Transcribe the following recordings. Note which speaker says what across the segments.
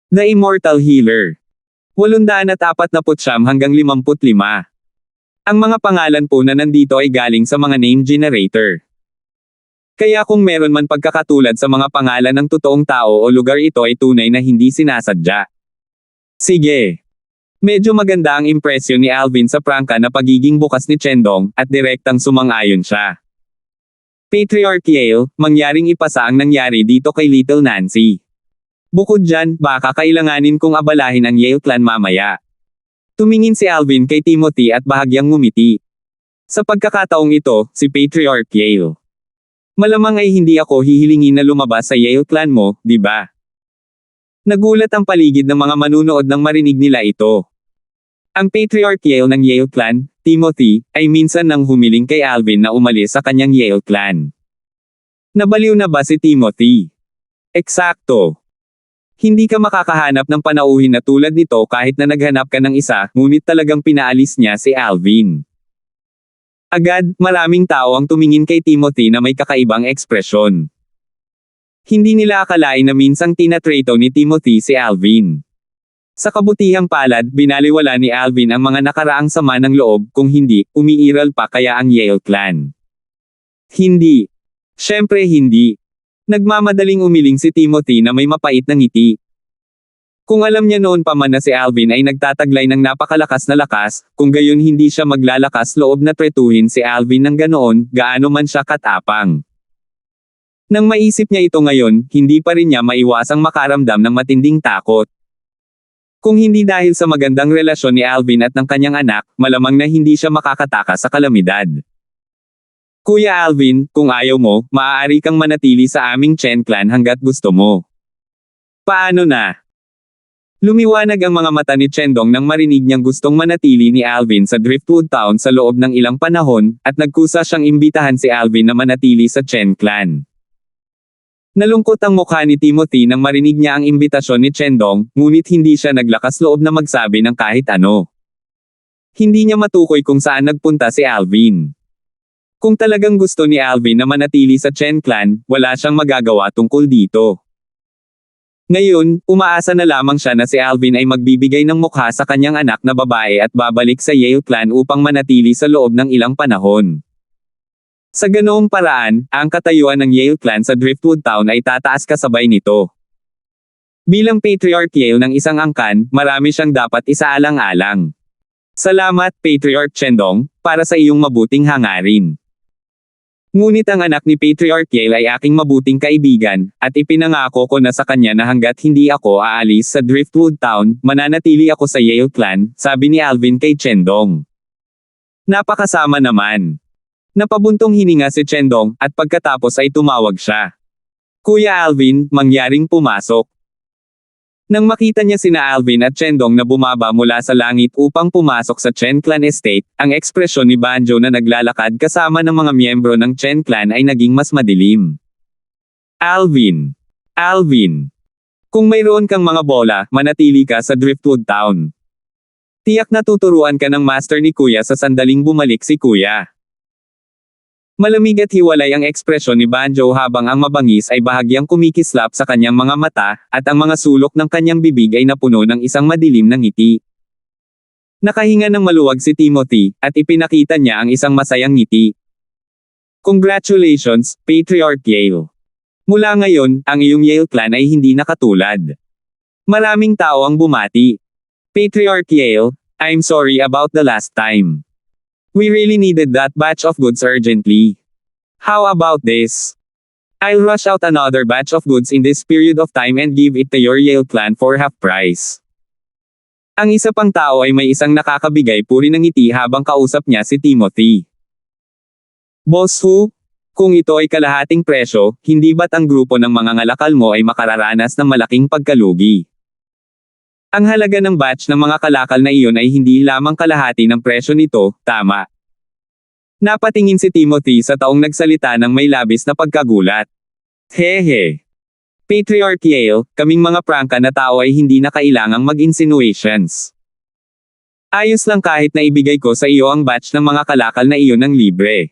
Speaker 1: The Immortal Healer. 849 hanggang 55. Ang mga pangalan po na nandito ay galing sa mga name generator. Kaya kung meron man pagkakatulad sa mga pangalan ng totoong tao o lugar, ito ay tunay na hindi sinasadya. Sige. Medyo maganda ang impresyon ni Alvin sa prangka na pagiging bukas ni Chendong, at direktang sumang-ayon siya. Patriarch Yale, mangyaring ipasa ang nangyari dito kay Little Nancy. Bukod dyan, baka kailanganin kong abalahin ang Yale clan mamaya. Tumingin si Alvin kay Timothy at bahagyang ngumiti. Sa pagkakataong ito, si Patriarch Yale. Malamang ay hindi ako hihilingin na lumabas sa Yale clan mo, di ba? Nagulat ang paligid ng mga manunood nang marinig nila ito. Ang Patriarch Yale ng Yale clan, Timothy, ay minsan nang humiling kay Alvin na umalis sa kanyang Yale clan. Nabaliw na ba si Timothy? Eksakto. Hindi ka makakahanap ng panauhin na tulad nito kahit na naghanap ka ng isa, ngunit talagang pinaalis niya si Alvin. Agad, maraming tao ang tumingin kay Timothy na may kakaibang ekspresyon. Hindi nila akalain na minsang tinatrato ni Timothy si Alvin. Sa kabutihang palad, binaliwala ni Alvin ang mga nakaraang sama ng loob, kung hindi, umiiral pa kaya ang Yale clan. Hindi. Syempre hindi. Nagmamadaling umiling si Timothy na may mapait na ngiti. Kung alam niya noon pa man na si Alvin ay nagtataglay ng napakalakas na lakas, kung gayon hindi siya maglalakas loob na tretuhin si Alvin ng ganoon, gaano man siya katapang. Nang maisip niya ito ngayon, hindi pa rin niya maiwasang makaramdam ng matinding takot. Kung hindi dahil sa magandang relasyon ni Alvin at ng kanyang anak, malamang na hindi siya makakatakas sa kalamidad. Kuya Alvin, kung ayaw mo, maaari kang manatili sa aming Chen clan hanggat gusto mo. Paano na? Lumiwanag ang mga mata ni Chendong nang marinig niyang gustong manatili ni Alvin sa Driftwood Town sa loob ng ilang panahon, at nagkusa siyang imbitahan si Alvin na manatili sa Chen clan. Nalungkot ang mukha ni Timothy nang marinig niya ang imbitasyon ni Chendong, ngunit hindi siya naglakas loob na magsabi ng kahit ano. Hindi niya matukoy kung saan nagpunta si Alvin. Kung talagang gusto ni Alvin na manatili sa Chen clan, wala siyang magagawa tungkol dito. Ngayon, umaasa na lamang siya na si Alvin ay magbibigay ng mukha sa kanyang anak na babae at babalik sa Yale clan upang manatili sa loob ng ilang panahon. Sa ganoong paraan, ang katayuan ng Yale clan sa Driftwood Town ay tataas kasabay nito. Bilang Patriarch Yale ng isang angkan, marami siyang dapat isaalang-alang. Salamat, Patriarch Chendong, para sa iyong mabuting hangarin. Ngunit ang anak ni Patriarch Yale ay aking mabuting kaibigan, at ipinangako ko na sa kanya na hanggat hindi ako aalis sa Driftwood Town, mananatili ako sa Yale clan, sabi ni Alvin kay Chendong. Napakasama naman. Napabuntong hininga si Chendong, at pagkatapos ay tumawag siya. Kuya Alvin, mangyaring pumasok. Nang makita niya sina Alvin at Chendong na bumaba mula sa langit upang pumasok sa Chen Clan Estate, ang ekspresyon ni Banjo na naglalakad kasama ng mga miyembro ng Chen Clan ay naging mas madilim. Alvin. Alvin. Kung mayroon kang mga bola, manatili ka sa Driftwood Town. Tiyak na tuturuan ka ng master ni Kuya sa sandaling bumalik si Kuya. Malamig at hiwalay ang ekspresyon ni Banjo habang ang mabangis ay bahagyang kumikislap sa kanyang mga mata, at ang mga sulok ng kanyang bibig ay napuno ng isang madilim na ngiti. Nakahinga ng maluwag si Timothy, at ipinakita niya ang isang masayang ngiti. Congratulations, Patriarch Yale. Mula ngayon, ang iyong Yale clan ay hindi na katulad. Maraming tao ang bumati. Patriarch Yale, I'm sorry about the last time. We really needed that batch of goods urgently. How about this? I'll rush out another batch of goods in this period of time and give it to your Yale clan for half price. Ang isa pang tao ay may isang nakakabigay puri ng ngiti habang kausap niya si Timothy. Boss Hu, kung ito ay kalahating presyo, hindi ba't ang grupo ng mga ngalakal mo ay makararanas ng malaking pagkalugi? Ang halaga ng batch ng mga kalakal na iyon ay hindi lamang kalahati ng presyo nito, tama. Napatingin si Timothy sa taong nagsalita ng may labis na pagkagulat. Hehe. Patriarch Yale, kaming mga prangka na tao ay hindi na kailangang mag-insinuations. Ayos lang kahit na ibigay ko sa iyo ang batch ng mga kalakal na iyon ng libre.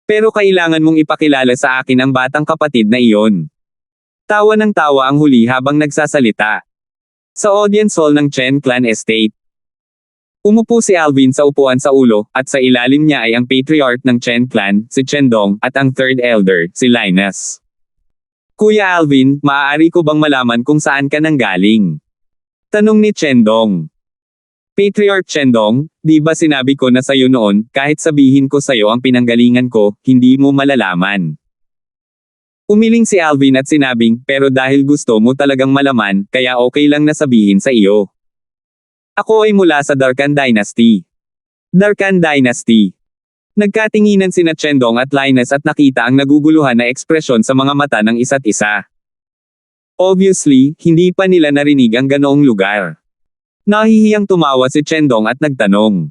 Speaker 1: Pero kailangan mong ipakilala sa akin ang batang kapatid na iyon. Tawa ng tawa ang huli habang nagsasalita. Sa audience hall ng Chen Clan Estate. Umupo si Alvin sa upuan sa ulo, at sa ilalim niya ay ang patriarch ng Chen Clan, si Chendong, at ang third elder, si Linus. Kuya Alvin, maaari ko bang malaman kung saan ka nanggaling? Tanong ni Chendong. Patriarch Chendong, di ba sinabi ko na sa'yo noon, kahit sabihin ko sa'yo ang pinanggalingan ko, hindi mo malalaman. Umiling si Alvin at sinabing, pero dahil gusto mo talagang malaman, kaya okay lang na sabihin sa iyo. Ako ay mula sa Darkan Dynasty. Darkan Dynasty. Nagkatinginan sina Chendong at Linus at nakita ang naguguluhan na ekspresyon sa mga mata ng isa't isa. Obviously, hindi pa nila narinig ang ganoong lugar. Nahihiyang tumawa si Chendong at nagtanong.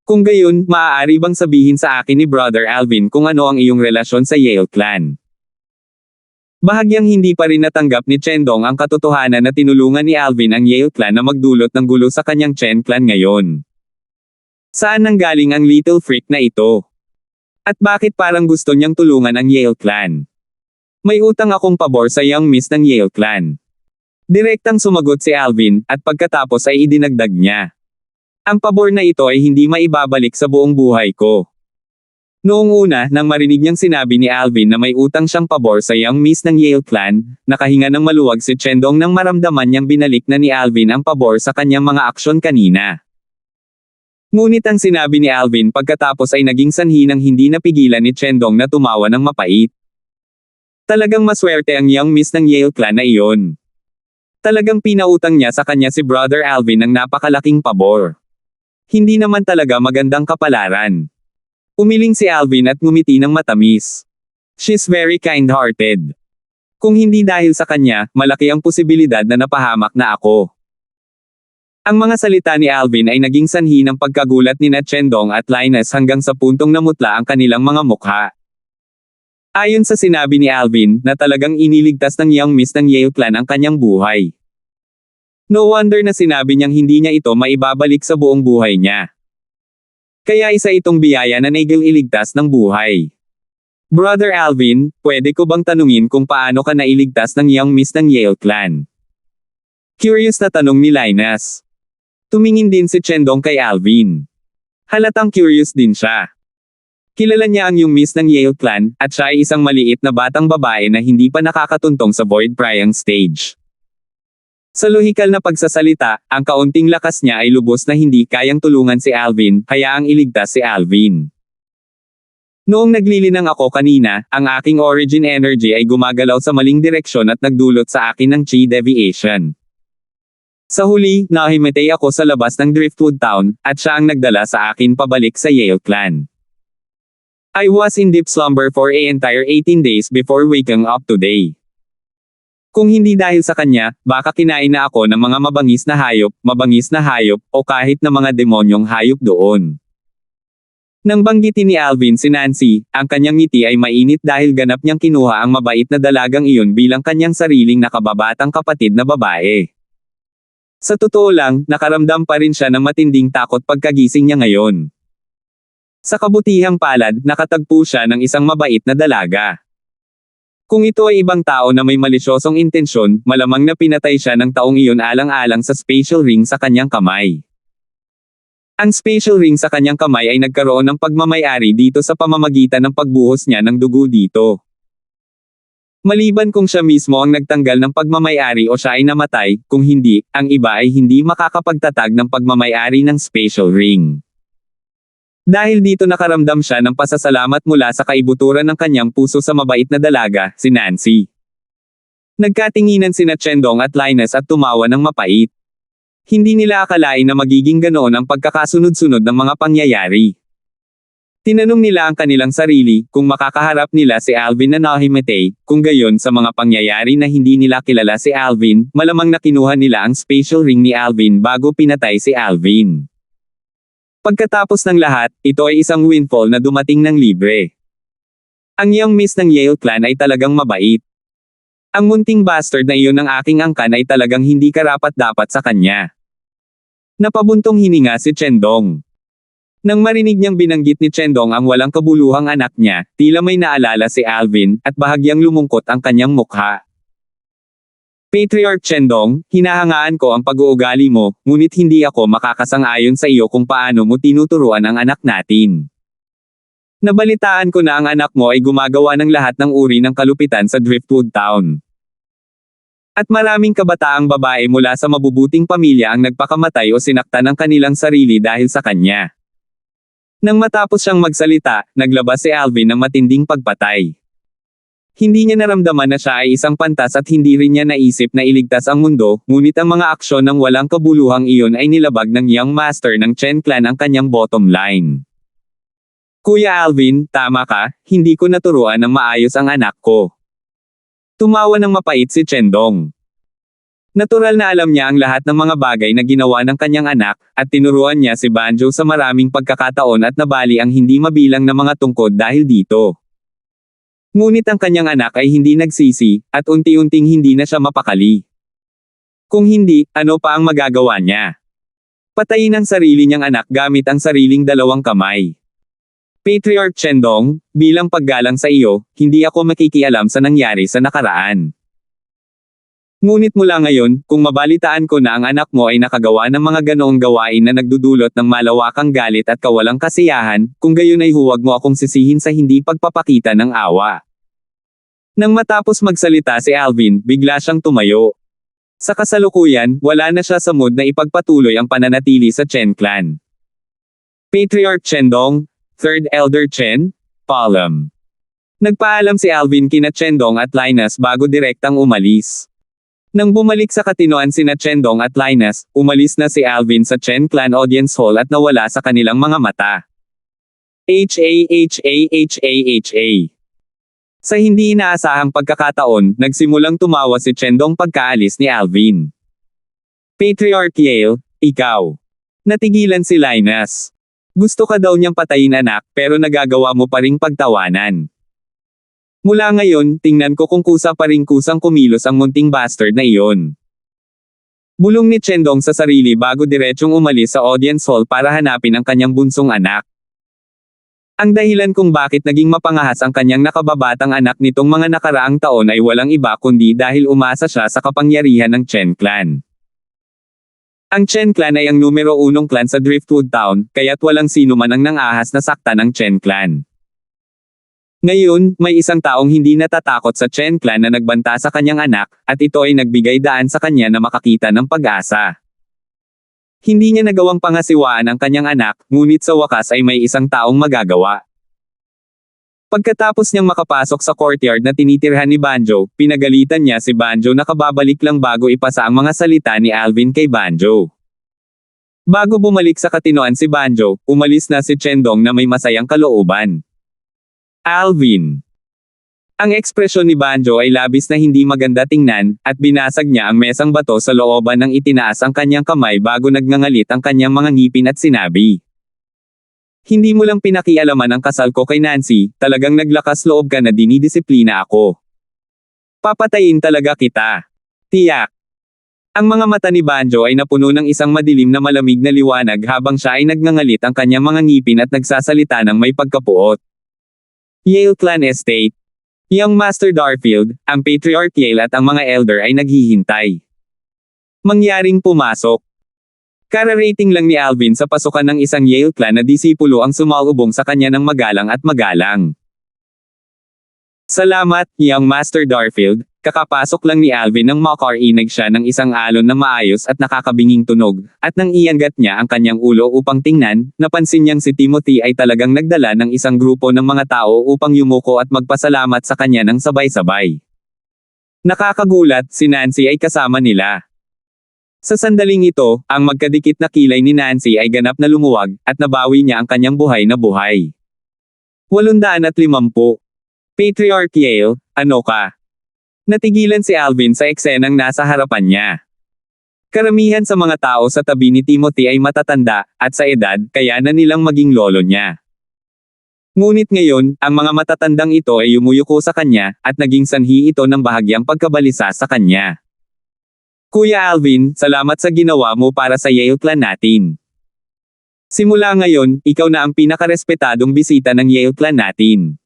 Speaker 1: Kung gayon, maaari bang sabihin sa akin ni Brother Alvin kung ano ang iyong relasyon sa Yale Clan? Bahagyang hindi pa rin natanggap ni Chendong ang katotohanan na tinulungan ni Alvin ang Yale Clan na magdulot ng gulo sa kanyang Chen Clan ngayon. Saan nanggaling ang little freak na ito? At bakit parang gusto niyang tulungan ang Yale Clan? May utang akong pabor sa young miss ng Yale Clan. Direktang sumagot si Alvin, at pagkatapos ay idinagdag niya. Ang pabor na ito ay hindi maibabalik sa buong buhay ko. Noong una, nang marinig niyang sinabi ni Alvin na may utang siyang pabor sa young miss ng Yale Clan, nakahinga ng maluwag si Chendong nang maramdaman niyang binalik na ni Alvin ang pabor sa kanyang mga aksyon kanina. Ngunit ang sinabi ni Alvin pagkatapos ay naging sanhi ng hindi napigilan ni Chendong na tumawa ng mapait. Talagang maswerte ang young miss ng Yale Clan na iyon. Talagang pinautang niya sa kanya si Brother Alvin ng napakalaking pabor. Hindi naman talaga magandang kapalaran. Umiling si Alvin at ngumiti ng matamis. She's very kind-hearted. Kung hindi dahil sa kanya, malaki ang posibilidad na napahamak na ako. Ang mga salita ni Alvin ay naging sanhi ng pagkagulat ni Chendong at Linus hanggang sa puntong namutla ang kanilang mga mukha. Ayon sa sinabi ni Alvin, na talagang iniligtas ng young miss ng Yale Clan ang kanyang buhay. No wonder na sinabi niyang hindi niya ito maibabalik sa buong buhay niya. Kaya isa itong biyaya na naigil iligtas ng buhay. Brother Alvin, pwede ko bang tanungin kung paano ka nailigtas ng young miss ng Yale Clan? Curious na tanong ni Linus. Tumingin din si Chendong kay Alvin. Halatang curious din siya. Kilala niya ang young miss ng Yale Clan, at siya ay isang maliit na batang babae na hindi pa nakakatuntong sa void prying stage. Sa lohikal na pagsasalita, ang kaunting lakas niya ay lubos na hindi kayang tulungan si Alvin, hayaang iligtas si Alvin. Noong naglilinang ako kanina, ang aking origin energy ay gumagalaw sa maling direksyon at nagdulot sa akin ng chi deviation. Sa huli, nahimatay ako sa labas ng Driftwood Town, at siya ang nagdala sa akin pabalik sa Yale Clan. I was in deep slumber for an entire 18 days before waking up today. Kung hindi dahil sa kanya, baka kinain na ako ng mga mabangis na hayop, o kahit na mga demonyong hayop doon. Nang banggitin ni Alvin si Nancy, ang kanyang ngiti ay mainit dahil ganap niyang kinuha ang mabait na dalagang iyon bilang kanyang sariling nakababatang kapatid na babae. Sa totoo lang, nakaramdam pa rin siya ng matinding takot pagkagising niya ngayon. Sa kabutihang palad, nakatagpo siya ng isang mabait na dalaga. Kung ito ay ibang tao na may malisyosong intensyon, malamang na pinatay siya ng taong iyon alang-alang sa spatial ring sa kanyang kamay. Ang spatial ring sa kanyang kamay ay nagkaroon ng pagmamay-ari dito sa pamamagitan ng pagbuhos niya ng dugo dito. Maliban kung siya mismo ang nagtanggal ng pagmamay-ari o siya ay namatay, kung hindi, ang iba ay hindi makakapagtatag ng pagmamay-ari ng spatial ring. Dahil dito nakaramdam siya ng pasasalamat mula sa kaibuturan ng kanyang puso sa mabait na dalaga, si Nancy. Nagkatinginan sina Chendong at Linus at tumawa ng mapait. Hindi nila akalain na magiging ganoon ang pagkakasunod-sunod ng mga pangyayari. Tinanong nila ang kanilang sarili, kung makakaharap nila si Alvin na nahimatay, kung gayon sa mga pangyayari na hindi nila kilala si Alvin, malamang na kinuha nila ang spatial ring ni Alvin bago pinatay si Alvin. Pagkatapos ng lahat, ito ay isang windfall na dumating ng libre. Ang young miss ng Yale Clan ay talagang mabait. Ang munting bastard na iyon ng aking angkan ay talagang hindi karapat-dapat sa kanya. Napabuntong hininga si Chendong. Nang marinig niyang binanggit ni Chendong ang walang kabuluhang anak niya, tila may naalala si Alvin, at bahagyang lumungkot ang kanyang mukha. Patriarch Chendong, hinahangaan ko ang pag-uugali mo, ngunit hindi ako makakasang-ayon sa iyo kung paano mo tinuturuan ang anak natin. Nabalitaan ko na ang anak mo ay gumagawa ng lahat ng uri ng kalupitan sa Driftwood Town. At maraming kabataang babae mula sa mabubuting pamilya ang nagpakamatay o sinaktan ng kanilang sarili dahil sa kanya. Nang matapos siyang magsalita, naglabas si Alvin ng matinding pagpatay. Hindi niya naramdaman na siya ay isang pantas at hindi rin niya naisip na iligtas ang mundo, ngunit ang mga aksyon ng walang kabuluhang iyon ay nilabag ng Young Master ng Chen Clan ang kanyang bottom line. Kuya Alvin, tama ka, hindi ko naturuan ng maayos ang anak ko. Tumawa ng mapait si Chendong. Natural na alam niya ang lahat ng mga bagay na ginawa ng kanyang anak, at tinuruan niya si Banjo sa maraming pagkakataon at nabali ang hindi mabilang na mga tungkod dahil dito. Ngunit ang kanyang anak ay hindi nagsisi, at unti-unting hindi na siya mapakali. Kung hindi, ano pa ang magagawa niya? Patayin ang sarili niyang anak gamit ang sariling dalawang kamay. Patriarch Chendong, bilang paggalang sa iyo, hindi ako makikialam sa nangyari sa nakaraan. Ngunit mula ngayon, kung mabalitaan ko na ang anak mo ay nakagawa ng mga ganoong gawain na nagdudulot ng malawakang galit at kawalang kasiyahan, kung gayon ay huwag mo akong sisihin sa hindi pagpapakita ng awa. Nang matapos magsalita si Alvin, bigla siyang tumayo. Sa kasalukuyan, wala na siya sa mood na ipagpatuloy ang pananatili sa Chen Clan. Patriarch Chendong, Third Elder Chen, Paalam. Nagpaalam si Alvin kina Chendong at Linus bago direktang umalis. Nang bumalik sa katinoan sina Chendong at Linus, umalis na si Alvin sa Chen Clan Audience Hall at nawala sa kanilang mga mata. Ha. Sa hindi inaasahang pagkakataon, nagsimulang tumawa si Chendong pagkaalis ni Alvin. Patriarch Yale, ikaw. Natigilan si Linus. Gusto ka daw niyang patayin anak, pero nagagawa mo pa ring pagtawanan. Mula ngayon, tingnan ko kung kusa pa ring kusang kumilos ang munting bastard na iyon. Bulong ni Chendong sa sarili bago diretsyong umalis sa audience hall para hanapin ang kanyang bunsong anak. Ang dahilan kung bakit naging mapangahas ang kanyang nakababatang anak nitong mga nakaraang taon ay walang iba kundi dahil umasa siya sa kapangyarihan ng Chen Clan. Ang Chen Clan ay ang numero 1 clan sa Driftwood Town, kaya't walang sino man ang nangahas na saktan ng Chen Clan. Ngayon, may isang taong hindi natatakot sa Chen Clan na nagbanta sa kanyang anak, at ito ay nagbigay daan sa kanya na makakita ng pag-asa. Hindi niya nagawang pangasiwaan ang kanyang anak, ngunit sa wakas ay may isang taong magagawa. Pagkatapos niyang makapasok sa courtyard na tinitirhan ni Banjo, pinagalitan niya si Banjo na kababalik lang bago ipasa ang mga salita ni Alvin kay Banjo. Bago bumalik sa katinoan si Banjo, umalis na si Chendong na may masayang kalooban. Alvin. Ang ekspresyon ni Banjo ay labis na hindi maganda tingnan, at binasag niya ang mesang bato sa looban ng itinaas ang kanyang kamay bago nagngangalit ang kanyang mga ngipin at sinabi. Hindi mo lang pinakialaman ang kasal ko kay Nancy, talagang naglakas loob ka na dinidisiplina ako. Papatayin talaga kita. Tiyak. Ang mga mata ni Banjo ay napuno ng isang madilim na malamig na liwanag habang siya ay nagngangalit ang kanyang mga ngipin at nagsasalita ng may pagkapuot. Yale Clan Estate. Young Master Darfield, ang Patriarch Yale at ang mga Elder ay naghihintay. Mangyaring pumasok. Kararating lang ni Alvin sa pasukan ng isang Yale Clan na disipulo ang sumalubong sa kanya ng magalang at magalang. Salamat, Young Master Darfield. Kakapasok lang ni Alvin nang makarinig siya ng isang alon na maayos at nakakabinging tunog, at nang iangat niya ang kanyang ulo upang tingnan, napansin niyang si Timothy ay talagang nagdala ng isang grupo ng mga tao upang yumuko at magpasalamat sa kanya ng sabay-sabay. Nakakagulat, si Nancy ay kasama nila. Sa sandaling ito, ang magkadikit na kilay ni Nancy ay ganap na lumuwag, at nabawi niya ang kanyang buhay na buhay. 850. Patriarch Yale, ano ka? Natigilan si Alvin sa eksenang nasa harapan niya. Karamihan sa mga tao sa tabi ni Timothy ay matatanda, at sa edad, kaya na nilang maging lolo niya. Ngunit ngayon, ang mga matatandang ito ay yumuyuko sa kanya, at naging sanhi ito ng bahagyang pagkabalisa sa kanya. Kuya Alvin, salamat sa ginawa mo para sa Yale Clan natin. Simula ngayon, ikaw na ang pinakarespetadong bisita ng Yale Clan natin.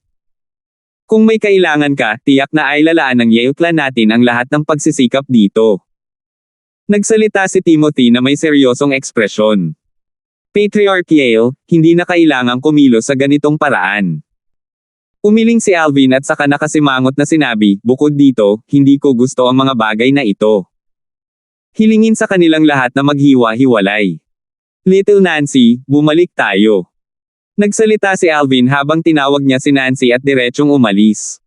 Speaker 1: Kung may kailangan ka, tiyak na ay lalaan ng Yale Clan natin ang lahat ng pagsisikap dito. Nagsalita si Timothy na may seryosong ekspresyon. Patriarch Yale, hindi na kailangang kumilos sa ganitong paraan. Umiling si Alvin at saka nakasimangot na sinabi, bukod dito, hindi ko gusto ang mga bagay na ito. Hilingin sa kanilang lahat na maghiwa-hiwalay. Little Nancy, bumalik tayo. Nagsalita si Alvin habang tinawag niya si Nancy at diretsong umalis.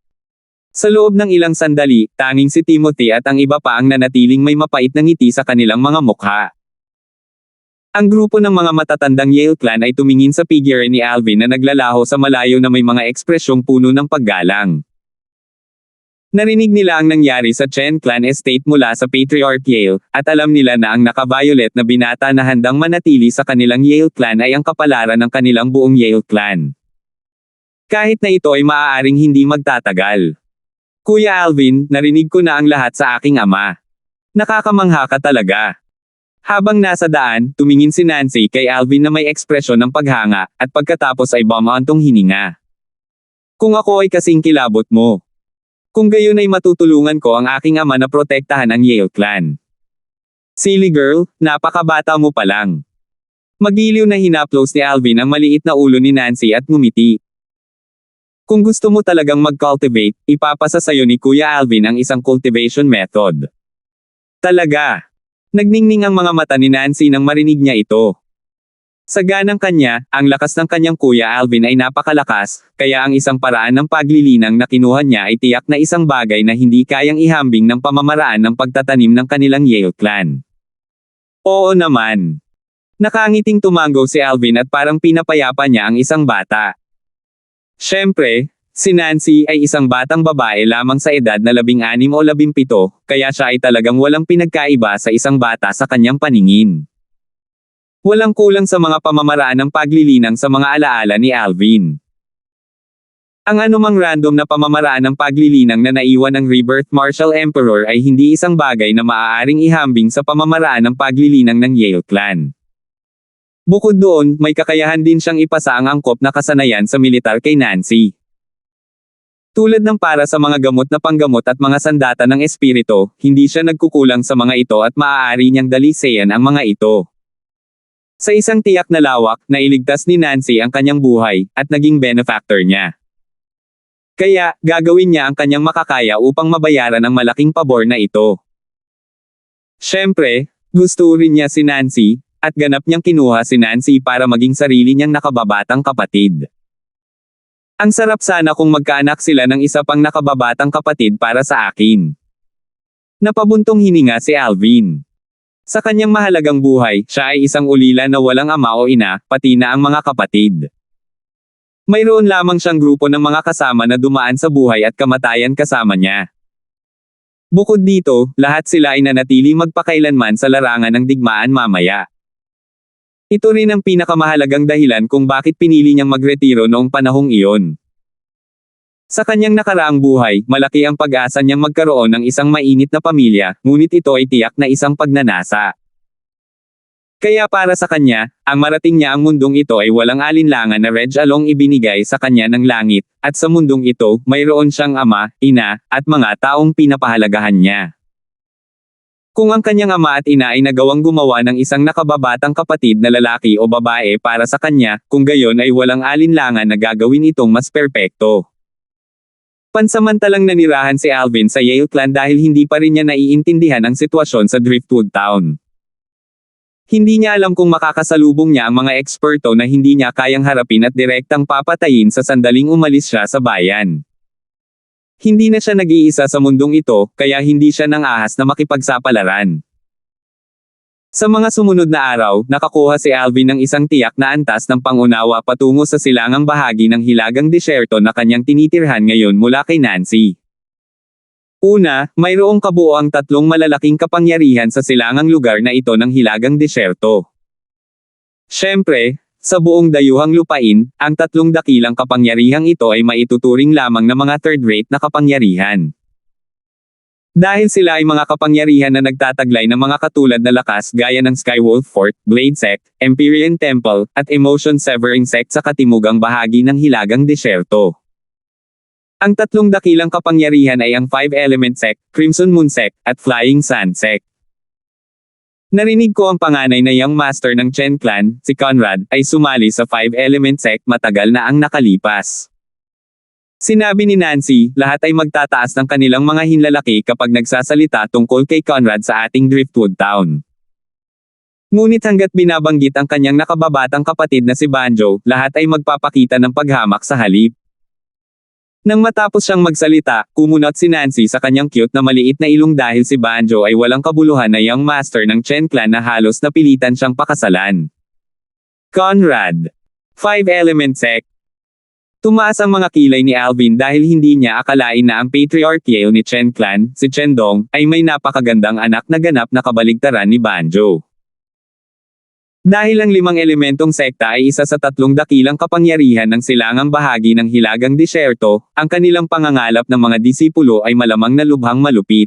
Speaker 1: Sa loob ng ilang sandali, tanging si Timothy at ang iba pa ang nanatiling may mapait na ngiti sa kanilang mga mukha. Ang grupo ng mga matatandang Yale Clan ay tumingin sa figure ni Alvin na naglalaho sa malayo na may mga ekspresyong puno ng paggalang. Narinig nila ang nangyari sa Chen Clan Estate mula sa Patriarch Yale, at alam nila na ang naka-violet na binata na handang manatili sa kanilang Yale Clan ay ang kapalaran ng kanilang buong Yale Clan. Kahit na ito ay maaaring hindi magtatagal. Kuya Alvin, narinig ko na ang lahat sa aking ama. Nakakamangha ka talaga. Habang nasa daan, tumingin si Nancy kay Alvin na may ekspresyon ng paghanga, at pagkatapos ay bumantong hininga. Kung ako ay kasing kilabot mo. Kung gayon ay matutulungan ko ang aking ama na protektahan ang Yale Clan. Silly girl, napakabata mo pa lang. Magiliw na hinaplos ni Alvin ang maliit na ulo ni Nancy at ngumiti. Kung gusto mo talagang mag-cultivate, ipapasa sayo ni Kuya Alvin ang isang cultivation method. Talaga. Nagningning ang mga mata ni Nancy nang marinig niya ito. Sa ganang kanya, ang lakas ng kanyang Kuya Alvin ay napakalakas, kaya ang isang paraan ng paglilinang na kinuha niya ay tiyak na isang bagay na hindi kayang ihambing ng pamamaraan ng pagtatanim ng kanilang Yale Clan. Oo naman. Nakangiting tumango si Alvin at parang pinapayapa niya ang isang bata. Siyempre, si Nancy ay isang batang babae lamang sa edad na 16 o 17, kaya siya ay talagang walang pinagkaiba sa isang bata sa kanyang paningin. Walang kulang sa mga pamamaraan ng paglilinang sa mga alaala ni Alvin. Ang anumang random na pamamaraan ng paglilinang na naiwan ng Rebirth Martial Emperor ay hindi isang bagay na maaaring ihambing sa pamamaraan ng paglilinang ng Yale Clan. Bukod doon, may kakayahan din siyang ipasa ang angkop na kasanayan sa militar kay Nancy. Tulad ng para sa mga gamot na panggamot at mga sandata ng espiritu, hindi siya nagkukulang sa mga ito at maaari niyang dalisayan ang mga ito. Sa isang tiyak na lawak, nailigtas ni Nancy ang kanyang buhay, at naging benefactor niya. Kaya, gagawin niya ang kanyang makakaya upang mabayaran ang malaking pabor na ito. Siyempre, gusto rin niya si Nancy, at ganap niyang kinuha si Nancy para maging sarili niyang nakababatang kapatid. Ang sarap sana kung magkaanak sila ng isa pang nakababatang kapatid para sa akin. Napabuntong hininga si Alvin. Sa kanyang mahalagang buhay, siya ay isang ulila na walang ama o ina, pati na ang mga kapatid. Mayroon lamang siyang grupo ng mga kasama na dumaan sa buhay at kamatayan kasama niya. Bukod dito, lahat sila ay nanatili magpakailanman sa larangan ng digmaan mamaya. Ito rin ang pinakamahalagang dahilan kung bakit pinili niyang magretiro noong panahong iyon. Sa kanyang nakaraang buhay, malaki ang pag-asa niyang magkaroon ng isang mainit na pamilya, ngunit ito ay tiyak na isang pagnanasa. Kaya para sa kanya, ang marating niya ang mundong ito ay walang alinlangan na along ibinigay sa kanya ng langit, at sa mundong ito, mayroon siyang ama, ina, at mga taong pinapahalagahan niya. Kung ang kanyang ama at ina ay nagawang gumawa ng isang nakababatang kapatid na lalaki o babae para sa kanya, kung gayon ay walang alinlangan na gagawin itong mas perpekto. Pansamantalang nanirahan si Alvin sa Yale Clan dahil hindi pa rin niya naiintindihan ang sitwasyon sa Driftwood Town. Hindi niya alam kung makakasalubong niya ang mga eksperto na hindi niya kayang harapin at direktang papatayin sa sandaling umalis siya sa bayan. Hindi na siya nag-iisa sa mundong ito, kaya hindi siya nang ahas na makipagsapalaran. Sa mga sumunod na araw, nakakuha si Alvin ng isang tiyak na antas ng pangunawa patungo sa silangang bahagi ng hilagang disyerto na kanyang tinitirhan ngayon mula kay Nancy. Una, mayroong kabuoang 3 malalaking kapangyarihan sa silangang lugar na ito ng hilagang disyerto. Siyempre, sa buong dayuhang lupain, ang 3 dakilang kapangyarihang ito ay maituturing lamang na mga third-rate na kapangyarihan. Dahil sila ay mga kapangyarihan na nagtataglay ng mga katulad na lakas gaya ng Skywolf Fort, Blade Sect, Empyrean Temple, at Emotion Severing Sect sa katimugang bahagi ng hilagang disyerto. Ang tatlong dakilang kapangyarihan ay ang Five Element Sect, Crimson Moon Sect, at Flying Sun Sect. Narinig ko ang panganay na young master ng Chen Clan, si Conrad, ay sumali sa Five Element Sect matagal na ang nakalipas. Sinabi ni Nancy, lahat ay magtataas ng kanilang mga hinlalaki kapag nagsasalita tungkol kay Conrad sa ating Driftwood Town. Ngunit hanggat binabanggit ang kanyang nakababatang kapatid na si Banjo, lahat ay magpapakita ng paghamak sa halip. Nang matapos siyang magsalita, kumunot si Nancy sa kanyang cute na maliit na ilong dahil si Banjo ay walang kabuluhan na young master ng Chen Clan na halos napilitan siyang pakasalan. Conrad. Five Element Sect. Tumaas ang mga kilay ni Alvin dahil hindi niya akalain na ang patriarchal ni Chen Clan, si Chen Dong, ay may napakagandang anak na ganap na kabaligtaran ni Banjo. Dahil ang limang elementong sekta ay isa sa tatlong dakilang kapangyarihan ng silangang bahagi ng Hilagang Disyerto, ang kanilang pangangalap ng mga disipulo ay malamang na lubhang malupit.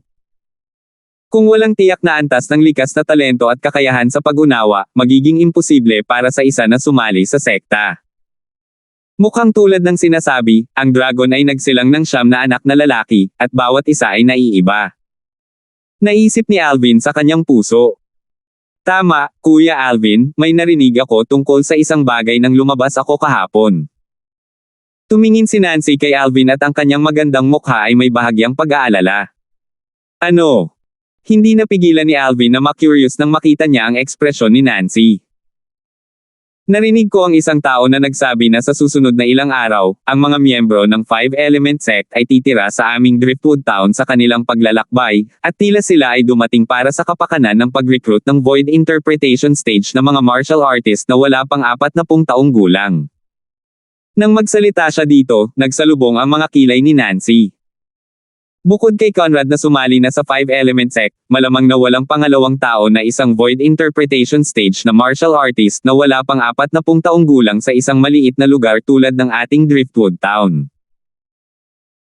Speaker 1: Kung walang tiyak na antas ng likas na talento at kakayahan sa pag-unawa, magiging imposible para sa isa na sumali sa sekta. Mukhang tulad ng sinasabi, ang dragon ay nagsilang ng 9 na anak na lalaki, at bawat isa ay naiiba. Naisip ni Alvin sa kanyang puso. Tama, Kuya Alvin, may narinig ako tungkol sa isang bagay nang lumabas ako kahapon. Tumingin si Nancy kay Alvin at ang kanyang magandang mukha ay may bahagyang pag-aalala. Ano? Hindi napigilan ni Alvin na ma-curious nang makita niya ang ekspresyon ni Nancy. Narinig ko ang isang tao na nagsabi na sa susunod na ilang araw, ang mga miyembro ng Five Element Sect ay titira sa aming Driftwood Town sa kanilang paglalakbay, at tila sila ay dumating para sa kapakanan ng pag-recruit ng Void Interpretation Stage na mga martial artist na wala pang 40 taong gulang. Nang magsalita siya dito, nagsalubong ang mga kilay ni Nancy. Bukod kay Conrad na sumali na sa Five Element Sect, malamang na walang pangalawang tao na isang Void Interpretation Stage na martial artist na wala pang 40 taong gulang sa isang maliit na lugar tulad ng ating Driftwood Town.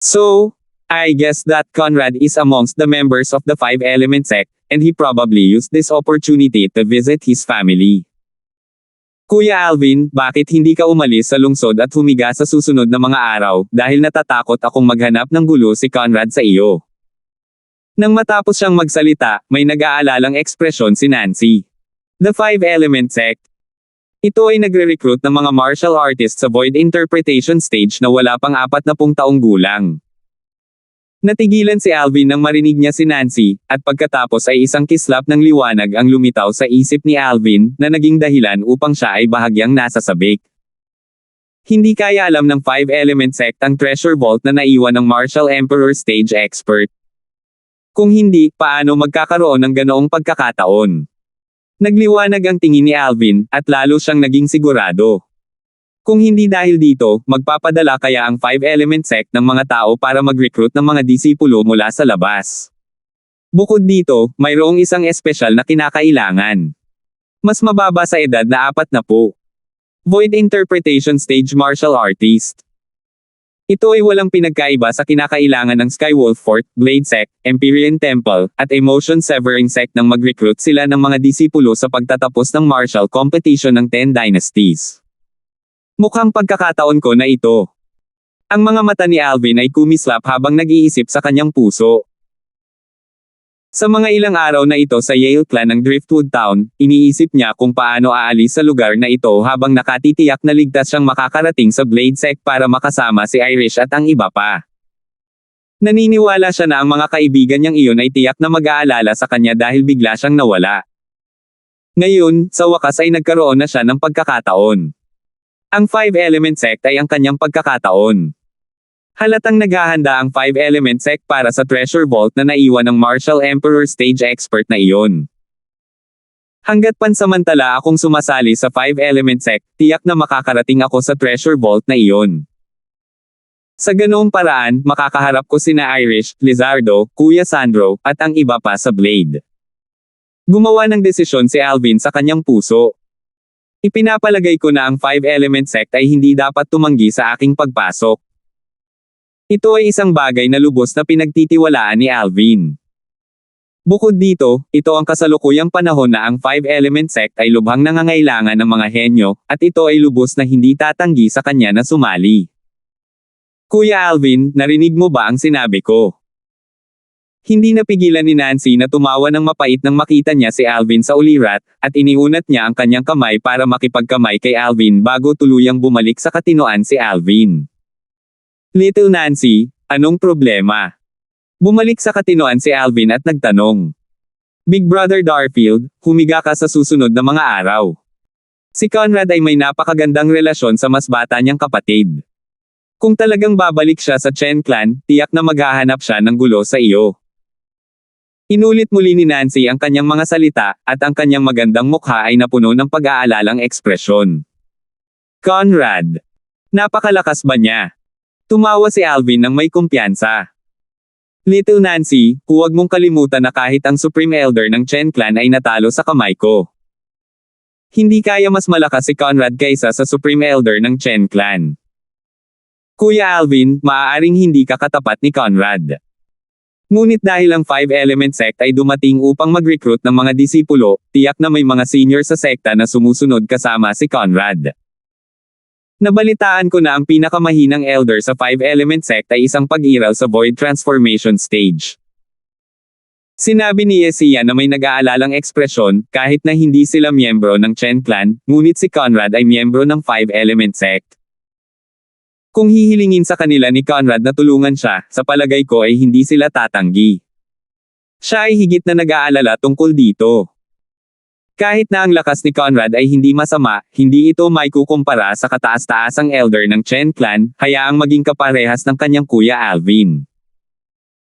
Speaker 1: So, I guess that Conrad is amongst the members of the Five Element Sect, and he probably used this opportunity to visit his family. Kuya Alvin, bakit hindi ka umalis sa lungsod at humiga sa susunod na mga araw, dahil natatakot akong maghanap ng gulo si Conrad sa iyo? Nang matapos siyang magsalita, may nag-aalalang ekspresyon si Nancy. The Five Element Sect. Ito ay nagre-recruit ng mga martial artists sa Void Interpretation Stage na wala pang 40 taong gulang. Natigilan si Alvin nang marinig niya si Nancy, at pagkatapos ay isang kislap ng liwanag ang lumitaw sa isip ni Alvin, na naging dahilan upang siya ay bahagyang nasasabik. Hindi kaya alam ng Five Element Sect ang treasure vault na naiwan ng Martial Emperor Stage Expert. Kung hindi, paano magkakaroon ng ganoong pagkakataon? Nagliwanag ang tingin ni Alvin, at lalo siyang naging sigurado. Kung hindi dahil dito, magpapadala kaya ang Five Element Sect ng mga tao para mag-recruit ng mga disipulo mula sa labas. Bukod dito, mayroong isang espesyal na kinakailangan. Mas mababa sa edad na 40. Void Interpretation Stage Martial Artist. Ito ay walang pinagkaiba sa kinakailangan ng Skywolf Fort, Blade Sect, Empyrean Temple, at Emotion Severing Sect nang mag-recruit sila ng mga disipulo sa pagtatapos ng martial competition ng 10 Dynasties. Mukhang pagkakataon ko na ito. Ang mga mata ni Alvin ay kumislap habang nag-iisip sa kanyang puso. Sa mga ilang araw na ito sa Yale Clan ng Driftwood Town, iniisip niya kung paano aalis sa lugar na ito habang nakatitiyak na ligtas siyang makakarating sa Blade Sect para makasama si Irish at ang iba pa. Naniniwala siya na ang mga kaibigan niyang iyon ay tiyak na mag-aalala sa kanya dahil bigla siyang nawala. Ngayon, sa wakas ay nagkaroon na siya ng pagkakataon. Ang Five Element Sect ay ang kanyang pagkakataon. Halatang naghahanda ang Five Element Sect para sa treasure vault na naiwan ng Martial Emperor Stage Expert na iyon. Hanggat pansamantala akong sumasali sa Five Element Sect, tiyak na makakarating ako sa treasure vault na iyon. Sa ganoong paraan, makakaharap ko sina Irish, Lizardo, Kuya Sandro, at ang iba pa sa Blade. Gumawa ng desisyon si Alvin sa kanyang puso. Ipinapalagay ko na ang Five Element Sect ay hindi dapat tumanggi sa aking pagpasok. Ito ay isang bagay na lubos na pinagtitiwalaan ni Alvin. Bukod dito, ito ang kasalukuyang panahon na ang Five Element Sect ay lubhang nangangailangan ng mga henyo, at ito ay lubos na hindi tatanggi sa kanya na sumali. Kuya Alvin, narinig mo ba ang sinabi ko? Hindi napigilan ni Nancy na tumawa ng mapait nang makita niya si Alvin sa ulirat, at iniunat niya ang kanyang kamay para makipagkamay kay Alvin bago tuluyang bumalik sa katinoan si Alvin. Little Nancy, anong problema? Bumalik sa katinoan si Alvin at nagtanong. Big Brother Darfield, humiga ka sa susunod na mga araw. Si Conrad ay may napakagandang relasyon sa mas bata niyang kapatid. Kung talagang babalik siya sa Chen Clan, tiyak na maghahanap siya ng gulo sa iyo. Inulit muli ni Nancy ang kanyang mga salita, at ang kanyang magandang mukha ay napuno ng pag-aalalang ekspresyon. Conrad. Napakalakas ba niya? Tumawa si Alvin ng may kumpiyansa. Little Nancy, huwag mong kalimutan na kahit ang Supreme Elder ng Chen Clan ay natalo sa kamay ko. Hindi kaya mas malakas si Conrad kaysa sa Supreme Elder ng Chen Clan. Kuya Alvin, maaaring hindi ka katapat ni Conrad. Ngunit dahil ang 5-element sect ay dumating upang mag-recruit ng mga disipulo, tiyak na may mga senior sa sekta na sumusunod kasama si Conrad. Nabalitaan ko na ang pinakamahinang elder sa 5-element sect ay isang pag-iral sa void transformation stage. Sinabi ni Yesiya na may nag-aalalang ekspresyon, kahit na hindi sila miyembro ng Chen Clan, ngunit si Conrad ay miyembro ng 5-element sect. Kung hihilingin sa kanila ni Conrad na tulungan siya, sa palagay ko ay hindi sila tatanggi. Siya ay higit na nag-aalala tungkol dito. Kahit na ang lakas ni Conrad ay hindi masama, hindi ito may kukumpara sa kataas-taasang elder ng Chen Clan, hayaang maging kaparehas ng kanyang kuya Alvin.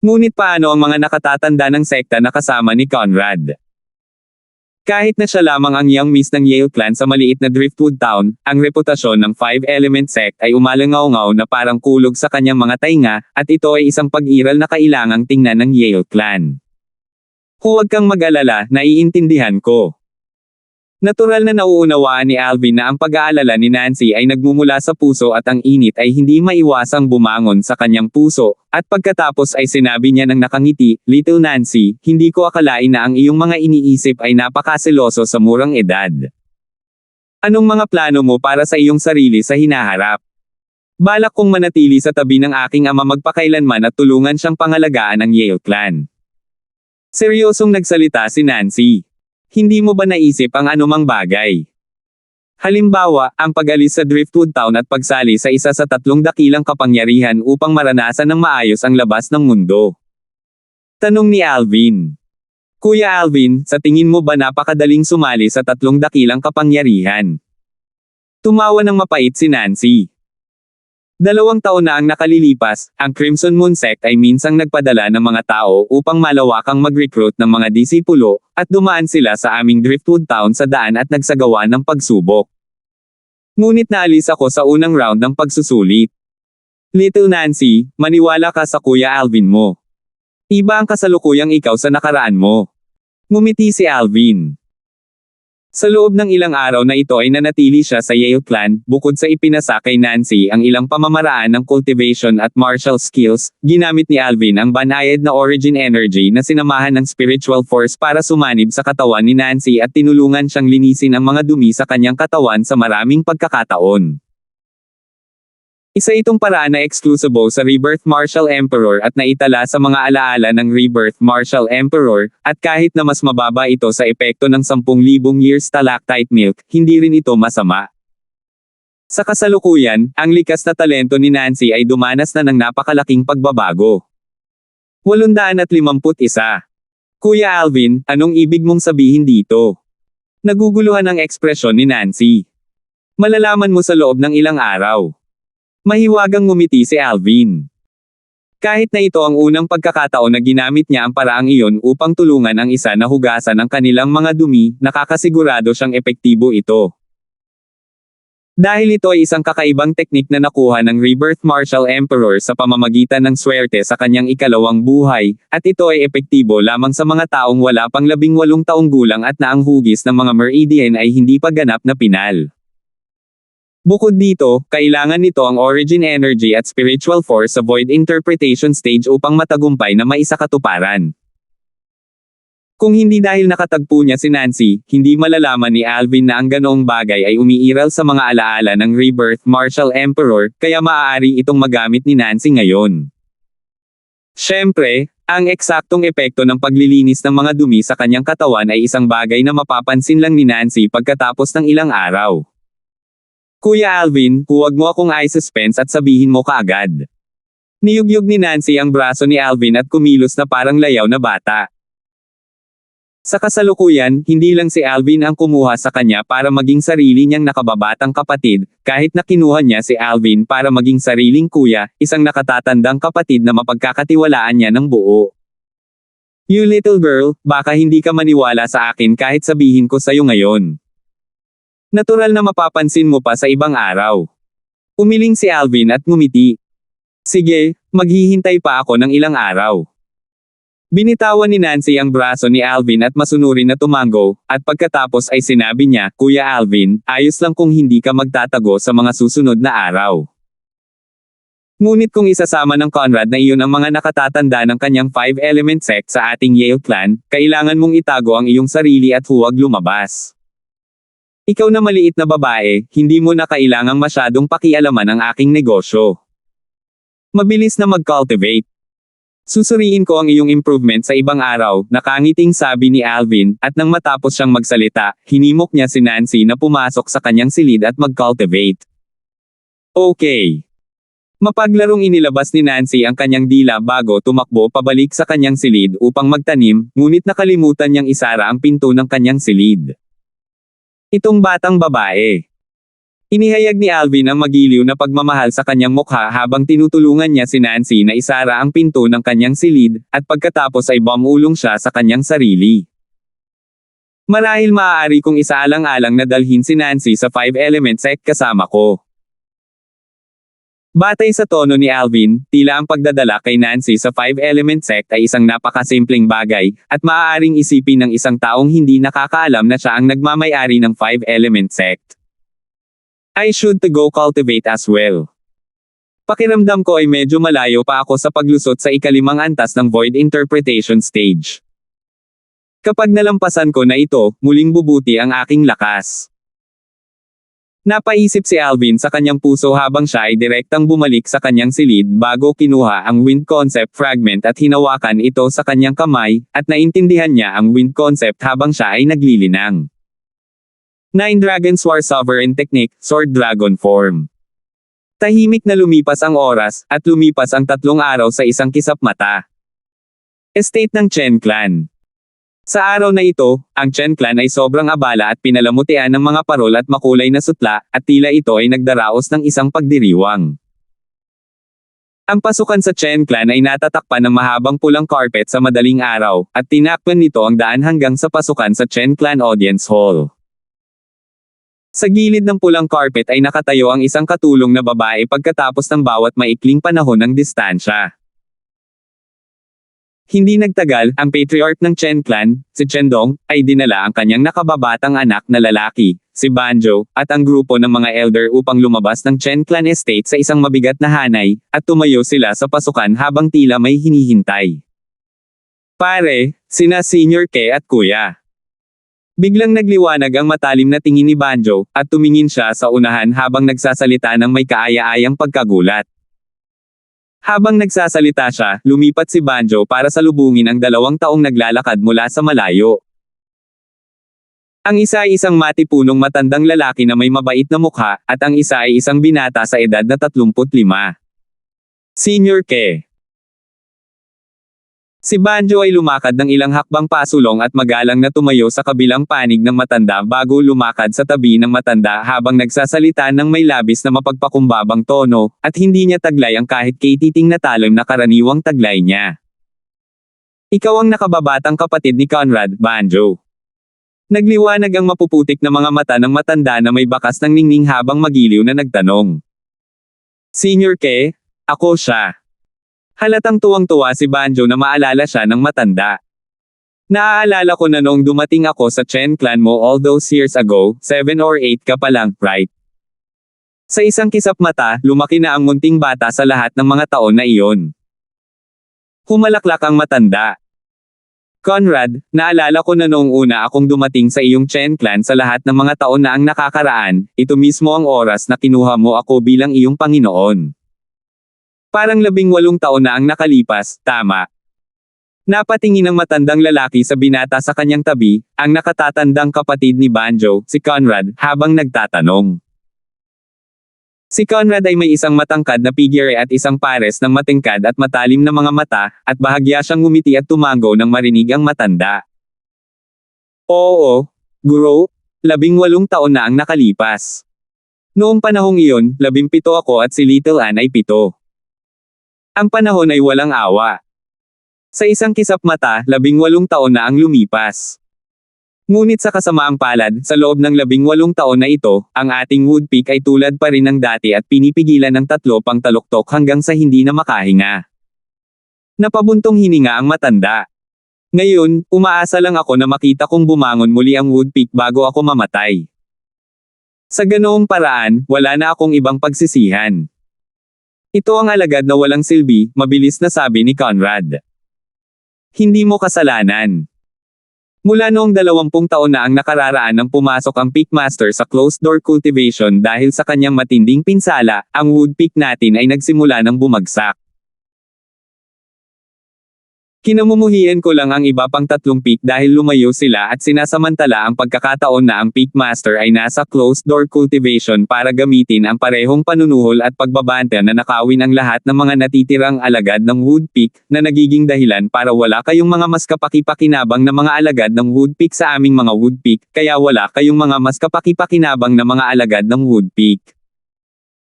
Speaker 1: Ngunit paano ang mga nakatatanda ng sekta na kasama ni Conrad? Kahit na siya lamang ang young miss ng Yale Clan sa maliit na Driftwood Town, ang reputasyon ng 5-element sect ay umalangaw-ngaw na parang kulog sa kanyang mga tainga, at ito ay isang pag-iral na kailangang tingnan ng Yale Clan. Huwag kang mag-alala, naiintindihan ko. Natural na nauunawaan ni Alvin na ang pag-aalala ni Nancy ay nagmumula sa puso at ang init ay hindi maiwasang bumangon sa kanyang puso, at pagkatapos ay sinabi niya ng nakangiti, Little Nancy, hindi ko akalain na ang iyong mga iniisip ay napakaseloso sa murang edad. Anong mga plano mo para sa iyong sarili sa hinaharap? Balak kong manatili sa tabi ng aking ama magpakailanman at tulungan siyang pangalagaan ng Yale Clan. Seryosong nagsalita si Nancy. Hindi mo ba naisip ang anumang bagay? Halimbawa, ang pag-alis sa Driftwood Town at pagsali sa isa sa 3 dakilang kapangyarihan upang maranasan ng maayos ang labas ng mundo. Tanong ni Alvin. Kuya Alvin, sa tingin mo ba napakadaling sumali sa 3 dakilang kapangyarihan? Tumawa ng mapait si Nancy. 2 taon na ang nakalilipas, ang Crimson Moon Sect ay minsang nagpadala ng mga tao upang malawakang mag-recruit ng mga disipulo, at dumaan sila sa aming Driftwood Town sa daan at nagsagawa ng pagsubok. Ngunit naalis ako sa unang round ng pagsusulit. Little Nancy, maniwala ka sa Kuya Alvin mo. Iba ang kasalukuyang ikaw sa nakaraan mo. Ngumiti si Alvin. Sa loob ng ilang araw na ito ay nanatili siya sa Yale Clan, bukod sa ipinasa kay Nancy ang ilang pamamaraan ng cultivation at martial skills, ginamit ni Alvin ang banayad na origin energy na sinamahan ng spiritual force para sumanib sa katawan ni Nancy at tinulungan siyang linisin ang mga dumi sa kanyang katawan sa maraming pagkakataon. Isa itong paraan na exclusibo sa Rebirth Martial Emperor at naitala sa mga alaala ng Rebirth Martial Emperor, at kahit na mas mababa ito sa epekto ng 10,000 years stalactite milk, hindi rin ito masama. Sa kasalukuyan, ang likas na talento ni Nancy ay dumanas na ng napakalaking pagbabago. 851. Kuya Alvin, anong ibig mong sabihin dito? Naguguluhan ang ekspresyon ni Nancy. Malalaman mo sa loob ng ilang araw. Mahiwagang ngumiti si Alvin. Kahit na ito ang unang pagkakataon na ginamit niya ang paraang iyon upang tulungan ang isa na hugasan ang kanilang mga dumi, nakakasigurado siyang epektibo ito. Dahil ito ay isang kakaibang teknik na nakuha ng Rebirth Martial Emperor sa pamamagitan ng swerte sa kanyang ikalawang buhay, at ito ay epektibo lamang sa mga taong wala pang 18 taong gulang at na ang hugis ng mga meridian ay hindi pa ganap na pinal. Bukod dito, kailangan nito ang origin energy at spiritual force sa void interpretation stage upang matagumpay na maisakatuparan. Kung hindi dahil nakatagpo niya si Nancy, hindi malalaman ni Alvin na ang ganoong bagay ay umiiral sa mga alaala ng Rebirth Martial Emperor, kaya maaari itong magamit ni Nancy ngayon. Siyempre, ang eksaktong epekto ng paglilinis ng mga dumi sa kanyang katawan ay isang bagay na mapapansin lang ni Nancy pagkatapos ng ilang araw. Kuya Alvin, huwag mo akong i-suspense at sabihin mo kaagad. Niyugyug ni Nancy ang braso ni Alvin at kumilos na parang layaw na bata. Sa kasalukuyan, hindi lang si Alvin ang kumuha sa kanya para maging sarili niyang nakababatang kapatid, kahit na kinuha niya si Alvin para maging sariling kuya, isang nakatatandang kapatid na mapagkakatiwalaan niya ng buo. You little girl, baka hindi ka maniwala sa akin kahit sabihin ko sa'yo ngayon. Natural na mapapansin mo pa sa ibang araw. Umiling si Alvin at ngumiti. Sige, maghihintay pa ako ng ilang araw. Binitawan ni Nancy ang braso ni Alvin at masunurin na tumango, at pagkatapos ay sinabi niya, Kuya Alvin, ayos lang kung hindi ka magtatago sa mga susunod na araw. Ngunit kung isasama ng Conrad na iyon ang mga nakatatanda ng kanyang 5-element sect sa ating Yale clan, kailangan mong itago ang iyong sarili at huwag lumabas. Ikaw na maliit na babae, hindi mo na kailangang masyadong pakialaman ang aking negosyo. Mabilis na mag-cultivate. Susuriin ko ang iyong improvement sa ibang araw, nakangiting sabi ni Alvin, at nang matapos siyang magsalita, hinimok niya si Nancy na pumasok sa kanyang silid at mag-cultivate. Okay. Mapaglarong inilabas ni Nancy ang kanyang dila bago tumakbo pabalik sa kanyang silid upang magtanim, ngunit nakalimutan niyang isara ang pinto ng kanyang silid. Itong batang babae. Inihayag ni Alvin ang magiliw na pagmamahal sa kanyang mukha habang tinutulungan niya si Nancy na isara ang pinto ng kanyang silid, at pagkatapos ay bumulong siya sa kanyang sarili. Marahil maaari kong isaalang-alang na dalhin si Nancy sa 5-element sect kasama ko. Batay sa tono ni Alvin, tila ang pagdadala kay Nancy sa 5-element sect ay isang napakasimpleng bagay, at maaaring isipin ng isang taong hindi nakakaalam na siya ang nagmamay-ari ng 5-element sect. I should to go cultivate as well. Pakiramdam ko ay medyo malayo pa ako sa paglusot sa ikalimang antas ng void interpretation stage. Kapag nalampasan ko na ito, muling bubuti ang aking lakas. Napaisip si Alvin sa kanyang puso habang siya ay direktang bumalik sa kanyang silid bago kinuha ang wind concept fragment at hinawakan ito sa kanyang kamay, at naintindihan niya ang wind concept habang siya ay naglilinang. 9 Dragon War Sovereign Technique, Sword Dragon Form. Tahimik na lumipas ang oras, at lumipas ang 3 araw sa isang kisap mata. Estate ng Chen Clan. Sa araw na ito, ang Chen Clan ay sobrang abala at pinalamutian ng mga parol at makulay na sutla, at tila ito ay nagdaraos ng isang pagdiriwang. Ang pasukan sa Chen Clan ay natatakpan ng mahabang pulang carpet sa madaling araw, at tinakpan nito ang daan hanggang sa pasukan sa Chen Clan Audience Hall. Sa gilid ng pulang carpet ay nakatayo ang isang katulong na babae pagkatapos ng bawat maikling panahon ng distansya. Hindi nagtagal, ang patriarch ng Chen Clan, si Chendong, ay dinala ang kanyang nakababatang anak na lalaki, si Banjo, at ang grupo ng mga elder upang lumabas ng Chen Clan estate sa isang mabigat na hanay, at tumayo sila sa pasukan habang tila may hinihintay. Pare, sina Senior Ke at Kuya. Biglang nagliwanag ang matalim na tingin ni Banjo, at tumingin siya sa unahan habang nagsasalita ng may kaaya-ayang pagkagulat. Habang nagsasalita siya, lumipat si Banjo para salubungin ang 2 taong naglalakad mula sa malayo. Ang isa ay isang matipunong matandang lalaki na may mabait na mukha, at ang isa ay isang binata sa edad na 35. Senior Ke. Si Banjo ay lumakad ng ilang hakbang pasulong at magalang na tumayo sa kabilang panig ng matanda bago lumakad sa tabi ng matanda habang nagsasalita ng may labis na mapagpakumbabang tono, at hindi niya taglay ang kahit katiting na talim na karaniwang taglay niya. Ikaw ang nakababatang kapatid ni Conrad, Banjo. Nagliwanag ang mapuputik na mga mata ng matanda na may bakas ng ningning habang magiliw na nagtanong. Senior Ke, ako siya. Halatang tuwang-tuwa si Banjo na maalala siya ng matanda. Naaalala ko na noong dumating ako sa Chen Clan mo all those years ago, 7 or 8 ka pa lang, right? Sa isang kisap mata, lumaki na ang munting bata sa lahat ng mga taon na iyon. Humalaklak ang matanda. Conrad, naalala ko na noong una akong dumating sa iyong Chen clan sa lahat ng mga taon na ang nakakaraan, ito mismo ang oras na kinuha mo ako bilang iyong Panginoon. Parang 18 taon na ang nakalipas, tama. Napatingin ang matandang lalaki sa binata sa kanyang tabi, ang nakatatandang kapatid ni Banjo, si Conrad, habang nagtatanong. Si Conrad ay may isang matangkad na figure at isang pares ng matingkad at matalim na mga mata, at bahagya siyang ngumiti at tumango nang marinig ang matanda. Oo, guro, 18 taon na ang nakalipas. Noong panahong iyon, 17 ako at si Little Ann ay 7. Ang panahon ay walang awa. Sa isang kisap mata, 18 taon na ang lumipas. Ngunit sa kasamaang palad, sa loob ng 18 taon na ito, ang ating woodpeck ay tulad pa rin ng dati at pinipigilan ng 3 pang taluktok hanggang sa hindi na makahinga. Napabuntong hininga ang matanda. Ngayon, umaasa lang ako na makita kong bumangon muli ang woodpeck bago ako mamatay. Sa ganoong paraan, wala na akong ibang pagsisihan. Ito ang alagad na walang silbi, mabilis na sabi ni Conrad. Hindi mo kasalanan. Mula noong 20 taon na ang nakararaan nang pumasok ang Pickmaster sa closed-door cultivation dahil sa kanyang matinding pinsala, ang woodpeck natin ay nagsimula ng bumagsak. Kinamumuhian ko lang ang iba pang 3 peak dahil lumayo sila at sinasamantala ang pagkakataon na ang Pickmaster ay nasa closed-door cultivation para gamitin ang parehong panunuhol at pagbabanta na nakawin ang lahat ng mga natitirang alagad ng woodpeck, na nagiging dahilan para wala kayong mga mas kapaki-pakinabang na mga alagad ng woodpeck sa aming mga woodpeck, kaya wala kayong mga mas kapaki-pakinabang na mga alagad ng woodpeck.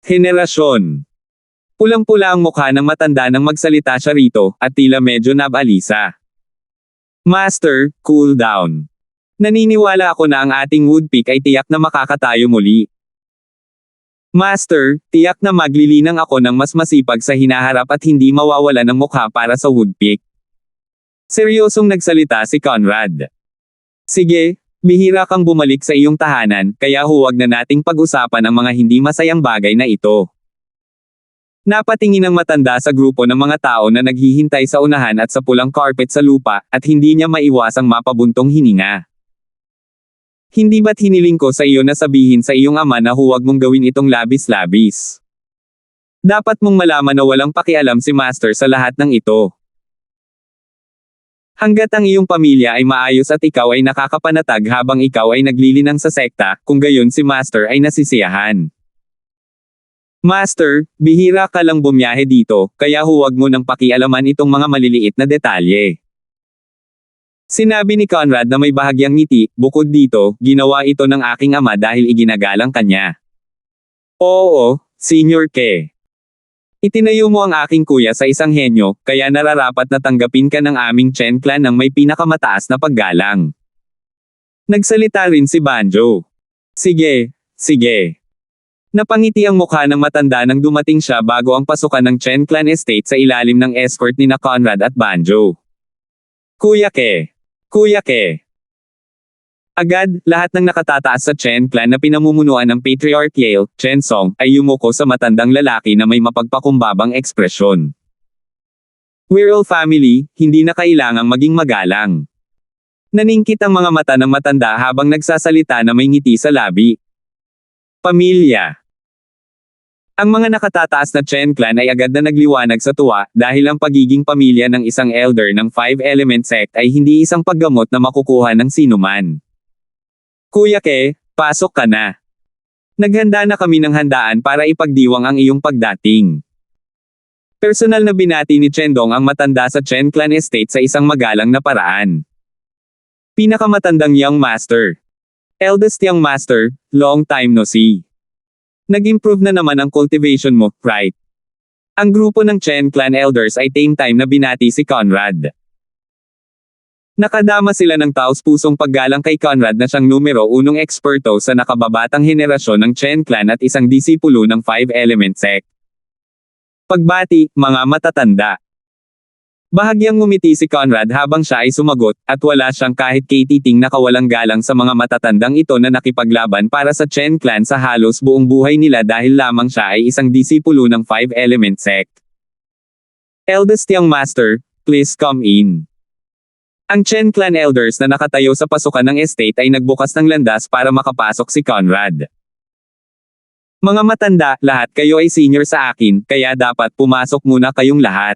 Speaker 1: Henerasyon. Pulang-pula ang mukha ng matanda nang magsalita siya rito, at tila medyo nabalisa. Master, cool down. Naniniwala ako na ang ating woodpeck ay tiyak na makakatayo muli. Master, tiyak na maglilinang ako ng mas masipag sa hinaharap at hindi mawawala ng mukha para sa woodpeck. Seryosong nagsalita si Conrad. Sige, bihira kang bumalik sa iyong tahanan, kaya huwag na nating pag-usapan ang mga hindi masayang bagay na ito. Napatingin ang matanda sa grupo ng mga tao na naghihintay sa unahan at sa pulang carpet sa lupa, at hindi niya maiwasang mapabuntong hininga. Hindi ba't hiniling ko sa iyo na sabihin sa iyong ama na huwag mong gawin itong labis-labis? Dapat mong malaman na walang pakialam si Master sa lahat ng ito. Hanggat ang iyong pamilya ay maayos at ikaw ay nakakapanatag habang ikaw ay naglilinang sa sekta, kung gayon si Master ay nasisiyahan. Master, bihira ka lang bumiyahe dito, kaya huwag mo nang pakialaman itong mga maliliit na detalye. Sinabi ni Conrad na may bahagyang ngiti, bukod dito, ginawa ito ng aking ama dahil iginagalang kanya. Oo, Senior Ke. Itinayo mo ang aking kuya sa isang henyo, kaya nararapat na tanggapin ka ng aming Chen clan ng may pinakamataas na paggalang. Nagsalita rin si Banjo. Sige, sige. Napangiti ang mukha ng matanda nang dumating siya bago ang pasukan ng Chen Clan Estate sa ilalim ng escort ni na Conrad at Banjo. Kuya Ke. Kuya Ke. Agad, lahat ng nakatataas sa Chen Clan na pinamumunuan ng Patriarch Yale, Chen Song, ay yumuko sa matandang lalaki na may mapagpakumbabang ekspresyon. We're all family, hindi na kailangang maging magalang. Naningkit ang mga mata ng matanda habang nagsasalita na may ngiti sa labi. Pamilya. Ang mga nakatataas na Chen clan ay agad na nagliwanag sa tuwa, dahil ang pagiging pamilya ng isang elder ng Five Element Sect ay hindi isang paggamot na makukuha ng sinuman. Kuya Ke, pasok ka na. Naghanda na kami ng handaan para ipagdiwang ang iyong pagdating. Personal na binati ni Chendong ang matanda sa Chen Clan Estate sa isang magalang na paraan. Pinakamatandang Young Master. Eldest Young Master, long time no see. Nag-improve na naman ang cultivation mo, right? Ang grupo ng Chen Clan Elders ay same time na binati si Conrad. Nakadama sila ng taos-pusong paggalang kay Conrad na siyang numero 1 eksperto sa nakababatang henerasyon ng Chen Clan at isang disipulo ng Five Element Sect. Pagbati, mga matatanda. Bahagyang ngumiti si Conrad habang siya ay sumagot, at wala siyang kahit katiting na kawalang galang sa mga matatandang ito na nakipaglaban para sa Chen Clan sa halos buong buhay nila dahil lamang siya ay isang disipulo ng Five Element Sect. Eldest Young Master, please come in. Ang Chen clan elders na nakatayo sa pasukan ng estate ay nagbukas ng landas para makapasok si Conrad. Mga matanda, lahat kayo ay senior sa akin, kaya dapat pumasok muna kayong lahat.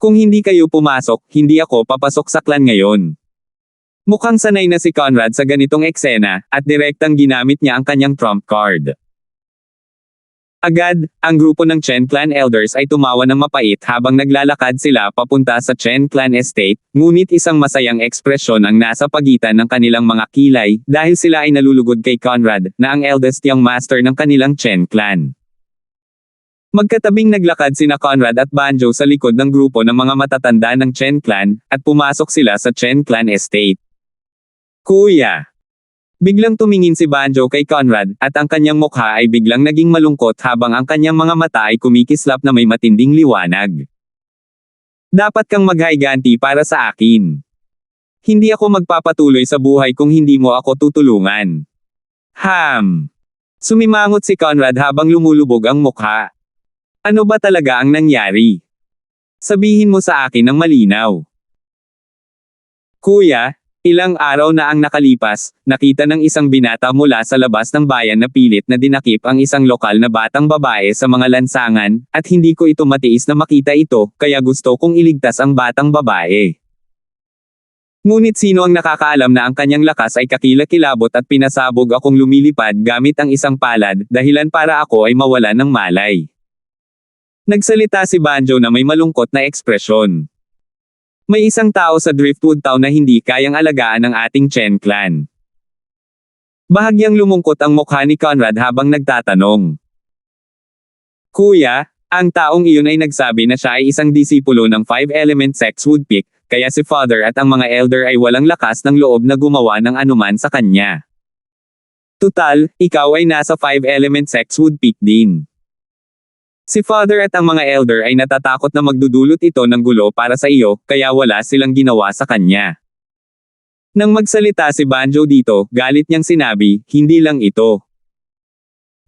Speaker 1: Kung hindi kayo pumasok, hindi ako papasok sa clan ngayon. Mukhang sanay na si Conrad sa ganitong eksena, at direktang ginamit niya ang kanyang trump card. Agad, ang grupo ng Chen clan elders ay tumawa ng mapait habang naglalakad sila papunta sa Chen clan estate, ngunit isang masayang ekspresyon ang nasa pagitan ng kanilang mga kilay, dahil sila ay nalulugod kay Conrad, na ang eldest young master ng kanilang Chen clan. Magkatabing naglakad sina Conrad at Banjo sa likod ng grupo ng mga matatanda ng Chen clan, at pumasok sila sa Chen clan estate. Kuya! Biglang tumingin si Banjo kay Conrad, at ang kanyang mukha ay biglang naging malungkot habang ang kanyang mga mata ay kumikislap na may matinding liwanag. Dapat kang maghayganti para sa akin. Hindi ako magpapatuloy sa buhay kung hindi mo ako tutulungan. Sumimangot si Conrad habang lumulubog ang mukha. Ano ba talaga ang nangyari? Sabihin mo sa akin ng malinaw. Kuya, ilang araw na ang nakalipas, nakita ng isang binata mula sa labas ng bayan na pilit na dinakip ang isang lokal na batang babae sa mga lansangan, at hindi ko ito matiis na makita ito, kaya gusto kong iligtas ang batang babae. Ngunit sino ang nakakaalam na ang kanyang lakas ay kakilakilabot at pinasabog akong lumilipad gamit ang isang palad, dahilan para ako ay mawalan ng malay. Nagsalita si Banjo na may malungkot na ekspresyon. May isang tao sa Driftwood Town na hindi kayang alagaan ng ating Chen clan. Bahagyang lumungkot ang mukha ni Conrad habang nagtatanong. Kuya, ang taong iyon ay nagsabi na siya ay isang disipulo ng 5-element sex woodpeak, kaya si Father at ang mga elder ay walang lakas ng loob na gumawa ng anuman sa kanya. Tutal, ikaw ay nasa 5-element sex woodpeak din. Si Father at ang mga elder ay natatakot na magdudulot ito ng gulo para sa iyo, kaya wala silang ginawa sa kanya. Nang magsalita si Banjo dito, galit niyang sinabi, hindi lang ito.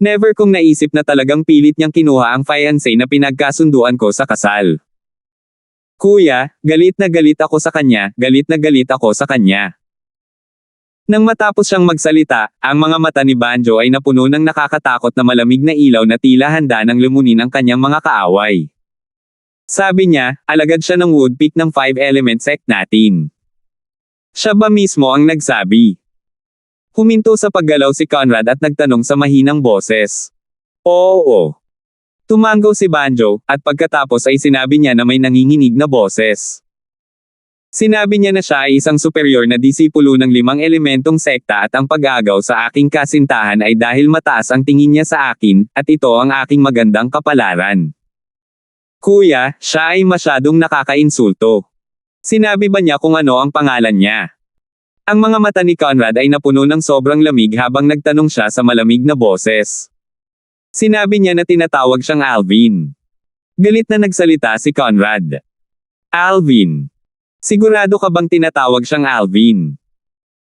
Speaker 1: Never kong naisip na talagang pilit niyang kinuha ang fiancé na pinagkasunduan ko sa kasal. Kuya, galit na galit ako sa kanya, galit na galit ako sa kanya. Nang matapos siyang magsalita, ang mga mata ni Banjo ay napuno ng nakakatakot na malamig na ilaw na tila handa ng lumunin ang kanyang mga kaaway. Sabi niya, alagad siya ng woodpeak ng 5-element sect natin. Siya ba mismo ang nagsabi? Huminto sa paggalaw si Conrad at nagtanong sa mahinang boses. Oo. Tumanggaw si Banjo, at pagkatapos ay sinabi niya na may nanginginig na boses. Sinabi niya na siya ay isang superior na disipulo ng 5 elementong sekta at ang pag-agaw sa aking kasintahan ay dahil mataas ang tingin niya sa akin, at ito ang aking magandang kapalaran. Kuya, siya ay masyadong nakakainsulto. Sinabi ba niya kung ano ang pangalan niya? Ang mga mata ni Conrad ay napuno ng sobrang lamig habang nagtanong siya sa malamig na boses. Sinabi niya na tinatawag siyang Alvin. Galit na nagsalita si Conrad. Alvin. Sigurado ka bang tinatawag siyang Alvin?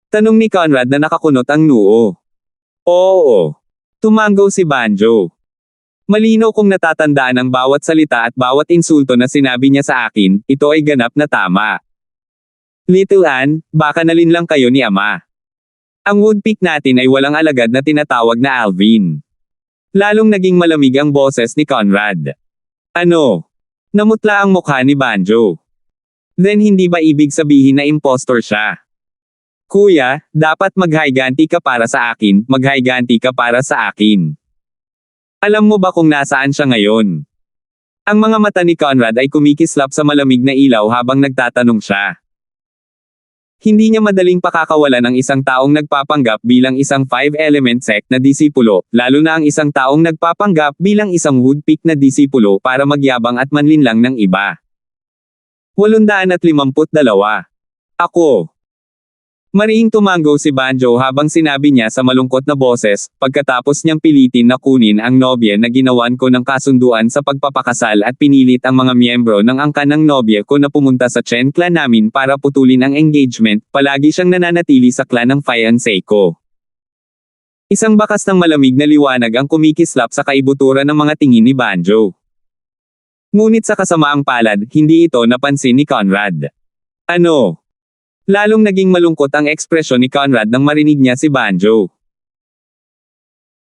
Speaker 1: Tanong ni Conrad na nakakunot ang noo. Oo. Tumanggaw si Banjo. Malinaw kong natatandaan ang bawat salita at bawat insulto na sinabi niya sa akin, ito ay ganap na tama. Little Ann, baka nalinlang kayo ni Ama. Ang woodpeak natin ay walang alagad na tinatawag na Alvin. Lalong naging malamig ang boses ni Conrad. Ano? Namutla ang mukha ni Banjo. Then hindi ba ibig sabihin na impostor siya? Kuya, dapat maghayganti ka para sa akin, maghayganti ka para sa akin. Alam mo ba kung nasaan siya ngayon? Ang mga mata ni Conrad ay kumikislap sa malamig na ilaw habang nagtatanong siya. Hindi niya madaling pakakawalan ang isang taong nagpapanggap bilang isang 5-element sect na disipulo, lalo na ang isang taong nagpapanggap bilang isang woodpeak na disipulo para magyabang at manlinlang ng iba. 852. Ako. Mariing tumanggaw si Banjo habang sinabi niya sa malungkot na boses, pagkatapos niyang pilitin na kunin ang nobya na ginawan ko ng kasunduan sa pagpapakasal at pinilit ang mga miyembro ng angkan ng nobya ko na pumunta sa Chen clan namin para putulin ang engagement, palagi siyang nananatili sa clan ng fiancé ko. Isang bakas ng malamig na liwanag ang kumikislap sa kaibuturan ng mga tingin ni Banjo. Ngunit sa kasamaang palad, hindi ito napansin ni Conrad. Ano? Lalong naging malungkot ang ekspresyon ni Conrad nang marinig niya si Banjo.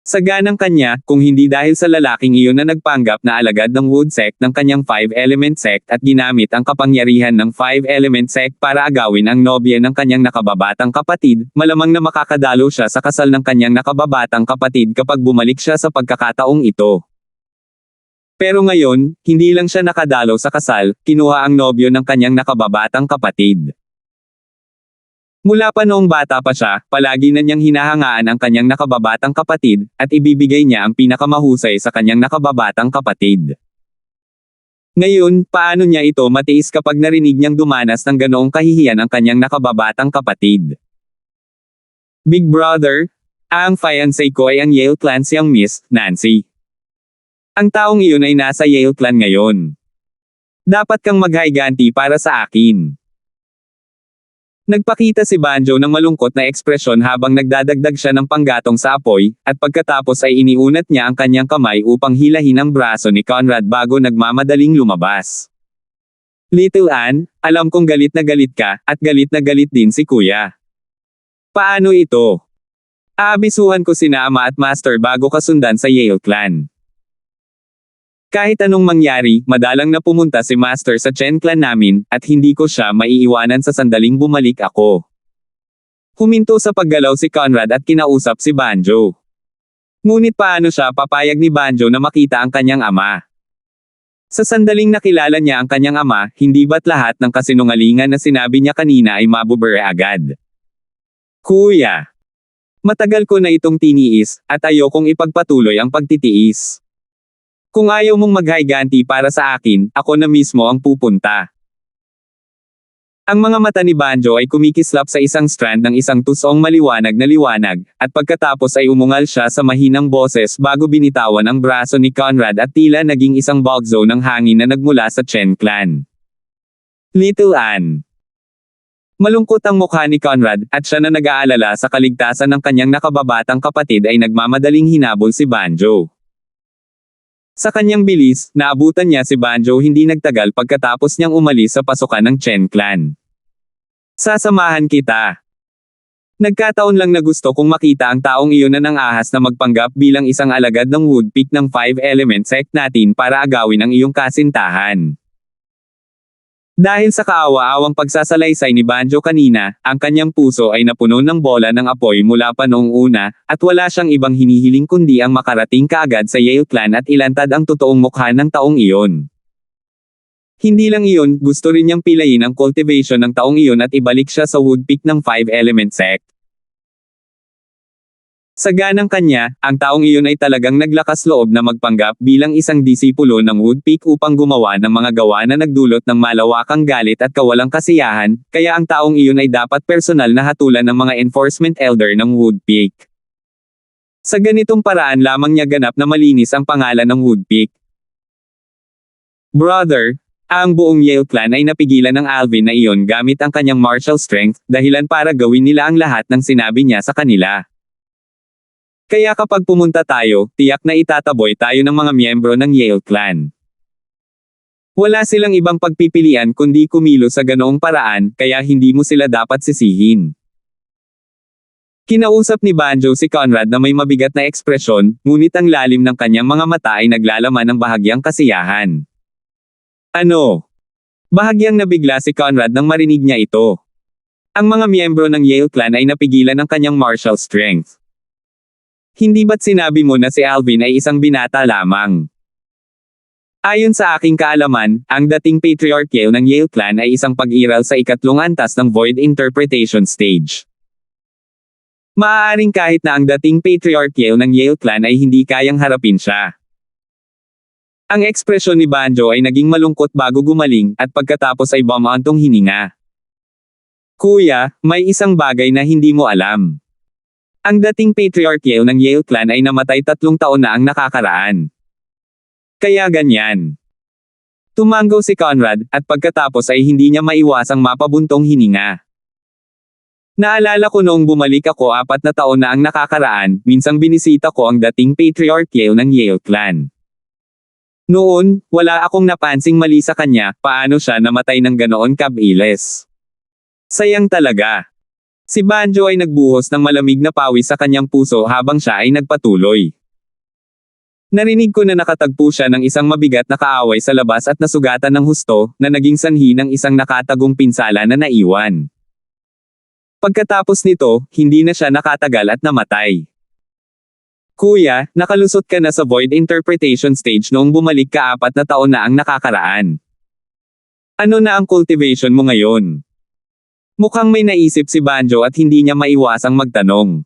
Speaker 1: Saganang kanya, kung hindi dahil sa lalaking iyon na nagpanggap na alagad ng Wood Sect ng kanyang 5-element sect at ginamit ang kapangyarihan ng 5-element sect para agawin ang nobya ng kanyang nakababatang kapatid, malamang na makakadalo siya sa kasal ng kanyang nakababatang kapatid kapag bumalik siya sa pagkakataong ito. Pero ngayon, hindi lang siya nakadalo sa kasal, kinuha ang nobyo ng kanyang nakababatang kapatid. Mula pa noong bata pa siya, palagi na niyang hinahangaan ang kanyang nakababatang kapatid, at ibibigay niya ang pinakamahusay sa kanyang nakababatang kapatid. Ngayon, paano niya ito matiis kapag narinig niyang dumanas ng ganoong kahihiyan ang kanyang nakababatang kapatid? Big Brother, ang fiancé ko ay ang Yale Clan siyang Miss Nancy. Ang taong iyon ay nasa Yale Clan ngayon. Dapat kang maghayganti para sa akin. Nagpakita si Banjo ng malungkot na ekspresyon habang nagdadagdag siya ng panggatong sa apoy, at pagkatapos ay iniunat niya ang kanyang kamay upang hilahin ang braso ni Conrad bago nagmamadaling lumabas. Little Ann, alam kong galit na galit ka, at galit na galit din si Kuya. Paano ito? Aabisuhan ko sina Ama at Master bago kasundan sa Yale Clan. Kahit anong mangyari, madalang na pumunta si Master sa Chen Clan namin, at hindi ko siya maiiwanan sa sandaling bumalik ako. Huminto sa paggalaw si Conrad at kinausap si Banjo. Ngunit paano siya papayag ni Banjo na makita ang kanyang ama? Sa sandaling nakilala niya ang kanyang ama, hindi ba't lahat ng kasinungalingan na sinabi niya kanina ay mabubure agad? Kuya! Matagal ko na itong tiniis, at ayokong ipagpatuloy ang pagtitiis. Kung ayaw mong maghayganti para sa akin, ako na mismo ang pupunta. Ang mga mata ni Banjo ay kumikislap sa isang strand ng isang tusong maliwanag na liwanag, at pagkatapos ay umungal siya sa mahinang boses bago binitawan ang braso ni Conrad at tila naging isang bugzo ng hangin na nagmula sa Chen Clan. Little Ann. Malungkot ang mukha ni Conrad, at siya na nag-aalala sa kaligtasan ng kanyang nakababatang kapatid ay nagmamadaling hinabol si Banjo. Sa kanyang bilis, naabutan niya si Banjo hindi nagtagal pagkatapos niyang umalis sa pasukan ng Chen Clan. Sasamahan kita. Nagkataon lang na gusto kong makita ang taong iyon na nang ahas na magpanggap bilang isang alagad ng Woodpeak ng 5-element sect natin para agawin ang iyong kasintahan. Dahil sa kaawa-awang pagsasalaysay ni Banjo kanina, ang kanyang puso ay napuno ng bola ng apoy mula pa noong una, at wala siyang ibang hinihiling kundi ang makarating kaagad sa Yale Clan at ilantad ang totoong mukha ng taong iyon. Hindi lang iyon, gusto rin niyang pilayin ang cultivation ng taong iyon at ibalik siya sa Woodpeak ng 5-element sect. Sa ganang kanya, ang taong iyon ay talagang naglakas loob na magpanggap bilang isang disipulo ng Woodpeak upang gumawa ng mga gawa na nagdulot ng malawakang galit at kawalang kasiyahan, kaya ang taong iyon ay dapat personal na hatulan ng mga enforcement elder ng Woodpeak. Sa ganitong paraan lamang niya ganap na malinis ang pangalan ng Woodpeak. Brother, ang buong Yale Clan ay napigilan ng Alvin na iyon gamit ang kanyang martial strength, dahilan para gawin nila ang lahat ng sinabi niya sa kanila. Kaya kapag pumunta tayo, tiyak na itataboy tayo ng mga miyembro ng Yale Clan. Wala silang ibang pagpipilian kundi kumilos sa ganoong paraan, kaya hindi mo sila dapat sisihin. Kinausap ni Banjo si Conrad na may mabigat na ekspresyon, ngunit ang lalim ng kanyang mga mata ay naglalaman ng bahagyang kasiyahan. Ano? Bahagyang nabigla si Conrad nang marinig niya ito. Ang mga miyembro ng Yale Clan ay napigilan ng kanyang martial strength. Hindi ba't sinabi mo na si Alvin ay isang binata lamang? Ayon sa aking kaalaman, ang dating Patriarch Yale ng Yale Clan ay isang pag-iral sa ikatlong antas ng Void Interpretation Stage. Maaaring kahit na ang dating Patriarch Yale ng Yale Clan ay hindi kayang harapin siya. Ang ekspresyon ni Banjo ay naging malungkot bago gumaling, at pagkatapos ay bumantong hininga. Kuya, may isang bagay na hindi mo alam. Ang dating Patriarch Yale ng Yale Clan ay namatay 3 taon na ang nakakaraan. Kaya ganyan. Tumanggaw si Conrad, at pagkatapos ay hindi niya maiwasang mapabuntong hininga. Naalala ko noong bumalik ako 4 na taon na ang nakakaraan, minsang binisita ko ang dating Patriarch Yale ng Yale Clan. Noon, wala akong napansing mali sa kanya, paano siya namatay ng ganoon kabilis. Sayang talaga. Si Banjo ay nagbuhos ng malamig na pawis sa kanyang puso habang siya ay nagpatuloy. Narinig ko na nakatagpo siya ng isang mabigat na kaaway sa labas at nasugatan ng husto, na naging sanhi ng isang nakatagong pinsala na naiwan. Pagkatapos nito, hindi na siya nakatagal at namatay. Kuya, nakalusot ka na sa void interpretation stage noong bumalik ka 4 na taon na ang nakakaraan. Ano na ang cultivation mo ngayon? Mukhang may naisip si Banjo at hindi niya maiwasang magtanong.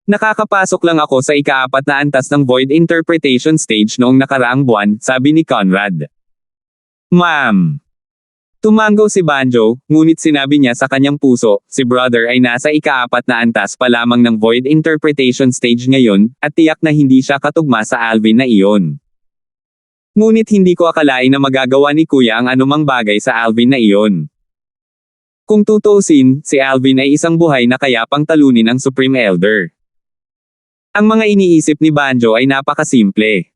Speaker 1: Nakakapasok lang ako sa ika-4 na antas ng void interpretation stage noong nakaraang buwan, sabi ni Conrad. Ma'am. Tumango si Banjo, ngunit sinabi niya sa kanyang puso, si brother ay nasa ika-4 na antas pa lamang ng void interpretation stage ngayon, at tiyak na hindi siya katugma sa Alvin na iyon. Ngunit hindi ko akalain na magagawa ni Kuya ang anumang bagay sa Alvin na iyon. Kung tutuusin, si Alvin ay isang buhay na kaya pang talunin ang Supreme Elder. Ang mga iniisip ni Banjo ay napakasimple.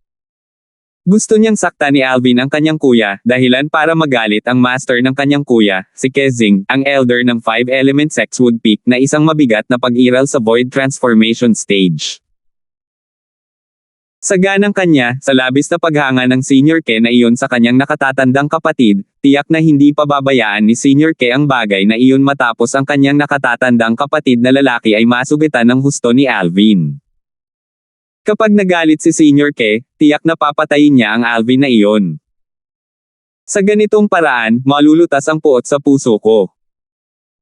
Speaker 1: Gusto niyang sakta ni Alvin ang kanyang kuya, dahilan para magalit ang master ng kanyang kuya, si Kezing, ang elder ng 5-element Sexwood Peak na isang mabigat na pag-iral sa void transformation stage. Saga ng kanya, sa labis na paghanga ng Senior Ke na iyon sa kanyang nakatatandang kapatid, tiyak na hindi pababayaan ni Senior Ke ang bagay na iyon matapos ang kanyang nakatatandang kapatid na lalaki ay masugitan ng husto ni Alvin. Kapag nagalit si Senior Ke, tiyak na papatayin niya ang Alvin na iyon. Sa ganitong paraan, malulutas ang puot sa puso ko.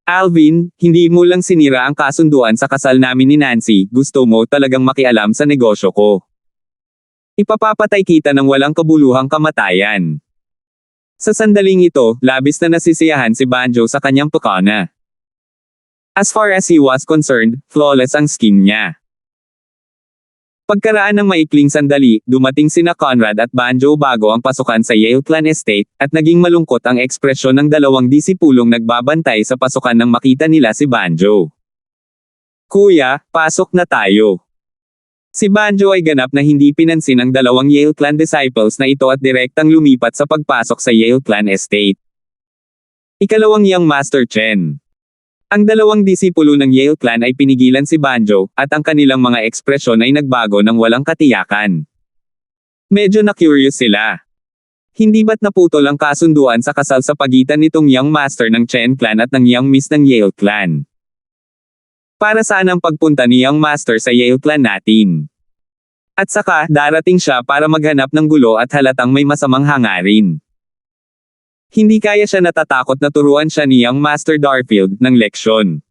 Speaker 1: Alvin, hindi mo lang sinira ang kasunduan sa kasal namin ni Nancy, gusto mo talagang makialam sa negosyo ko. Ipapapatay kita ng walang kabuluhang kamatayan. Sa sandaling ito, labis na nasisiyahan si Banjo sa kanyang pagkana. As far as he was concerned, flawless ang skin niya. Pagkaraan ng maikling sandali, dumating sina Conrad at Banjo bago ang pasukan sa Yale Clan Estate, at naging malungkot ang ekspresyon ng dalawang disipulong nagbabantay sa pasukan nang makita nila si Banjo. Kuya, pasok na tayo. Si Banjo ay ganap na hindi pinansin ang dalawang Yale Clan disciples na ito at direktang lumipat sa pagpasok sa Yale Clan Estate. Ikalawang Young Master Chen. Ang dalawang disipulo ng Yale Clan ay pinigilan si Banjo, at ang kanilang mga ekspresyon ay nagbago ng walang katiyakan. Medyo na-curious sila. Hindi ba't naputol ang kasunduan sa kasal sa pagitan nitong Young Master ng Chen Clan at ng Young Miss ng Yale Clan? Para saan ang pagpunta ni Young Master sa Yale Clan natin? At saka, darating siya para maghanap ng gulo at halatang may masamang hangarin. Hindi kaya siya natatakot na turuan siya ni Young Master Darfield ng leksyon.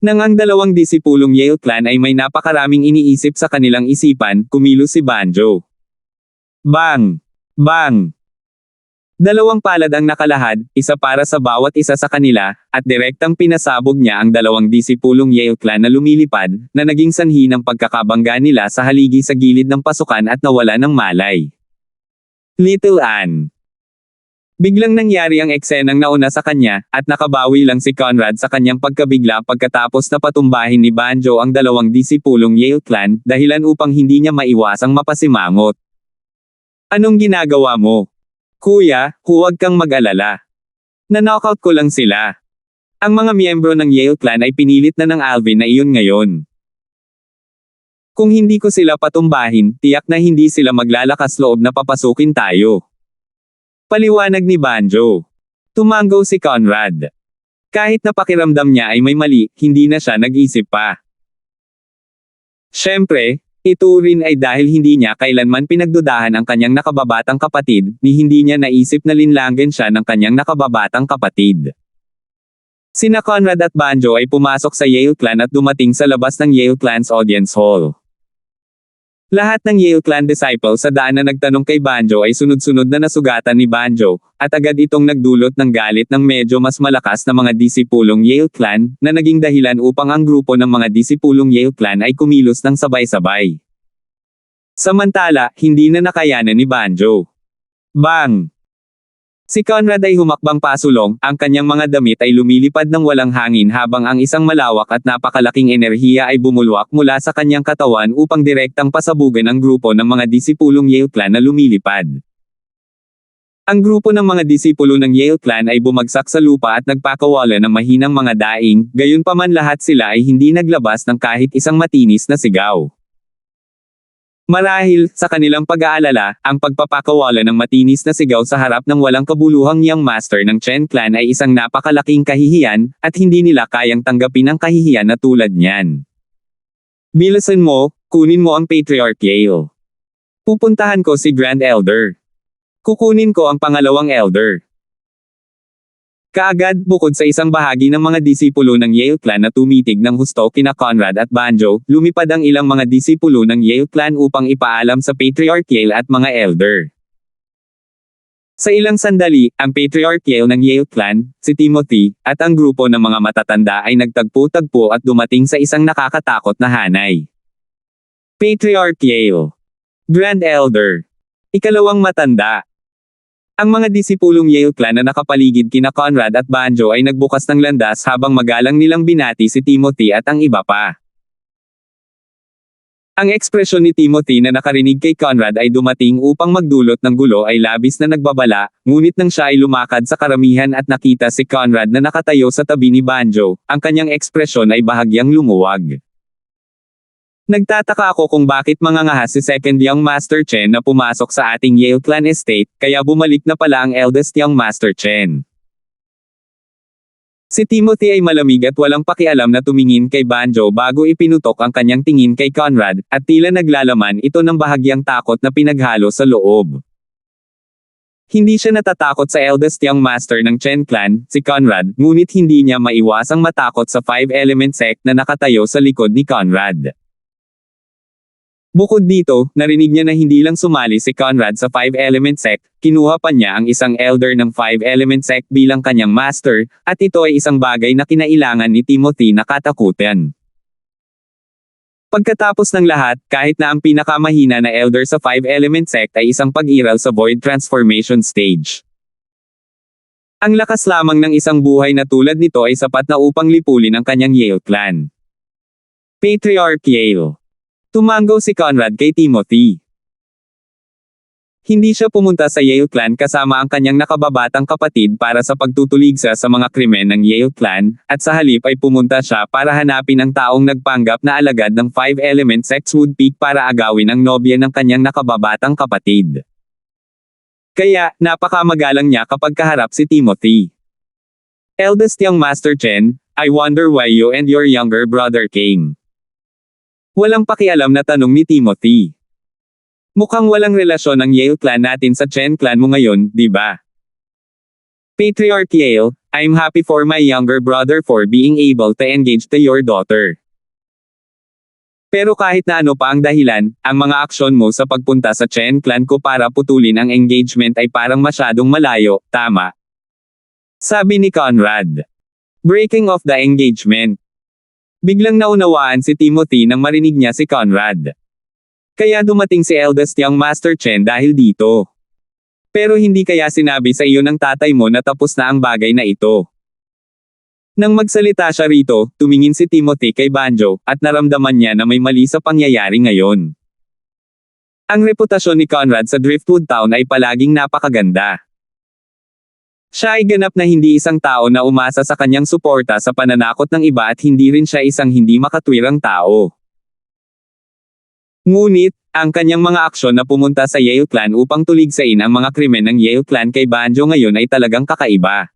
Speaker 1: Nang ang dalawang disipulong Yale Clan ay may napakaraming iniisip sa kanilang isipan, kumilos si Banjo. Bang! Bang! Dalawang palad ang nakalahad, isa para sa bawat isa sa kanila, at direktang pinasabog niya ang dalawang disipulong Yale Clan na lumilipad, na naging sanhi ng pagkakabangga nila sa haligi sa gilid ng pasukan at nawala ng malay. Little Anne. Biglang nangyari ang eksenang nauna sa kanya, at nakabawi lang si Conrad sa kanyang pagkabigla pagkatapos na patumbahin ni Banjo ang dalawang disipulong Yale Clan, dahilan upang hindi niya maiwasang mapasimangot. Anong ginagawa mo? Kuya, huwag kang mag-alala. Na-knockout ko lang sila. Ang mga miyembro ng Yale Clan ay pinilit na ng Alvin na iyon ngayon. Kung hindi ko sila patumbahin, tiyak na hindi sila maglalakas loob na papasukin tayo. Paliwanag ni Banjo. Tumango si Conrad. Kahit na pakiramdam niya ay may mali, hindi na siya nag-isip pa. Siyempre, ito rin ay dahil hindi niya kailanman pinagdudahan ang kanyang nakababatang kapatid, ni hindi niya naisip na linlangan siya ng kanyang nakababatang kapatid. Sina Conrad at Banjo ay pumasok sa Yale Clan at dumating sa labas ng Yale Clan's audience hall. Lahat ng Yale Clan disciples sa daan na nagtanong kay Banjo ay sunod-sunod na nasugatan ni Banjo, at agad itong nagdulot ng galit ng medyo mas malakas na mga disipulong Yale Clan, na naging dahilan upang ang grupo ng mga disipulong Yale Clan ay kumilos ng sabay-sabay. Samantala, hindi na nakayanan ni Banjo. Bang! Si Conrad ay humakbang pasulong, ang kanyang mga damit ay lumilipad ng walang hangin habang ang isang malawak at napakalaking enerhiya ay bumulwak mula sa kanyang katawan upang direktang pasabugan ang grupo ng mga disipulong Yale Clan na lumilipad. Ang grupo ng mga disipulo ng Yale Clan ay bumagsak sa lupa at nagpakawala ng mahinang mga daing, gayunpaman lahat sila ay hindi naglabas ng kahit isang matinis na sigaw. Marahil, sa kanilang pag-aalala, ang pagpapakawala ng matinis na sigaw sa harap ng walang kabuluhang young master ng Chen Clan ay isang napakalaking kahihiyan, at hindi nila kayang tanggapin ang kahihiyan na tulad niyan. Bilisan mo, kunin mo ang Patriarch Yale. Pupuntahan ko si Grand Elder. Kukunin ko ang pangalawang Elder. Kaagad, bukod sa isang bahagi ng mga disipulo ng Yale Clan na tumitig ng husto kina Conrad at Banjo, lumipad ang ilang mga disipulo ng Yale Clan upang ipaalam sa Patriarch Yale at mga Elder. Sa ilang sandali, ang Patriarch Yale ng Yale Clan, si Timothy, at ang grupo ng mga matatanda ay nagtagpo-tagpo at dumating sa isang nakakatakot na hanay. Patriarch Yale. Grand Elder. Ikalawang matanda. Ang mga disipulong Yale Clan na nakapaligid kina Conrad at Banjo ay nagbukas ng landas habang magalang nilang binati si Timothy at ang iba pa. Ang ekspresyon ni Timothy na nakarinig kay Conrad ay dumating upang magdulot ng gulo ay labis na nagbabala, ngunit nang siya ay lumakad sa karamihan at nakita si Conrad na nakatayo sa tabi ni Banjo, ang kanyang ekspresyon ay bahagyang lumuwag. Nagtataka ako kung bakit mangangahas si Second Young Master Chen na pumasok sa ating Yale Clan Estate, kaya bumalik na pala ang Eldest Young Master Chen. Si Timothy ay malamig at walang pakialam na tumingin kay Banjo bago ipinutok ang kanyang tingin kay Conrad, at tila naglalaman ito ng bahagyang takot na pinaghalo sa loob. Hindi siya natatakot sa Eldest Young Master ng Chen Clan, si Conrad, ngunit hindi niya maiwasang matakot sa Five Element Sect na nakatayo sa likod ni Conrad. Bukod dito, narinig niya na hindi lang sumali si Conrad sa Five Element Sect, kinuha pa niya ang isang elder ng Five Element Sect bilang kanyang master, at ito ay isang bagay na kinailangan ni Timothy na katakutan. Pagkatapos ng lahat, kahit na ang pinakamahina na elder sa Five Element Sect ay isang pag-iral sa Void Transformation Stage. Ang lakas lamang ng isang buhay na tulad nito ay sapat na upang lipulin ang kanyang Yale Clan. Patriarch Yale. Tumango si Conrad kay Timothy. Hindi siya pumunta sa Yale Clan kasama ang kanyang nakababatang kapatid para sa pagtutuligsa sa mga krimen ng Yale Clan, at sa halip ay pumunta siya para hanapin ang taong nagpanggap na alagad ng Five Element Sect's Woodpeak para agawin ang nobya ng kanyang nakababatang kapatid. Kaya, napakamagalang niya kapag kaharap si Timothy. Eldest Young Master Chen, I wonder why you and your younger brother came. Walang pakialam na tanong ni Timothy. Mukhang walang relasyon ang Yale Clan natin sa Chen Clan mo ngayon, di ba? Patriarch Yale, I'm happy for my younger brother for being able to engage to your daughter. Pero kahit na ano pa ang dahilan, ang mga aksyon mo sa pagpunta sa Chen Clan ko para putulin ang engagement ay parang masyadong malayo, tama? Sabi ni Conrad. Breaking off the engagement. Biglang naunawaan si Timothy nang marinig niya si Conrad. Kaya dumating si Eldest Young Master Chen dahil dito. Pero hindi kaya sinabi sa iyo ng tatay mo na tapos na ang bagay na ito. Nang magsalita siya rito, tumingin si Timothy kay Banjo, at naramdaman niya na may mali sa pangyayari ngayon. Ang reputasyon ni Conrad sa Driftwood Town ay palaging napakaganda. Siya ay ganap na hindi isang tao na umasa sa kanyang suporta sa pananakot ng iba at hindi rin siya isang hindi makatwirang tao. Ngunit, ang kanyang mga aksyon na pumunta sa Yale Clan upang tuligsain ang mga krimen ng Yale Clan kay Banjo ngayon ay talagang kakaiba.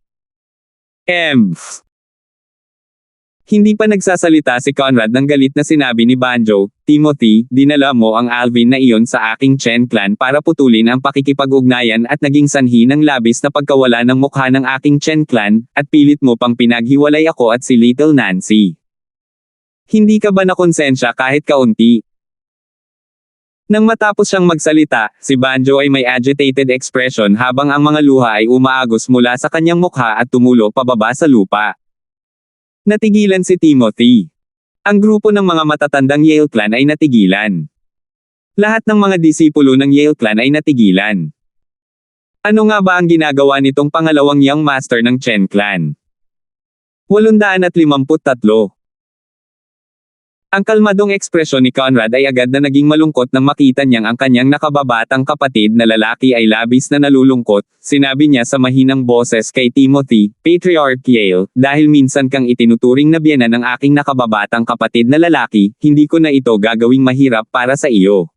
Speaker 1: Hindi pa nagsasalita si Conrad nang galit na sinabi ni Banjo, Timothy, dinala mo ang Alvin na iyon sa aking Chen Clan para putulin ang pakikipag-ugnayan at naging sanhi ng labis na pagkawala ng mukha ng aking Chen Clan, at pilit mo pang pinaghiwalay ako at si Little Nancy. Hindi ka ba nakonsensya kahit kaunti? Nang matapos siyang magsalita, si Banjo ay may agitated expression habang ang mga luha ay umaagos mula sa kanyang mukha at tumulo pababa sa lupa. Natigilan si Timothy. Ang grupo ng mga matatandang Yale Clan ay natigilan. Lahat ng mga disipulo ng Yale Clan ay natigilan. Ano nga ba ang ginagawa nitong pangalawang Young Master ng Chen Clan? 853. Ang kalmadong ekspresyon ni Conrad ay agad na naging malungkot nang makita niyang ang kanyang nakababatang kapatid na lalaki ay labis na nalulungkot. Sinabi niya sa mahinang boses kay Timothy, Patriarch Yale, dahil minsan kang itinuturing na biyenan ng aking nakababatang kapatid na lalaki, hindi ko na ito gagawing mahirap para sa iyo.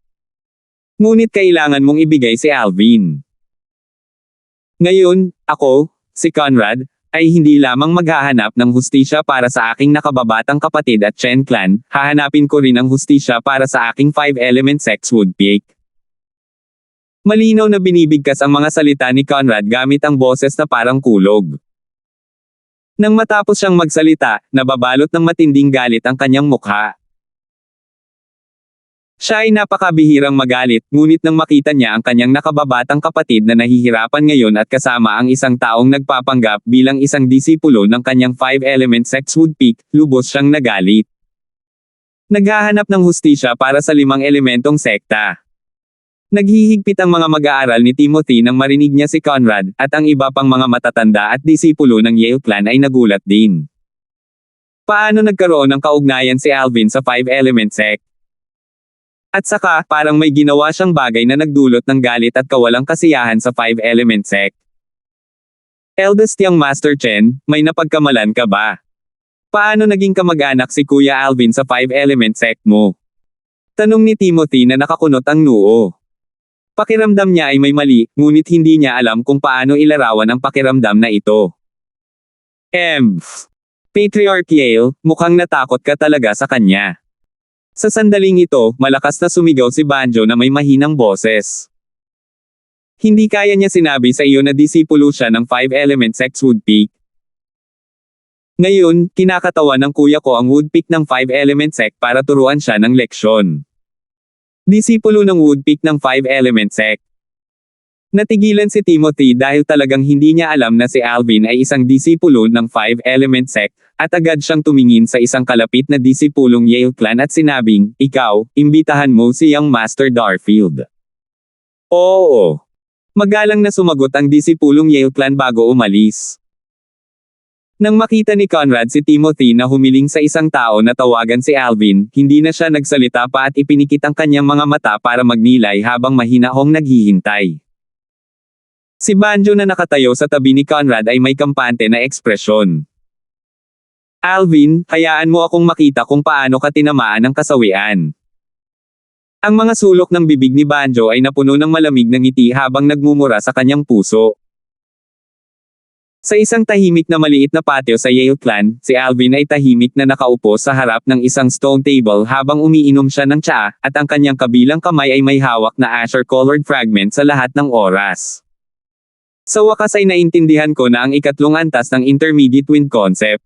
Speaker 1: Ngunit kailangan mong ibigay si Alvin. Ngayon, ako, si Conrad, ay hindi lamang maghahanap ng hustisya para sa aking nakababatang kapatid at Chen clan, hahanapin ko rin ang hustisya para sa aking 5-element sex woodpeck. Malinaw na binibigkas ang mga salita ni Conrad gamit ang boses na parang kulog. Nang matapos siyang magsalita, nababalot ng matinding galit ang kanyang mukha. Siya ay napakabihirang magalit, ngunit nang makita niya ang kanyang nakababatang kapatid na nahihirapan ngayon at kasama ang isang taong nagpapanggap bilang isang disipulo ng kanyang 5-element sex woodpeck, lubos siyang nagalit. Naghahanap ng hustisya para sa 5 elementong sekta. Naghihigpit ang mga mag-aaral ni Timothy nang marinig niya si Conrad, at ang iba pang mga matatanda at disipulo ng Yale clan ay nagulat din. Paano nagkaroon ng kaugnayan si Alvin sa 5-element sect? At saka, parang may ginawa siyang bagay na nagdulot ng galit at kawalang kasiyahan sa 5-element sect. Eldest young Master Chen, may napagkamalan ka ba? Paano naging kamag-anak si Kuya Alvin sa 5-element sect mo? Tanong ni Timothy na nakakunot ang noo. Pakiramdam niya ay may mali, ngunit hindi niya alam kung paano ilarawan ang pakiramdam na ito. Patriarch Yale, mukhang natakot ka talaga sa kanya. Sa sandaling ito, malakas na sumigaw si Banjo na may mahinang boses. Hindi kaya niya sinabi sa iyo na disipulo siya ng 5-element sex woodpeck. Ngayon, kinakatawa ng kuya ko ang woodpeck ng 5-element sect para turuan siya ng leksyon. Disipulo ng woodpeck ng 5-element sect. Natigilan si Timothy dahil talagang hindi niya alam na si Alvin ay isang disipulo ng 5-element sect, at agad siyang tumingin sa isang kalapit na disipulong Yale clan at sinabing, ikaw, imbitahan mo si Young Master Darfield. Oo. Magalang na sumagot ang disipulong Yale clan bago umalis. Nang makita ni Conrad si Timothy na humiling sa isang tao na tawagan si Alvin, hindi na siya nagsalita pa at ipinikit ang kanyang mga mata para magnilay habang mahinahong naghihintay. Si Banjo na nakatayo sa tabi ni Conrad ay may kampante na ekspresyon. Alvin, hayaan mo akong makita kung paano ka tinamaan ng kasawian. Ang mga sulok ng bibig ni Banjo ay napuno ng malamig na ngiti habang nagmumura sa kanyang puso. Sa isang tahimik na maliit na patio sa Yale clan, si Alvin ay tahimik na nakaupo sa harap ng isang stone table habang umiinom siya ng tsaa, at ang kanyang kabilang kamay ay may hawak na azure-colored fragment sa lahat ng oras. Sa wakas ay naintindihan ko na ang ikatlong antas ng intermediate wind concept.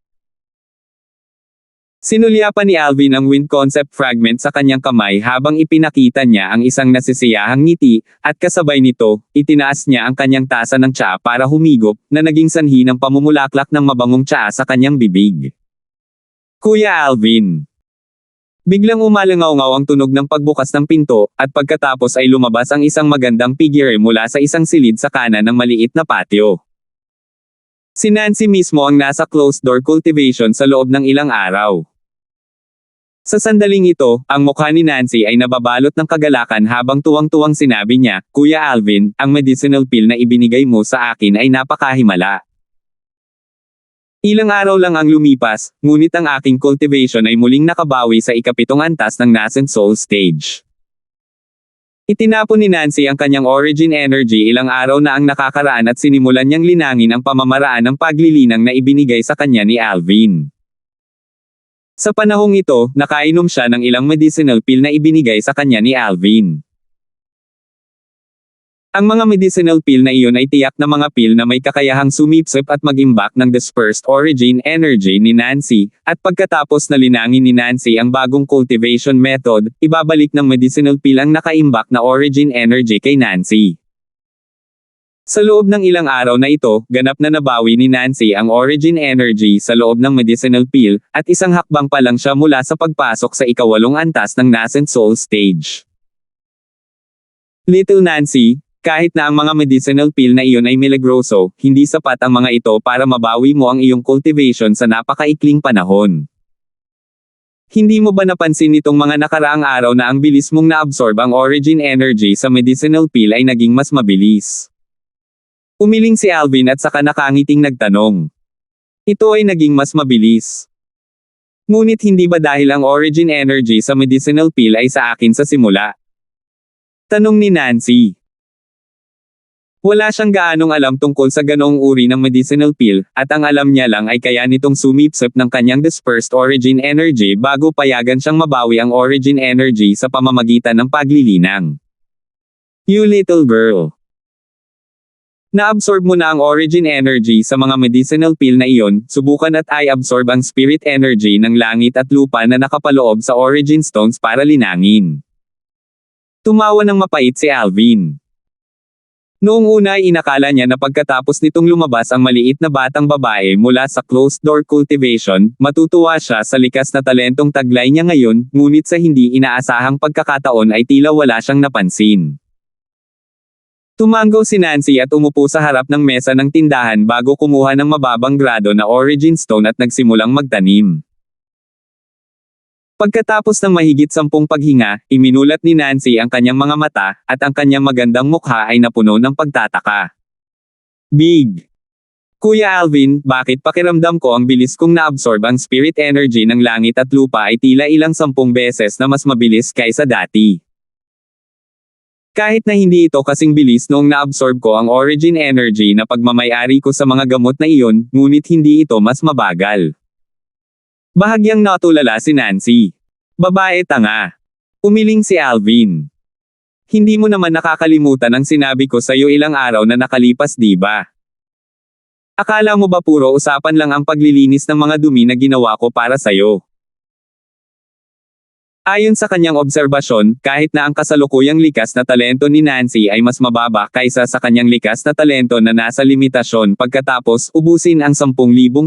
Speaker 1: Sinulyapan ni Alvin ang wind concept fragment sa kanyang kamay habang ipinakita niya ang isang nasisiyahang ngiti, at kasabay nito, itinaas niya ang kanyang tasa ng tsaa para humigop, na naging sanhi ng pamumulaklak ng mabangong tsaa sa kanyang bibig. Kuya Alvin. Biglang umalangaw-ngaw ang tunog ng pagbukas ng pinto, at pagkatapos ay lumabas ang isang magandang figure mula sa isang silid sa kanan ng maliit na patio. Si Nancy mismo ang nasa closed-door cultivation sa loob ng ilang araw. Sa sandaling ito, ang mukha ni Nancy ay nababalot ng kagalakan habang tuwang-tuwang sinabi niya, Kuya Alvin, ang medicinal pill na ibinigay mo sa akin ay napakahimala. Ilang araw lang ang lumipas, ngunit ang aking cultivation ay muling nakabawi sa ikapitong antas ng nascent soul stage. Itinapon ni Nancy ang kanyang origin energy ilang araw na ang nakakaraan at sinimulan niyang linangin ang pamamaraan ng paglilinang na ibinigay sa kanya ni Alvin. Sa panahong ito, nakainom siya ng ilang medicinal pill na ibinigay sa kanya ni Alvin. Ang mga medicinal pill na iyon ay tiyak na mga pill na may kakayahang sumipsip at mag-imbak ng dispersed origin energy ni Nancy, at pagkatapos na linangin ni Nancy ang bagong cultivation method, ibabalik ng medicinal pill ang nakaimbak na origin energy kay Nancy. Sa loob ng ilang araw na ito, ganap na nabawi ni Nancy ang origin energy sa loob ng medicinal pill, at isang hakbang pa lang siya mula sa pagpasok sa ikawalong antas ng nascent soul stage. Little Nancy, kahit na ang mga medicinal pill na iyon ay milagroso, hindi sapat ang mga ito para mabawi mo ang iyong cultivation sa napakaikling panahon. Hindi mo ba napansin nitong mga nakaraang araw na ang bilis mong na-absorb ang origin energy sa medicinal pill ay naging mas mabilis? Umiling si Alvin at saka nakangiting nagtanong. Ito ay naging mas mabilis. Ngunit hindi ba dahil ang origin energy sa medicinal pill ay sa akin sa simula? Tanong ni Nancy. Wala siyang gaanong alam tungkol sa ganoong uri ng medicinal pill, at ang alam niya lang ay kaya nitong sumipsip ng kanyang dispersed origin energy bago payagan siyang mabawi ang origin energy sa pamamagitan ng paglilinang. You little girl. Na-absorb mo na ang origin energy sa mga medicinal pill na iyon, subukan at i-absorb ang spirit energy ng langit at lupa na nakapaloob sa origin stones para linangin. Tumawa ng mapait si Alvin. Noong una ay inakala niya na pagkatapos nitong lumabas ang maliit na batang babae mula sa closed-door cultivation, matutuwa siya sa likas na talentong taglay niya ngayon, ngunit sa hindi inaasahang pagkakataon ay tila wala siyang napansin. Tumanggaw si Nancy at umupo sa harap ng mesa ng tindahan bago kumuha ng mababang grado na origin stone at nagsimulang magtanim. Pagkatapos ng mahigit 10 paghinga, iminulat ni Nancy ang kanyang mga mata, at ang kanyang magandang mukha ay napuno ng pagtataka. Big! Kuya Alvin, bakit pakiramdam ko ang bilis kong na-absorb ang spirit energy ng langit at lupa ay tila ilang 10 beses na mas mabilis kaysa dati. Kahit na hindi ito kasing bilis noong na-absorb ko ang origin energy na pagmamayari ko sa mga gamot na iyon, ngunit hindi ito mas mabagal. Bahagyang natulala si Nancy. Babae tanga. Umiling si Alvin. Hindi mo naman nakakalimutan ang sinabi ko sa iyo ilang araw na nakalipas, di ba? Akala mo ba puro usapan lang ang paglilinis ng mga dumi na ginawa ko para sa iyo? Ayon sa kanyang obserbasyon, kahit na ang kasalukuyang likas na talento ni Nancy ay mas mababa kaysa sa kanyang likas na talento na nasa limitasyon pagkatapos ubusin ang 10,000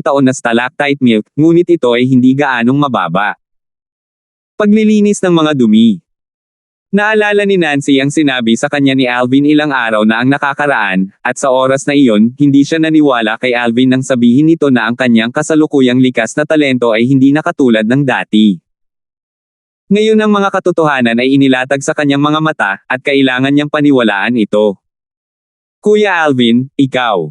Speaker 1: taon na stalactite milk, ngunit ito ay hindi gaanong mababa. Paglilinis ng mga dumi. Naalala ni Nancy ang sinabi sa kanya ni Alvin ilang araw na ang nakakaraan, at sa oras na iyon, hindi siya naniwala kay Alvin nang sabihin nito na ang kanyang kasalukuyang likas na talento ay hindi na katulad ng dati. Ngayon ang mga katotohanan ay inilatag sa kanyang mga mata, at kailangan niyang paniwalaan ito. Kuya Alvin, ikaw.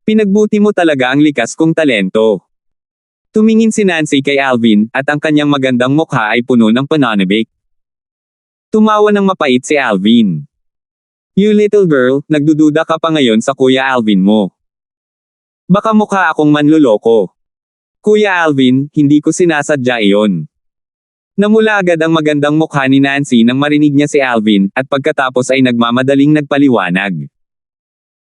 Speaker 1: Pinagbuti mo talaga ang likas kong talento. Tumingin si Nancy kay Alvin, at ang kanyang magandang mukha ay puno ng pananabik. Tumawa ng mapait si Alvin. You little girl, nagdududa ka pa ngayon sa Kuya Alvin mo. Baka mukha akong manluloko. Kuya Alvin, hindi ko sinasadya iyon. Namula agad ang magandang mukha ni Nancy nang marinig niya si Alvin, at pagkatapos ay nagmamadaling nagpaliwanag.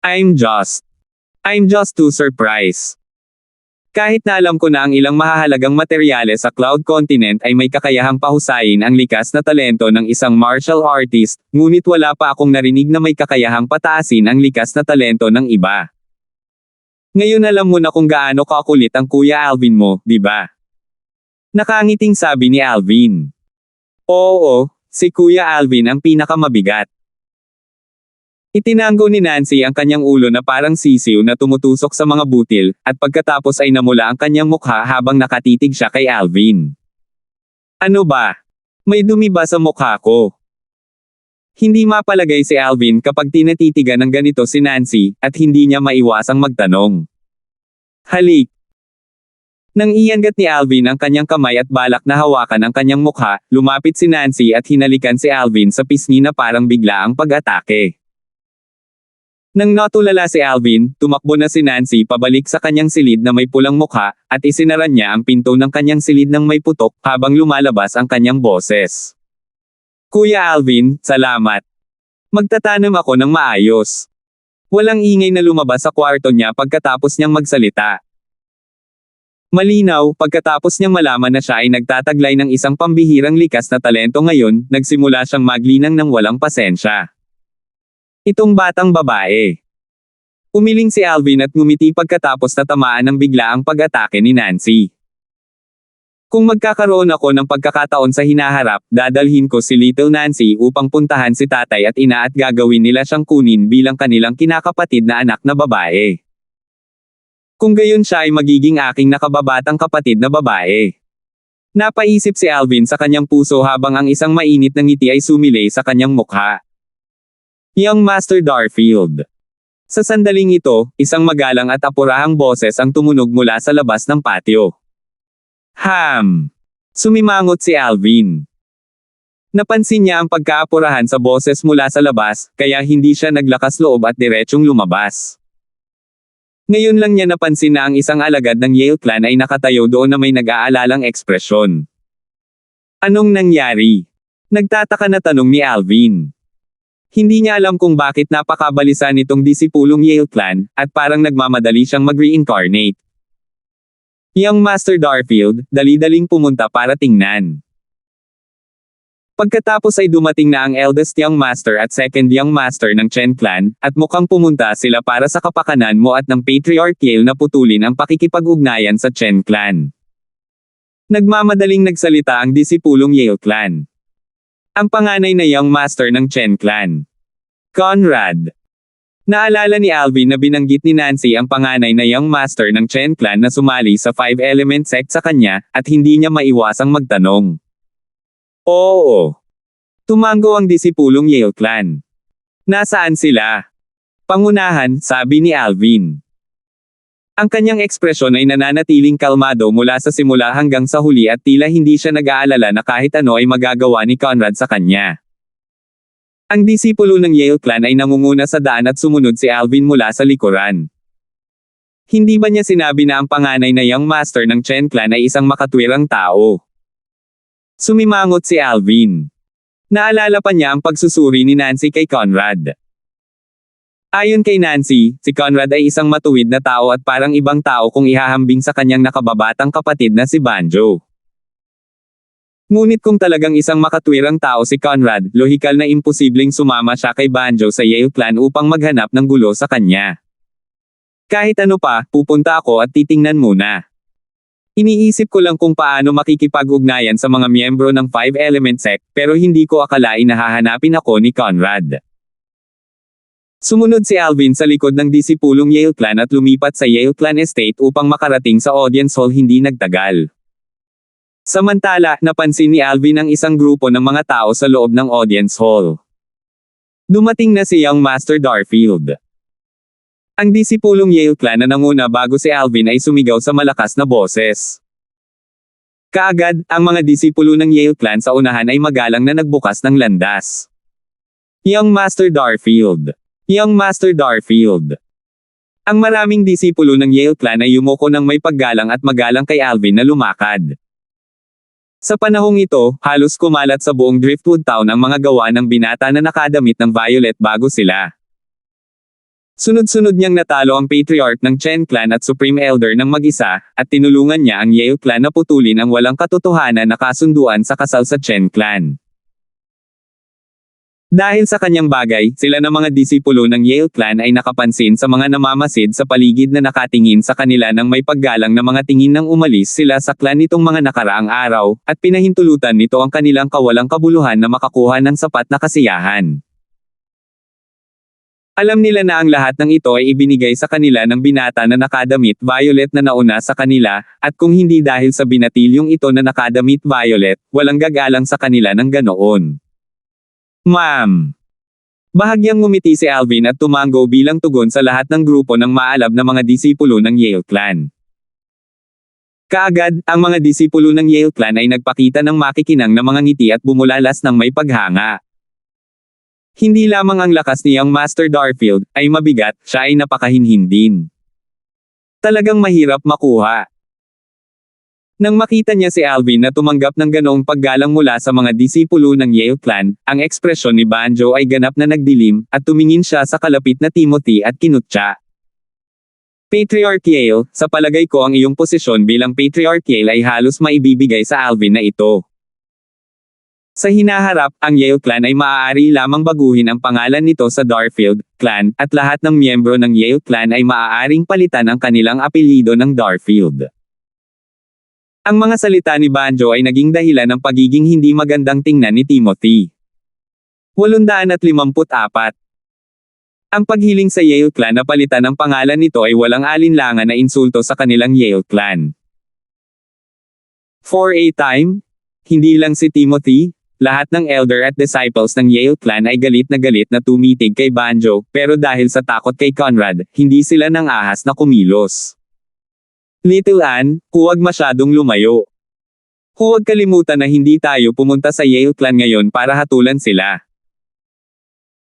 Speaker 1: I'm just too surprised. Kahit na alam ko na ang ilang mahahalagang materyales sa Cloud Continent ay may kakayahang pahusayin ang likas na talento ng isang martial artist, ngunit wala pa akong narinig na may kakayahang pataasin ang likas na talento ng iba. Ngayon alam mo na kung gaano kakulit ang Kuya Alvin mo, di ba? Nakangiting sabi ni Alvin. Oo, si Kuya Alvin ang pinakamabigat. Itinanggo ni Nancy ang kanyang ulo na parang sisiw na tumutusok sa mga butil, at pagkatapos ay namula ang kanyang mukha habang nakatitig siya kay Alvin. Ano ba? May dumi ba sa mukha ko? Hindi mapalagay si Alvin kapag tinatitigan ng ganito si Nancy, at hindi niya maiwasang magtanong. Halik! Nang iyangat ni Alvin ang kanyang kamay at balak na hawakan ang kanyang mukha, lumapit si Nancy at hinalikan si Alvin sa pisngi na parang biglaang pag-atake. Nang natulala si Alvin, tumakbo na si Nancy pabalik sa kanyang silid na may pulang mukha, at isinara niya ang pinto ng kanyang silid ng may putok habang lumalabas ang kanyang boses. Kuya Alvin, salamat. Magtatanim ako ng maayos. Walang ingay na lumabas sa kwarto niya pagkatapos niyang magsalita. Malinaw, pagkatapos niyang malaman na siya ay nagtataglay ng isang pambihirang likas na talento ngayon, nagsimula siyang maglinang ng walang pasensya. Itong batang babae. Umiling si Alvin at ngumiti pagkatapos na tamaan ng biglaang pag-atake ni Nancy. Kung magkakaroon ako ng pagkakataon sa hinaharap, dadalhin ko si Little Nancy upang puntahan si tatay at ina at gagawin nila siyang kunin bilang kanilang kinakapatid na anak na babae. Kung gayon siya ay magiging aking nakababatang kapatid na babae. Napaisip si Alvin sa kanyang puso habang ang isang mainit na ngiti ay sumilay sa kanyang mukha. Young Master Darfield. Sa sandaling ito, isang magalang at apurahang boses ang tumunog mula sa labas ng patio. Sumimangot si Alvin. Napansin niya ang pagkaapurahan sa boses mula sa labas, kaya hindi siya naglakas loob at diretsyong lumabas. Ngayon lang niya napansin na ang isang alagad ng Yale Clan ay nakatayo doon na may nag-aalalang ekspresyon. Anong nangyari? Nagtataka na tanong ni Alvin. Hindi niya alam kung bakit napakabalisa nitong disipulong Yale Clan, at parang nagmamadali siyang mag-reincarnate. Young Master Darfield, dali-daling pumunta para tingnan. Pagkatapos ay dumating na ang eldest Young Master at second Young Master ng Chen Clan, at mukhang pumunta sila para sa kapakanan mo at ng Patriarch Yale na putulin ang pakikipag-ugnayan sa Chen Clan. Nagmamadaling nagsalita ang disipulong Yale Clan. Ang panganay na Young Master ng Chen Clan. Conrad. Naalala ni Alvin na binanggit ni Nancy ang panganay na Young Master ng Chen Clan na sumali sa Five Element Sect sa kanya, at hindi niya maiwasang magtanong. Oo. Tumango ang disipulong Yale Clan. Nasaan sila? Pangunahan, sabi ni Alvin. Ang kanyang ekspresyon ay nananatiling kalmado mula sa simula hanggang sa huli at tila hindi siya nag-aalala na kahit ano ay magagawa ni Conrad sa kanya. Ang disipulo ng Yale Clan ay nangunguna sa daan at sumunod si Alvin mula sa likuran. Hindi ba niya sinabi na ang panganay na Young Master ng Chen Clan ay isang makatwirang tao? Sumimangot si Alvin. Naalala pa niya ang pagsusuri ni Nancy kay Conrad. Ayon kay Nancy, si Conrad ay isang matuwid na tao at parang ibang tao kung ihahambing sa kanyang nakababatang kapatid na si Banjo. Ngunit kung talagang isang makatwirang tao si Conrad, lohikal na imposibleng sumama siya kay Banjo sa Yale Clan upang maghanap ng gulo sa kanya. Kahit ano pa, pupunta ako at titingnan muna. Iniisip ko lang kung paano makikipag-ugnayan sa mga miyembro ng Five Element Sect, pero hindi ko akalain na hahanapin ako ni Conrad. Sumunod si Alvin sa likod ng disipulong Yale Clan at lumipat sa Yale Clan Estate upang makarating sa audience hall hindi nagtagal. Samantala, napansin ni Alvin ang isang grupo ng mga tao sa loob ng audience hall. Dumating na si Young Master Darfield. Ang disipulong Yale Clan na nanguna bago si Alvin ay sumigaw sa malakas na boses. Kaagad, ang mga disipulo ng Yale Clan sa unahan ay magalang na nagbukas ng landas. Young Master Darfield. Young Master Darfield. Ang maraming disipulo ng Yale Clan ay yumuko ng may paggalang at magalang kay Alvin na lumakad. Sa panahong ito, halos kumalat sa buong Driftwood Town ang mga gawa ng binata na nakadamit ng violet bago sila. Sunod-sunod niyang natalo ang Patriarch ng Chen Clan at Supreme Elder ng mag-isa, at tinulungan niya ang Yale Clan na putulin ang walang katotohanan na kasunduan sa kasal sa Chen Clan. Dahil sa kanyang bagay, sila na mga disipulo ng Yale Clan ay nakapansin sa mga namamasid sa paligid na nakatingin sa kanila ng may paggalang na mga tingin nang umalis sila sa clan nitong mga nakaraang araw, at pinahintulutan nito ang kanilang kawalang kabuluhan na makakuha ng sapat na kasiyahan. Alam nila na ang lahat ng ito ay ibinigay sa kanila ng binata na nakadamit violet na nauna sa kanila, at kung hindi dahil sa binatilyong ito na nakadamit violet, walang gagalang sa kanila ng ganoon. Ma'am. Bahagyang ngumiti si Alvin at tumango bilang tugon sa lahat ng grupo ng maalab na mga disipulo ng Yale Clan. Kaagad, ang mga disipulo ng Yale Clan ay nagpakita ng makikinang na mga ngiti at bumulalas ng may paghanga. Hindi lamang ang lakas ni Young Master Darfield ay mabigat, siya ay napakahinhin din. Talagang mahirap makuha. Nang makita niya si Alvin na tumanggap ng ganoong paggalang mula sa mga disipulo ng Yale Clan, ang ekspresyon ni Banjo ay ganap na nagdilim, at tumingin siya sa kalapit na Timothy at kinutya. Patriarch Yale, sa palagay ko ang iyong posisyon bilang Patriarch Yale ay halos maibibigay sa Alvin na ito. Sa hinaharap, ang Yale Clan ay maaari lamang baguhin ang pangalan nito sa Darfield Clan, at lahat ng miyembro ng Yale Clan ay maaaring palitan ang kanilang apelyido ng Darfield. Ang mga salita ni Banjo ay naging dahilan ng pagiging hindi magandang tingnan ni Timothy. 854. Ang paghiling sa Yale Clan na palitan ang pangalan nito ay walang alinlangan na insulto sa kanilang Yale Clan. 4A time? Hindi lang si Timothy, lahat ng elder at disciples ng Yale clan ay galit na tumitig kay Banjo, pero dahil sa takot kay Conrad, hindi sila nang ahas na kumilos. Little Ann, huwag masyadong lumayo. Huwag kalimutan na hindi tayo pumunta sa Yale clan ngayon para hatulan sila.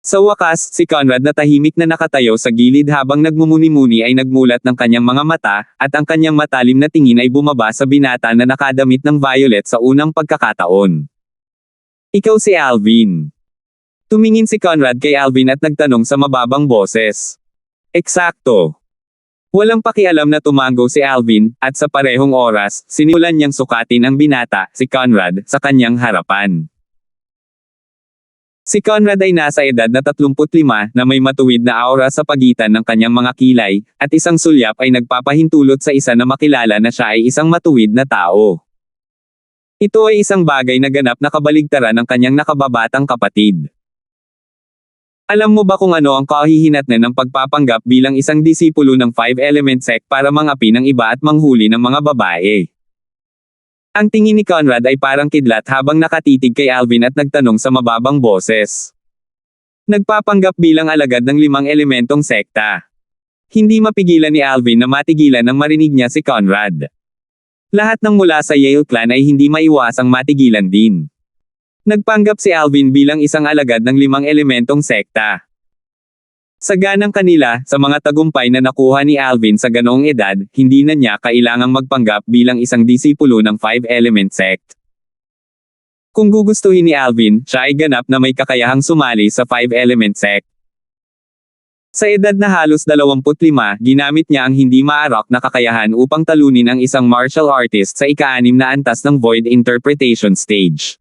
Speaker 1: Sa wakas, si Conrad na tahimik na nakatayo sa gilid habang nagmumuni-muni ay nagmulat ng kanyang mga mata, at ang kanyang matalim na tingin ay bumaba sa binata na nakadamit ng violet sa unang pagkakataon. Ikaw si Alvin. Tumingin si Conrad kay Alvin at nagtanong sa mababang boses. Eksakto. Walang pakialam na tumango si Alvin, at sa parehong oras, sinimulan niyang sukatin ang binata, si Conrad, sa kanyang harapan. Si Conrad ay nasa edad na 35 na may matuwid na aura sa pagitan ng kanyang mga kilay, at isang sulyap ay nagpapahintulot sa isa na makilala na siya ay isang matuwid na tao. Ito ay isang bagay na ganap na kabaligtaran ng kanyang nakababatang kapatid. Alam mo ba kung ano ang kahihinatnan ng pagpapanggap bilang isang disipulo ng Five-Element Sect para mangapi ng iba at manghuli ng mga babae? Ang tingin ni Conrad ay parang kidlat habang nakatitig kay Alvin at nagtanong sa mababang boses. Nagpapanggap bilang alagad ng 5 elementong sekta. Hindi mapigilan ni Alvin na matigilan nang marinig niya si Conrad. Lahat ng mula sa Yale clan ay hindi maiwasang matigilan din. Nagpanggap si Alvin bilang isang alagad ng 5 elementong sekta. Sa ganang kanila, sa mga tagumpay na nakuha ni Alvin sa ganoong edad, hindi na niya kailangang magpanggap bilang isang disipulo ng Five-Element Sect. Kung gugustuhin ni Alvin, siya ay ganap na may kakayahang sumali sa Five-Element Sect. Sa edad na halos 25, ginamit niya ang hindi maarak na kakayahan upang talunin ang isang martial artist sa ika-6 na antas ng Void Interpretation Stage.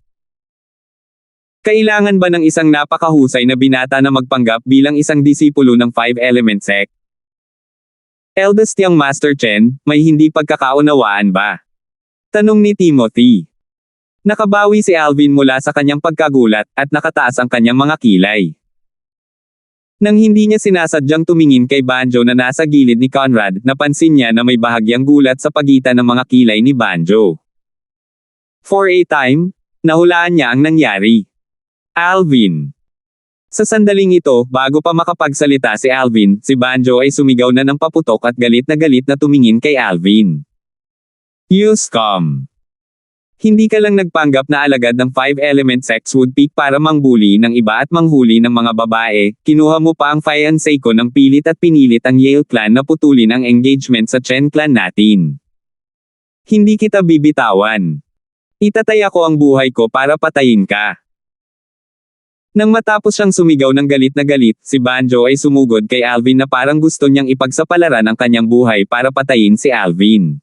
Speaker 1: Kailangan ba ng isang napakahusay na binata na magpanggap bilang isang disipulo ng Five-Element Sect? Eldest young Master Chen, may hindi pagkakaunawaan ba? Tanong ni Timothy. Nakabawi si Alvin mula sa kanyang pagkagulat, at nakataas ang kanyang mga kilay. Nang hindi niya sinasadyang tumingin kay Banjo na nasa gilid ni Conrad, napansin niya na may bahagyang gulat sa pagitan ng mga kilay ni Banjo. 4A time? Nahulaan niya ang nangyari. Alvin. Sa sandaling ito, bago pa makapagsalita si Alvin, si Banjo ay sumigaw na ng paputok at galit na tumingin kay Alvin. You scum. Hindi ka lang nagpanggap na alagad ng Five-Element Sect Woodpeak para mangbuli ng iba at manghuli ng mga babae, kinuha mo pa ang fiancé ko ng pilit at pinilit ang Yale clan na putulin ang engagement sa Chen clan natin. Hindi kita bibitawan. Itataya ko ang buhay ko para patayin ka. Nang matapos siyang sumigaw ng galit, si Banjo ay sumugod kay Alvin na parang gusto niyang ipagsapalaran ang kanyang buhay para patayin si Alvin.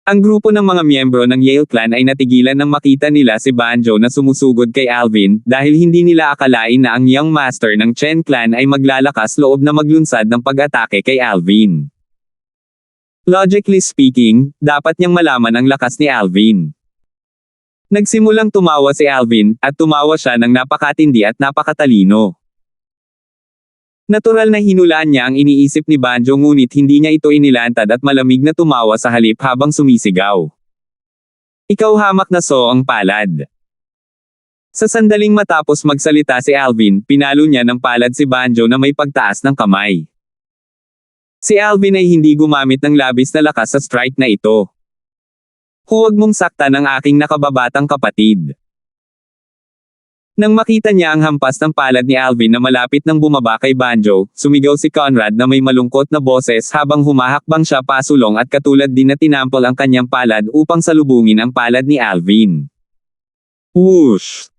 Speaker 1: Ang grupo ng mga miyembro ng Yale clan ay natigilan nang makita nila si Banjo na sumusugod kay Alvin, dahil hindi nila akalain na ang young master ng Chen clan ay maglalakas loob na maglunsad ng pag-atake kay Alvin. Logically speaking, dapat niyang malaman ang lakas ni Alvin. Nagsimulang tumawa si Alvin, at tumawa siya ng napakatindi at napakatalino. Natural na hinulaan niya ang iniisip ni Banjo, ngunit hindi niya ito inilantad at malamig na tumawa sa halip habang sumisigaw. Ikaw hamak na ang palad. Sa sandaling matapos magsalita si Alvin, pinalo niya ng palad si Banjo na may pagtaas ng kamay. Si Alvin ay hindi gumamit ng labis na lakas sa strike na ito. Huwag mong saktan ang aking nakababatang kapatid. Nang makita niya ang hampas ng palad ni Alvin na malapit nang bumaba kay Banjo, sumigaw si Conrad na may malungkot na boses habang humahakbang siya pasulong, at katulad din na tinampol ang kanyang palad upang salubungin ang palad ni Alvin. Whoosh!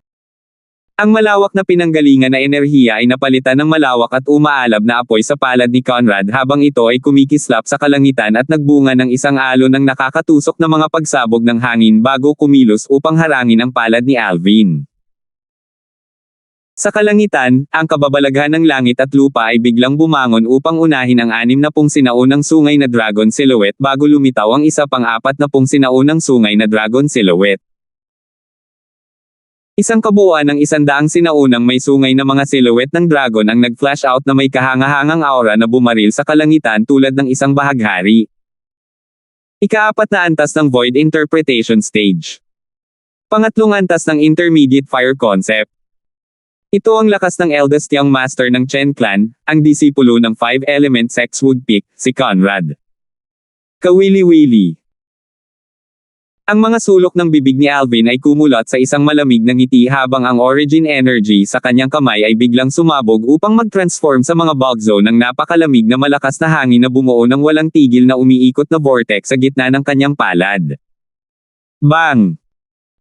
Speaker 1: Ang malawak na pinanggalingan na enerhiya ay napalitan ng malawak at umaalab na apoy sa palad ni Conrad habang ito ay kumikislap sa kalangitan at nagbunga ng isang alon ng nakakatusok na mga pagsabog ng hangin bago kumilos upang harangin ang palad ni Alvin. Sa kalangitan, ang kababalaghan ng langit at lupa ay biglang bumangon upang unahin ang 60 sinaunang sungay na dragon silhouette bago lumitaw ang isa pang 40 sinaunang sungay na dragon silhouette. Isang kabuuan ng 100 sinaunang may sungay na mga silhouette ng dragon ang nag-flash out na may kahangahangang aura na bumaril sa kalangitan tulad ng isang bahaghari. Ika-4 na antas ng Void Interpretation Stage. Pangatlong antas ng Intermediate Fire Concept. Ito ang lakas ng eldest young master ng Chen Clan, ang disipulo ng 5-element Sexwood Peak, si Conrad. Kawili-wili. Ang mga sulok ng bibig ni Alvin ay kumulat sa isang malamig na ngiti habang ang origin energy sa kanyang kamay ay biglang sumabog upang mag-transform sa mga bug zone ng napakalamig na malakas na hangin na bumuo ng walang tigil na umiikot na vortex sa gitna ng kanyang palad. Bang!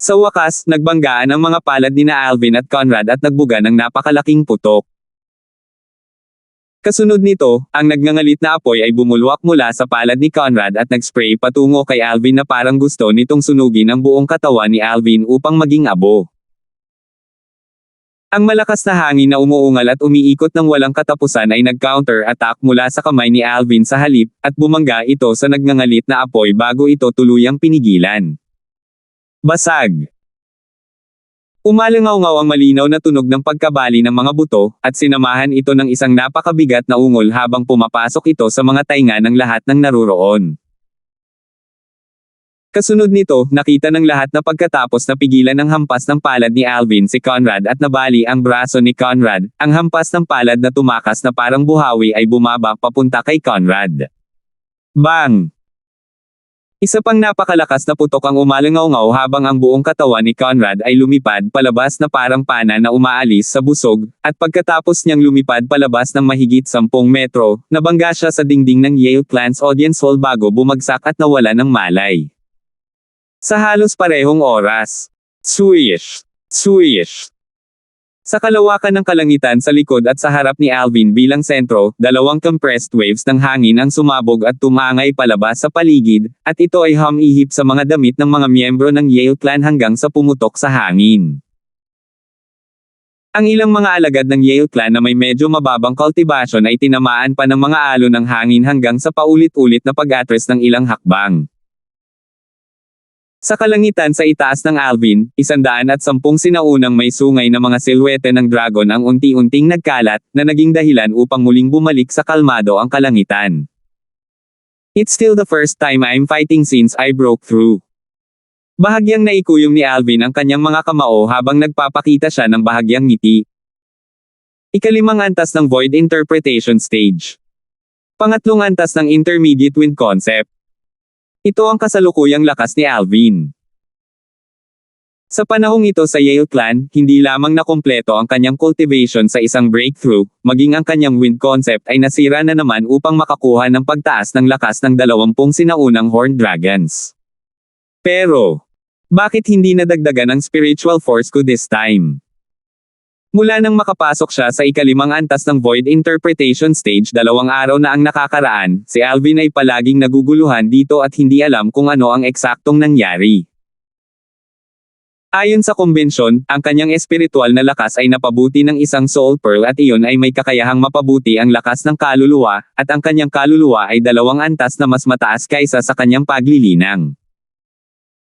Speaker 1: Sa wakas, nagbanggaan ang mga palad ni na Alvin at Conrad at nagbuga ng napakalaking putok. Kasunod nito, ang nagngangalit na apoy ay bumulwak mula sa palad ni Conrad at nag-spray patungo kay Alvin na parang gusto nitong sunugin ang buong katawan ni Alvin upang maging abo. Ang malakas na hangin na umuungal at umiikot ng walang katapusan ay nag-counter-attack mula sa kamay ni Alvin sa halip, at bumangga ito sa nagngangalit na apoy bago ito tuluyang pinigilan. Basag! Umalangaw-ngaw ang malinaw na tunog ng pagkabali ng mga buto, at sinamahan ito ng isang napakabigat na ungol habang pumapasok ito sa mga tainga ng lahat ng naruroon. Kasunod nito, nakita ng lahat na pagkatapos na pigilan ng hampas ng palad ni Alvin si Conrad at nabali ang braso ni Conrad, ang hampas ng palad na tumakas na parang buhawi ay bumaba papunta kay Conrad. Bang! Isa pang napakalakas na putok ang umalangaw-ngaw habang ang buong katawan ni Conrad ay lumipad palabas na parang pana na umaalis sa busog, at pagkatapos niyang lumipad palabas ng mahigit 10 metro, nabangga siya sa dingding ng Yale Clan's audience hall bago bumagsak at nawala ng malay. Sa halos parehong oras. Swish! Swish! Sa kalawakan ng kalangitan sa likod at sa harap ni Alvin bilang sentro, 2 compressed waves ng hangin ang sumabog at tumangay palabas sa paligid, at ito ay humihip sa mga damit ng mga miyembro ng Yale Clan hanggang sa pumutok sa hangin. Ang ilang mga alagad ng Yale Clan na may medyo mababang cultivation ay tinamaan pa ng mga alon ng hangin hanggang sa paulit-ulit na pag-atras ng ilang hakbang. Sa kalangitan sa itaas ng Alvin, 110 sinaunang may sungay na mga silhwete ng dragon ang unti-unting nagkalat, na naging dahilan upang muling bumalik sa kalmado ang kalangitan. It's still the first time I'm fighting since I broke through. Bahagyang naikuyom ni Alvin ang kanyang mga kamao habang nagpapakita siya ng bahagyang ngiti. Ika-5 antas ng Void Interpretation Stage. Pangatlong antas ng Intermediate Wind Concept. Ito ang kasalukuyang lakas ni Alvin. Sa panahong ito sa Yale Clan, hindi lamang nakumpleto ang kanyang cultivation sa isang breakthrough, maging ang kanyang wind concept ay nasira na naman upang makakuha ng pagtaas ng lakas ng 20 sinaunang horned dragons. Pero, bakit hindi nadagdagan ang spiritual force ko this time? Mula nang makapasok siya sa ika-5 antas ng Void Interpretation Stage 2 araw na ang nakakaraan, si Alvin ay palaging naguguluhan dito at hindi alam kung ano ang eksaktong nangyari. Ayon sa kumbensyon, ang kanyang espiritual na lakas ay napabuti ng isang soul pearl at iyon ay may kakayahang mapabuti ang lakas ng kaluluwa, at ang kanyang kaluluwa ay 2 antas na mas mataas kaysa sa kanyang paglilinang.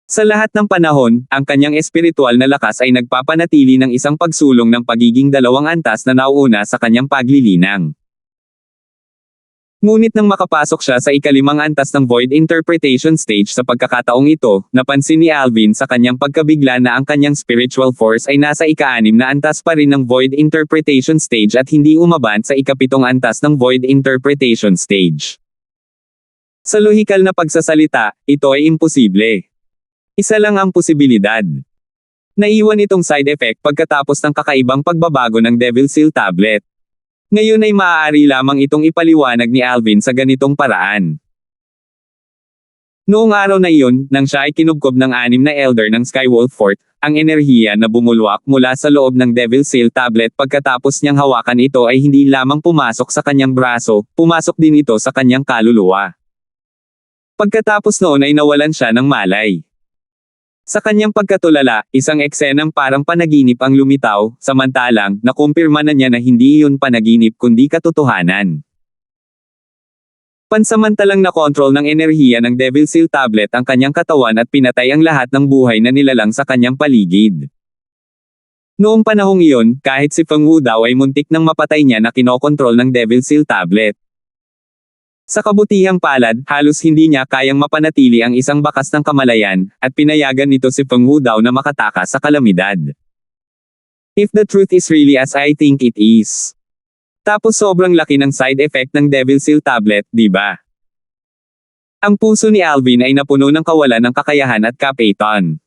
Speaker 1: Sa lahat ng panahon, ang kanyang espiritual na lakas ay nagpapanatili ng isang pagsulong ng pagiging 2 antas na nauuna sa kanyang paglilinang. Ngunit nang makapasok siya sa ika-5 antas ng Void Interpretation Stage sa pagkakataong ito, napansin ni Alvin sa kanyang pagkabigla na ang kanyang spiritual force ay nasa ika-6 na antas pa rin ng Void Interpretation Stage at hindi umabant sa ika-7 antas ng Void Interpretation Stage. Sa lohikal na pagsasalita, ito ay imposible. Isa lang ang posibilidad. Naiwan itong side effect pagkatapos ng kakaibang pagbabago ng Devil Seal Tablet. Ngayon ay maaari lamang itong ipaliwanag ni Alvin sa ganitong paraan. Noong araw na iyon, nang siya ay kinubkob ng 6 na Elder ng Skywolf Fort, ang enerhiya na bumulwak mula sa loob ng Devil Seal Tablet pagkatapos niyang hawakan ito ay hindi lamang pumasok sa kanyang braso, pumasok din ito sa kanyang kaluluwa. Pagkatapos noon ay nawalan siya ng malay. Sa kanyang pagkatulala, isang eksenang parang panaginip ang lumitaw, samantalang, nakumpirma na niya na hindi iyon panaginip kundi katotohanan. Pansamantalang nakontrol ng enerhiya ng Devil Seal Tablet ang kanyang katawan at pinatay ang lahat ng buhay na nilalang sa kanyang paligid. Noong panahong iyon, kahit si Feng Wu daw ay muntik nang mapatay niya na kinokontrol ng Devil Seal Tablet. Sa kabutihang palad, halos hindi niya kayang mapanatili ang isang bakas ng kamalayan, at pinayagan nito si Feng Wu daw na makatakas sa kalamidad. If the truth is really as I think it is. Tapos sobrang laki ng side effect ng Devil Seal tablet, di ba? Ang puso ni Alvin ay napuno ng kawalan ng kakayahan at kapaitan.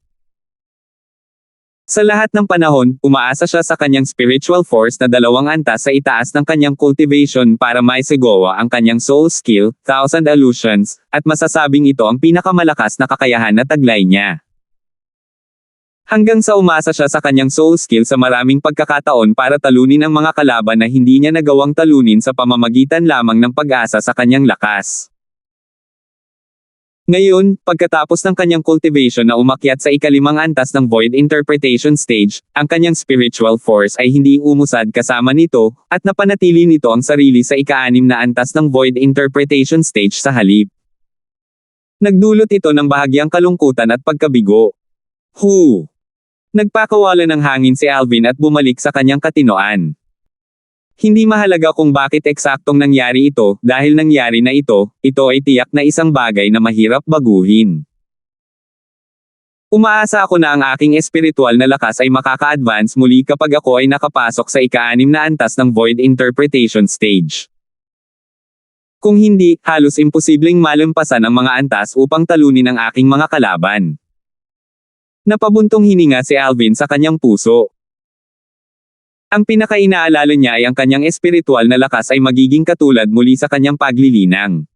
Speaker 1: Sa lahat ng panahon, umaasa siya sa kanyang spiritual force na 2 antas sa itaas ng kanyang cultivation para maisagawa ang kanyang soul skill, 1,000 illusions, at masasabing ito ang pinakamalakas na kakayahan na taglay niya. Hanggang sa umasa siya sa kanyang soul skill sa maraming pagkakataon para talunin ang mga kalaban na hindi niya nagawang talunin sa pamamagitan lamang ng pag-asa sa kanyang lakas. Ngayon, pagkatapos ng kanyang cultivation na umakyat sa ika-5 antas ng Void Interpretation Stage, ang kanyang spiritual force ay hindi umusad kasama nito, at napanatili nito ang sarili sa ika-6 na antas ng Void Interpretation Stage sa halip. Nagdulot ito ng bahagyang kalungkutan at pagkabigo. Nagpakawala ng hangin si Alvin at bumalik sa kanyang katinoan. Hindi mahalaga kung bakit eksaktong nangyari ito, dahil nangyari na ito ay tiyak na isang bagay na mahirap baguhin. Umaasa ako na ang aking espiritual na lakas ay makaka-advance muli kapag ako ay nakapasok sa ika-6 na antas ng Void Interpretation Stage. Kung hindi, halos imposibleng malampasan ang mga antas upang talunin ang aking mga kalaban. Napabuntong hininga si Alvin sa kanyang puso. Ang pinaka-inaalala niya ay ang kanyang espiritual na lakas ay magiging katulad muli sa kanyang paglilinang.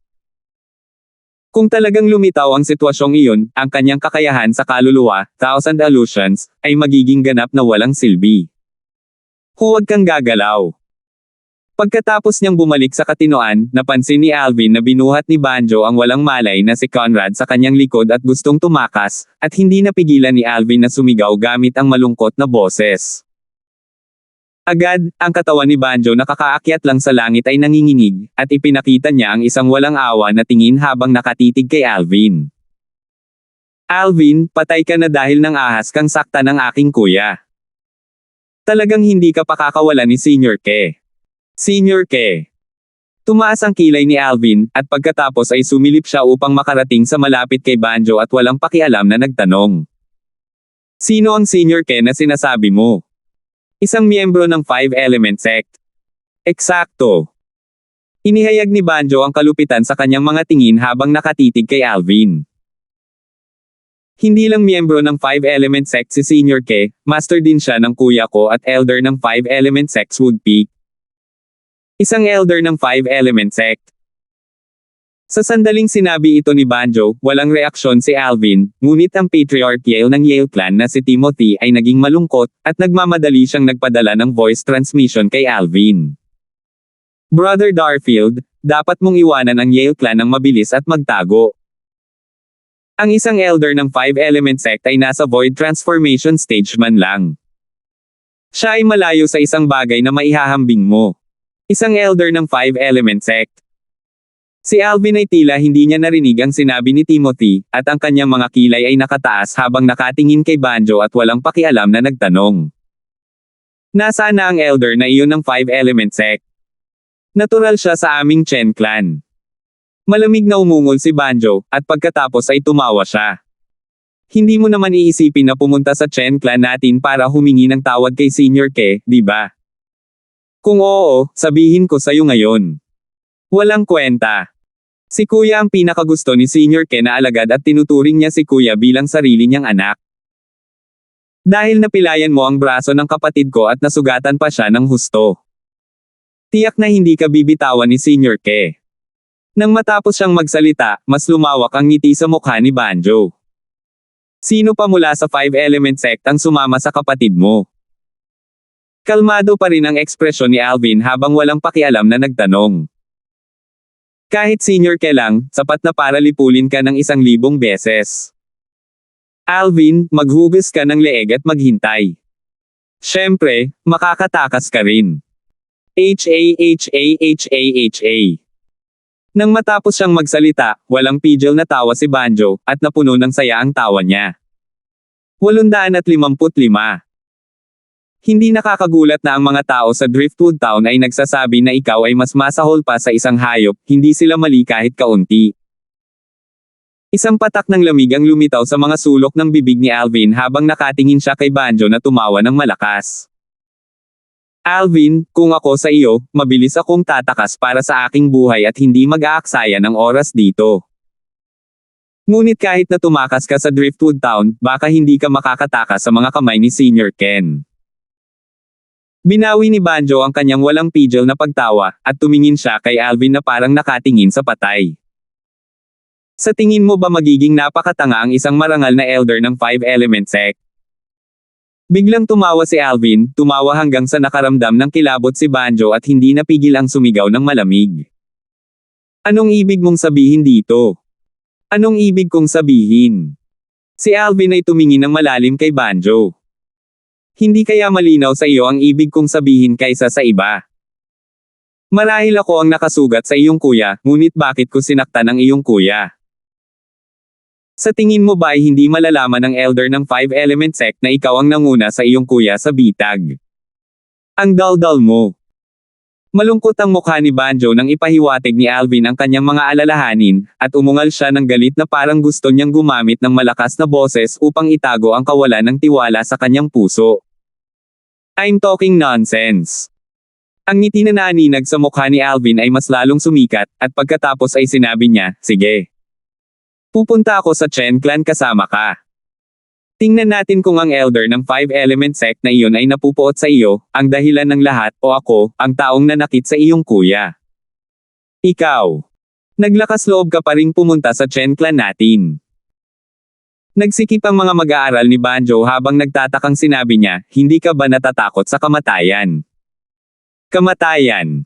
Speaker 1: Kung talagang lumitaw ang sitwasyong iyon, ang kanyang kakayahan sa kaluluwa, 1,000 illusions, ay magiging ganap na walang silbi. Huwag kang gagalaw. Pagkatapos niyang bumalik sa katinoan, napansin ni Alvin na binuhat ni Banjo ang walang malay na si Conrad sa kanyang likod at gustong tumakas, at hindi napigilan ni Alvin na sumigaw gamit ang malungkot na boses. Agad, ang katawan ni Banjo na kakaakyat lang sa langit ay nanginginig, at ipinakita niya ang isang walang awa na tingin habang nakatitig kay Alvin. Alvin, patay ka na dahil nang ahas kang sakta ng aking kuya. Talagang hindi ka pakakawala ni Senior Ke. Senior Ke. Tumaas ang kilay ni Alvin, at pagkatapos ay sumilip siya upang makarating sa malapit kay Banjo at walang pakialam na nagtanong. Sino ang Senior Ke na sinasabi mo? Isang miyembro ng 5-Element Sect. Eksakto. Inihayag ni Banjo ang kalupitan sa kanyang mga tingin habang nakatitig kay Alvin. Hindi lang miyembro ng 5-Element Sect si Senior Ke, master din siya ng kuya ko at elder ng 5-Element Sect Woodpeak. Isang elder ng 5-Element Sect. Sa sandaling sinabi ito ni Banjo, walang reaksyon si Alvin, ngunit ang patriarch Yale ng Yale clan na si Timothy ay naging malungkot, at nagmamadali siyang nagpadala ng voice transmission kay Alvin. Brother Darfield, dapat mong iwanan ang Yale clan ng mabilis at magtago. Ang isang elder ng 5-Element Sect ay nasa void transformation stage man lang. Siya ay malayo sa isang bagay na maihahambing mo. Isang elder ng 5-Element Sect. Si Alvin ay tila hindi niya narinig ang sinabi ni Timothy, at ang kanyang mga kilay ay nakataas habang nakatingin kay Banjo at walang pakialam na nagtanong. Nasaan na ang elder na iyon ng 5-Element Sect? Natural siya sa aming Chen clan. Malamig na umungol si Banjo, at pagkatapos ay tumawa siya. Hindi mo naman iisipin na pumunta sa Chen clan natin para humingi ng tawad kay Senior Ke, di ba? Kung oo, sabihin ko sa'yo ngayon. Walang kwenta. Si Kuya ang pinakagusto ni Senior Ke na alagad at tinuturing niya si Kuya bilang sarili niyang anak. Dahil napilayan mo ang braso ng kapatid ko at nasugatan pa siya ng husto. Tiyak na hindi ka bibitawan ni Senior Ke. Nang matapos siyang magsalita, mas lumawak ang ngiti sa mukha ni Banjo. Sino pa mula sa 5-Element Sect ang sumama sa kapatid mo? Kalmado pa rin ang ekspresyon ni Alvin habang walang pakialam na nagtanong. Kahit Senior Ke lang, sapat na para lipulin ka ng 1,000 beses. Alvin, maghugas ka ng leeg at maghintay. Siyempre, makakatakas ka rin. Ha. Nang matapos siyang magsalita, walang pigil na tawa si Banjo, at napuno ng saya ang tawa niya. 855. Hindi nakakagulat na ang mga tao sa Driftwood Town ay nagsasabi na ikaw ay mas masahol pa sa isang hayop, hindi sila mali kahit kaunti. Isang patak ng lamig ang lumitaw sa mga sulok ng bibig ni Alvin habang nakatingin siya kay Banjo na tumawa ng malakas. Alvin, kung ako sa iyo, mabilis akong tatakas para sa aking buhay at hindi mag-aaksaya ng oras dito. Ngunit kahit na tumakas ka sa Driftwood Town, baka hindi ka makakatakas sa mga kamay ni Senior Ken. Binawi ni Banjo ang kanyang walang pigil na pagtawa, at tumingin siya kay Alvin na parang nakatingin sa patay. Sa tingin mo ba magiging napakatanga ang isang marangal na elder ng Five Element Sect? Biglang tumawa si Alvin, tumawa hanggang sa nakaramdam ng kilabot si Banjo at hindi napigil ang sumigaw ng malamig. Anong ibig mong sabihin dito? Anong ibig kong sabihin? Si Alvin ay tumingin ng malalim kay Banjo. Hindi kaya malinaw sa iyo ang ibig kong sabihin kaysa sa iba? Marahil ako ang nakasugat sa iyong kuya, ngunit bakit ko sinaktan ang iyong kuya? Sa tingin mo ba ay hindi malalaman ng elder ng Five Element Sect na ikaw ang nanguna sa iyong kuya sa bitag? Ang daldal mo. Malungkot ang mukha ni Banjo nang ipahiwatig ni Alvin ang kanyang mga alalahanin, at umungal siya ng galit na parang gusto niyang gumamit ng malakas na boses upang itago ang kawalan ng tiwala sa kanyang puso. I'm talking nonsense. Ang ngiti na naaninag sa mukha ni Alvin ay mas lalong sumikat, at pagkatapos ay sinabi niya, sige. Pupunta ako sa Chen Clan kasama ka. Tingnan natin kung ang elder ng Five Element Sect na iyon ay napupuot sa iyo, ang dahilan ng lahat, o ako, ang taong nanakit sa iyong kuya. Ikaw. Naglakas loob ka pa ring pumunta sa Chen Clan natin. Nagsikip ang mga mag-aaral ni Banjo habang nagtatakang sinabi niya, hindi ka ba natatakot sa kamatayan? Kamatayan.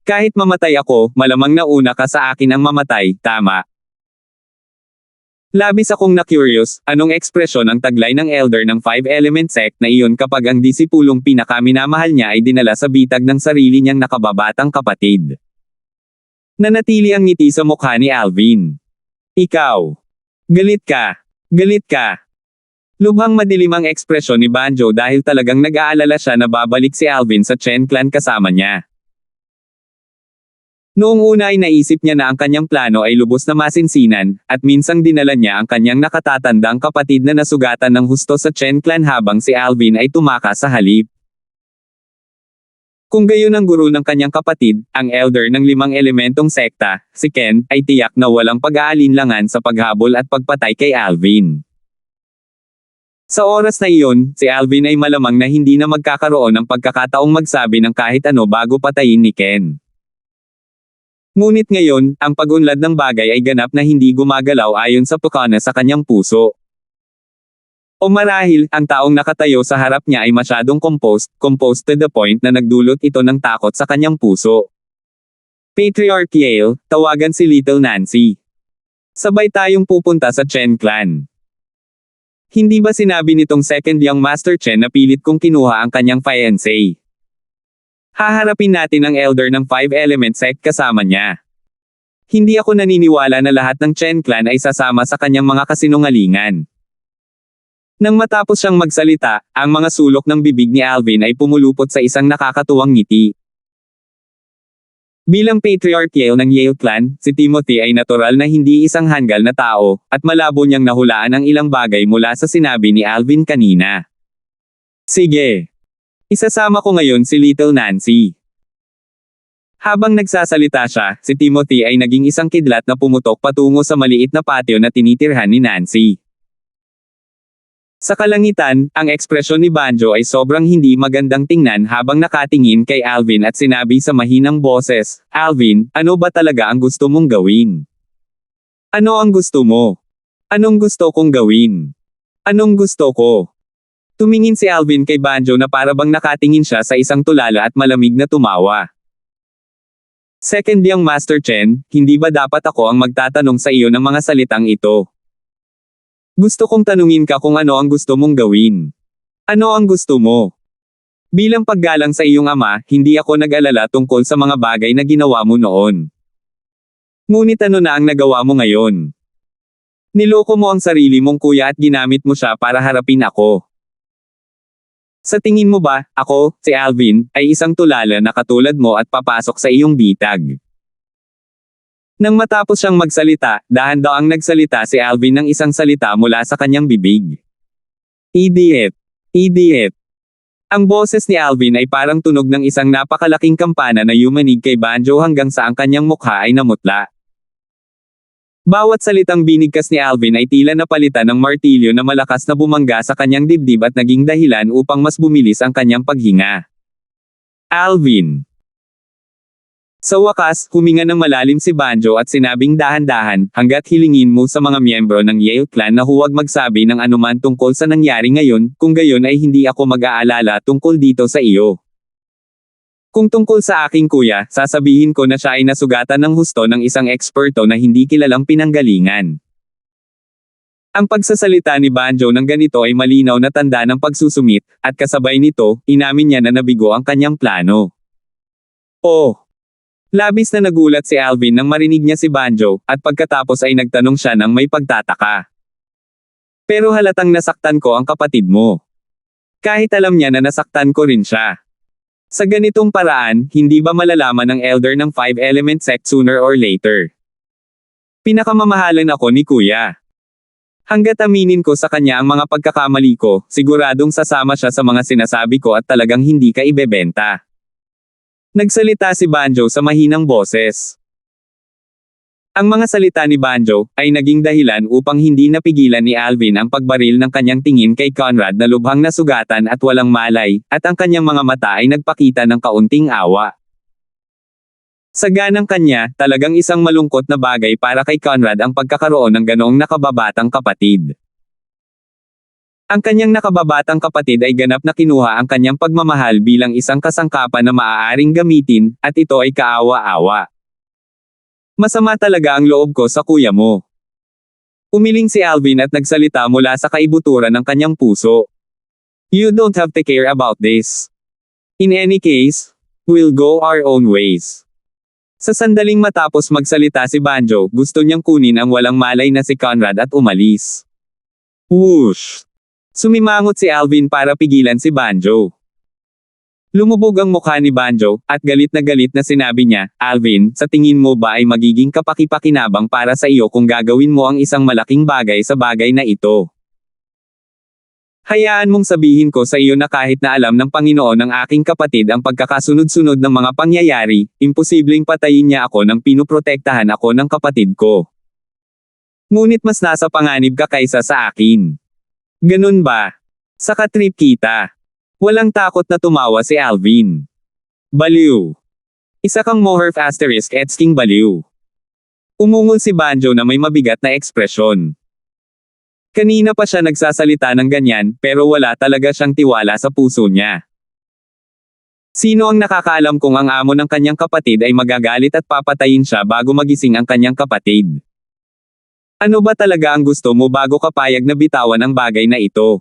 Speaker 1: Kahit mamatay ako, malamang nauna ka sa akin ang mamatay, tama? Labis akong na-curious, anong ekspresyon ang taglay ng elder ng Five Element Sect na iyon kapag ang disipulong pinakaminamahal niya ay dinala sa bitag ng sarili niyang nakababatang kapatid. Nanatili ang ngiti sa mukha ni Alvin. Ikaw. Galit ka. Galit ka. Lubhang madilim ang ekspresyon ni Banjo dahil talagang nag-aalala siya na babalik si Alvin sa Chen Clan kasama niya. Noong una ay naisip niya na ang kanyang plano ay lubos na masinsinan, at minsang dinala niya ang kanyang nakatatandang kapatid na nasugatan ng husto sa Chen Clan habang si Alvin ay tumakas sa halip. Kung gayon ang guro ng kanyang kapatid, ang elder ng 5 elementong sekta, si Ken, ay tiyak na walang pag-aalinlangan sa paghabol at pagpatay kay Alvin. Sa oras na iyon, si Alvin ay malamang na hindi na magkakaroon ng pagkakataong magsabi ng kahit ano bago patayin ni Ken. Ngunit ngayon, ang pag-unlad ng bagay ay ganap na hindi gumagalaw ayon sa pukana sa kanyang puso. O marahil, ang taong nakatayo sa harap niya ay masyadong composed to the point na nagdulot ito ng takot sa kanyang puso. Patriarch Yale, tawagan si Little Nancy. Sabay tayong pupunta sa Chen Clan. Hindi ba sinabi nitong second young Master Chen na pilit kong kinuha ang kanyang fiancé? Haharapin natin ang elder ng Five Element Sect kasama niya. Hindi ako naniniwala na lahat ng Chen Clan ay sasama sa kanyang mga kasinungalingan. Nang matapos siyang magsalita, ang mga sulok ng bibig ni Alvin ay pumulupot sa isang nakakatuwang ngiti. Bilang Patriarch Yale ng Yale Clan, si Timothy ay natural na hindi isang hanggal na tao, at malabo niyang nahulaan ang ilang bagay mula sa sinabi ni Alvin kanina. Sige. Isasama ko ngayon si Little Nancy. Habang nagsasalita siya, si Timothy ay naging isang kidlat na pumutok patungo sa maliit na patio na tinitirhan ni Nancy. Sa kalangitan, ang ekspresyon ni Banjo ay sobrang hindi magandang tingnan habang nakatingin kay Alvin at sinabi sa mahinang boses, Alvin, ano ba talaga ang gusto mong gawin? Ano ang gusto mo? Anong gusto kong gawin? Anong gusto ko? Tumingin si Alvin kay Banjo na parabang nakatingin siya sa isang tulala at malamig na tumawa. Second young Master Chen, hindi ba dapat ako ang magtatanong sa iyo ng mga salitang ito? Gusto kong tanungin ka kung ano ang gusto mong gawin. Ano ang gusto mo? Bilang paggalang sa iyong ama, hindi ako nag-alala tungkol sa mga bagay na ginawa mo noon. Ngunit ano na ang nagawa mo ngayon? Niloko mo ang sarili mong kuya at ginamit mo siya para harapin ako. Sa tingin mo ba, ako, si Alvin, ay isang tulala na katulad mo at papasok sa iyong bitag? Nang matapos siyang magsalita, dahan-dahang nagsalita si Alvin ng isang salita mula sa kanyang bibig. Idiot! Idiot! Ang boses ni Alvin ay parang tunog ng isang napakalaking kampana na yumanig kay Banjo hanggang sa ang kanyang mukha ay namutla. Bawat salitang binigkas ni Alvin ay tila napalitan ng martilyo na malakas na bumangga sa kanyang dibdib at naging dahilan upang mas bumilis ang kanyang paghinga. Alvin! Sa wakas, huminga ng malalim si Banjo at sinabing dahan-dahan, hanggat hilingin mo sa mga miyembro ng Yale Clan na huwag magsabi ng anuman tungkol sa nangyari ngayon, kung gayon ay hindi ako mag-aalala tungkol dito sa iyo. Kung tungkol sa aking kuya, sasabihin ko na siya ay nasugatan ng husto ng isang eksperto na hindi kilalang pinanggalingan. Ang pagsasalita ni Banjo ng ganito ay malinaw na tanda ng pagsusumit, at kasabay nito, inamin niya na nabigo ang kanyang plano. Oh! Labis na nagulat si Alvin nang marinig niya si Banjo, at pagkatapos ay nagtanong siya ng may pagtataka. Pero halatang nasaktan ko ang kapatid mo. Kahit alam niya na nasaktan ko rin siya. Sa ganitong paraan, hindi ba malalaman ng elder ng 5-element sect sooner or later? Pinakamamahalan ako ni kuya. Hanggat aminin ko sa kanya ang mga pagkakamali ko, siguradong sasama siya sa mga sinasabi ko at talagang hindi ka ibebenta. Nagsalita si Banjo sa mahinang boses. Ang mga salita ni Banjo ay naging dahilan upang hindi napigilan ni Alvin ang pagbaril ng kanyang tingin kay Conrad na lubhang nasugatan at walang malay, at ang kanyang mga mata ay nagpakita ng kaunting awa. Sa ganang kanya, talagang isang malungkot na bagay para kay Conrad ang pagkakaroon ng ganoong nakababatang kapatid. Ang kanyang nakababatang kapatid ay ganap na kinuha ang kanyang pagmamahal bilang isang kasangkapan na maaaring gamitin, at ito ay kaawa-awa. Masama talaga ang loob ko sa kuya mo. Umiling si Alvin at nagsalita mula sa kaibuturan ng kanyang puso. You don't have to care about this. In any case, we'll go our own ways. Sa sandaling matapos magsalita si Banjo, gusto niyang kunin ang walang malay na si Conrad at umalis. Whoosh! Sumimangot si Alvin para pigilan si Banjo. Lumubog ang mukha ni Banjo, at galit na sinabi niya, Alvin, sa tingin mo ba ay magiging kapaki-pakinabang para sa iyo kung gagawin mo ang isang malaking bagay sa bagay na ito? Hayaan mong sabihin ko sa iyo na kahit na alam ng Panginoon ng aking kapatid ang pagkakasunod-sunod ng mga pangyayari, imposibleng patayin niya ako nang pinuprotektahan ako ng kapatid ko. Ngunit mas nasa panganib ka kaysa sa akin. Ganun ba? Saka trip kita. Walang takot na tumawa si Alvin. Baliw. Isa kang Moherf asterisk etsking baliw. Umungol si Banjo na may mabigat na ekspresyon. Kanina pa siya nagsasalita ng ganyan, pero wala talaga siyang tiwala sa puso niya. Sino ang nakakaalam kung ang amo ng kanyang kapatid ay magagalit at papatayin siya bago magising ang kanyang kapatid? Ano ba talaga ang gusto mo bago kapayag na bitawan ang bagay na ito?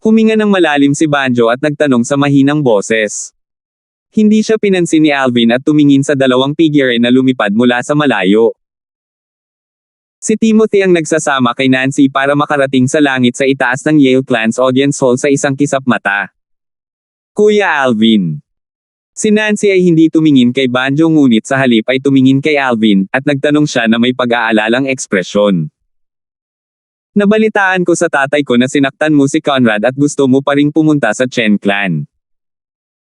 Speaker 1: Huminga ng malalim si Banjo at nagtanong sa mahinang boses. Hindi siya pinansin ni Alvin at tumingin sa dalawang figure na lumipad mula sa malayo. Si Timothy ang nagsasama kay Nancy para makarating sa langit sa itaas ng Yale Clan's audience hall sa isang kisap mata. Kuya Alvin. Si Nancy ay hindi tumingin kay Banjo ngunit sa halip ay tumingin kay Alvin, at nagtanong siya na may pag-aalalang ekspresyon. Nabalitaan ko sa tatay ko na sinaktan mo si Conrad at gusto mo pa ring pumunta sa Chen Clan.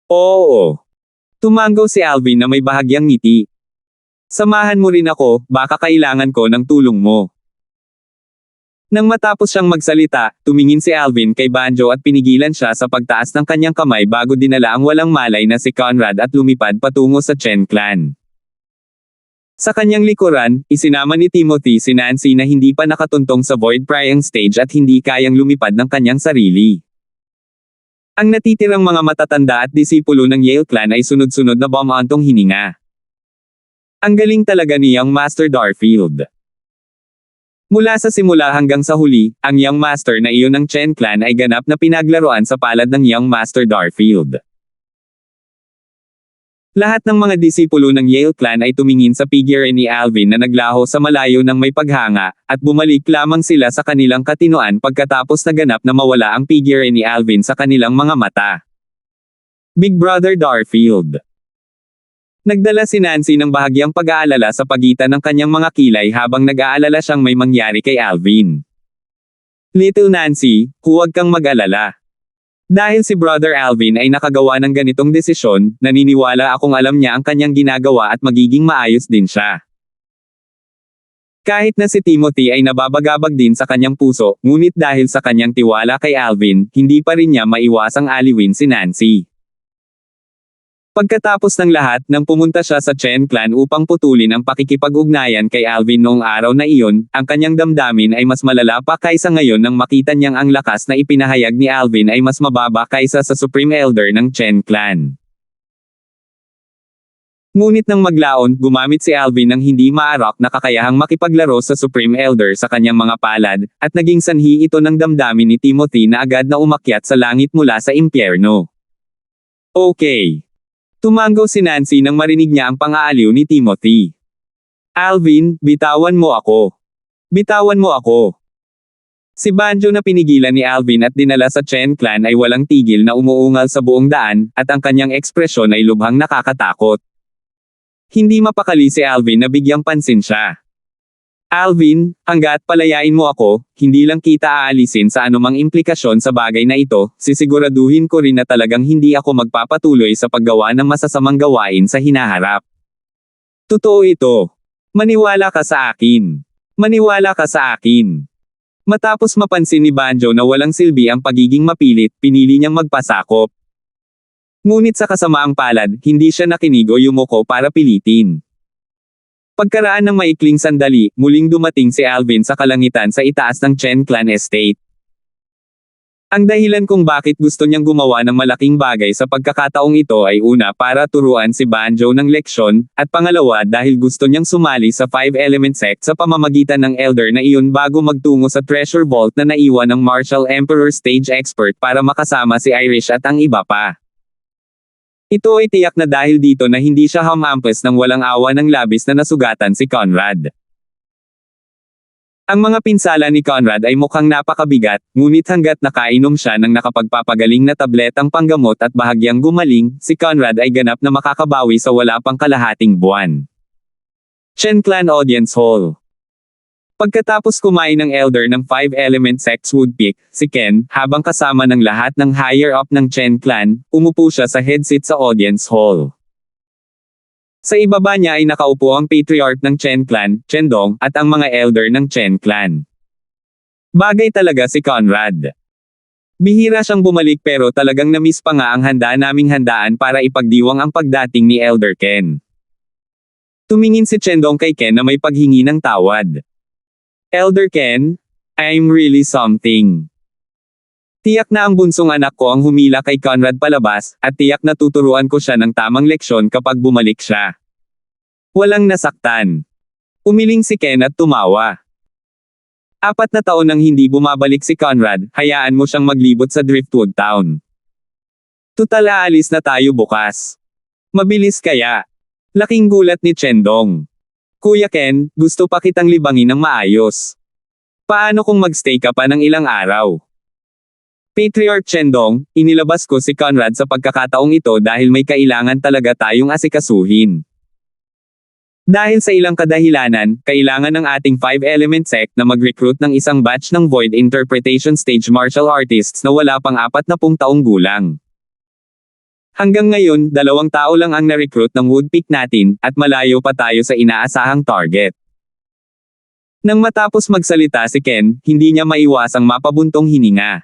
Speaker 1: Oo. Tumanggaw si Alvin na may bahagyang ngiti. Samahan mo rin ako, baka kailangan ko ng tulong mo. Nang matapos siyang magsalita, tumingin si Alvin kay Banjo at pinigilan siya sa pagtaas ng kanyang kamay bago dinala ang walang malay na si Conrad at lumipad patungo sa Chen Clan. Sa kanyang likuran, isinama ni Timothy si Nancy na hindi pa nakatuntong sa void prying stage at hindi kayang lumipad ng kanyang sarili. Ang natitirang mga matatanda at disipulo ng Yale Clan ay sunod-sunod na bumantong hininga. Ang galing talaga ni Young Master Darfield. Mula sa simula hanggang sa huli, ang Young Master na iyon ng Chen Clan ay ganap na pinaglaruan sa palad ng Young Master Darfield. Lahat ng mga disipulo ng Yale clan ay tumingin sa figure ni Alvin na naglaho sa malayo ng may paghanga, at bumalik lamang sila sa kanilang katinoan pagkatapos naganap na mawala ang figure ni Alvin sa kanilang mga mata. Big Brother Darfield. Nagdala si Nancy ng bahagyang pag-aalala sa pagitan ng kanyang mga kilay habang nag-aalala siyang may mangyari kay Alvin. Little Nancy, huwag kang mag-alala. Dahil si Brother Alvin ay nakagawa ng ganitong desisyon, naniniwala akong alam niya ang kanyang ginagawa at magiging maayos din siya. Kahit na si Timothy ay nababagabag din sa kanyang puso, ngunit dahil sa kanyang tiwala kay Alvin, hindi pa rin niya maiwasang aliwin si Nancy. Pagkatapos ng lahat, nang pumunta siya sa Chen clan upang putulin ang pakikipag-ugnayan kay Alvin noong araw na iyon, ang kanyang damdamin ay mas malala pa kaysa ngayon nang makita niyang ang lakas na ipinahayag ni Alvin ay mas mababa kaysa sa Supreme Elder ng Chen clan. Ngunit nang maglaon, gumamit si Alvin ng hindi maarak na kakayahang makipaglaro sa Supreme Elder sa kanyang mga palad, at naging sanhi ito ng damdamin ni Timothy na agad na umakyat sa langit mula sa impyerno. Okay. Tumango si Nancy nang marinig niya ang pang-aaliw ni Timothy. Alvin, bitawan mo ako. Bitawan mo ako. Si Banjo na pinigilan ni Alvin at dinala sa Chen clan ay walang tigil na umuungal sa buong daan, at ang kanyang ekspresyon ay lubhang nakakatakot. Hindi mapakali si Alvin na bigyang pansin siya. Alvin, hangga't palayain mo ako, hindi lang kita aalisin sa anumang implikasyon sa bagay na ito, sisiguraduhin ko rin na talagang hindi ako magpapatuloy sa paggawa ng masasamang gawain sa hinaharap. Totoo ito. Maniwala ka sa akin. Maniwala ka sa akin. Matapos mapansin ni Banjo na walang silbi ang pagiging mapilit, pinili niyang magpasakop. Ngunit sa kasamaang palad, hindi siya nakinig o yumuko para pilitin. Pagkaraan ng maikling sandali, muling dumating si Alvin sa kalangitan sa itaas ng Chen clan estate. Ang dahilan kung bakit gusto niyang gumawa ng malaking bagay sa pagkakataong ito ay una para turuan si Banjo ng leksyon, at pangalawa dahil gusto niyang sumali sa 5-element sect sa pamamagitan ng elder na iyon bago magtungo sa treasure vault na naiwan ng Martial Emperor stage expert para makasama si Irish at ang iba pa. Ito ay tiyak na dahil dito na hindi siya humampas ng walang awa ng labis na nasugatan si Conrad. Ang mga pinsala ni Conrad ay mukhang napakabigat, ngunit hanggat nakainom siya ng nakapagpapagaling na tabletang panggamot at bahagyang gumaling, si Conrad ay ganap na makakabawi sa wala pang kalahating buwan. Chen Clan Audience Hall. Pagkatapos kumain ng elder ng 5-element sect's woodpick, si Ken, habang kasama ng lahat ng higher-up ng Chen clan, umupo siya sa headseat sa audience hall. Sa ibaba niya ay nakaupo ang patriarch ng Chen clan, Chendong, at ang mga elder ng Chen clan. Bagay talaga si Conrad. Bihira siyang bumalik pero talagang namiss pa nga ang handa naming handaan para ipagdiwang ang pagdating ni Elder Ken. Tumingin si Chendong kay Ken na may paghingi ng tawad. Elder Ken, I'm really something. Tiyak na ang bunsong anak ko ang humila kay Conrad palabas, at tiyak na tuturuan ko siya ng tamang leksyon kapag bumalik siya. Walang nasaktan. Umiling si Ken at tumawa. 4 na taon nang hindi bumabalik si Conrad, hayaan mo siyang maglibot sa Driftwood Town. Tutal aalis na tayo bukas. Mabilis kaya? Laking gulat ni Chendong. Kuya Ken, gusto pa kitang libangin ng maayos. Paano kung magstay ka pa ng ilang araw? Patriarch Chendong, inilabas ko si Conrad sa pagkakataong ito dahil may kailangan talaga tayong asikasuhin. Dahil sa ilang kadahilanan, kailangan ng ating 5-element sect na mag-recruit ng isang batch ng Void Interpretation Stage Martial Artists na wala pang 40 taong gulang. Hanggang ngayon, 2 tao lang ang na-recruit ng woodpick natin, at malayo pa tayo sa inaasahang target. Nang matapos magsalita si Ken, hindi niya maiwasang mapabuntong hininga.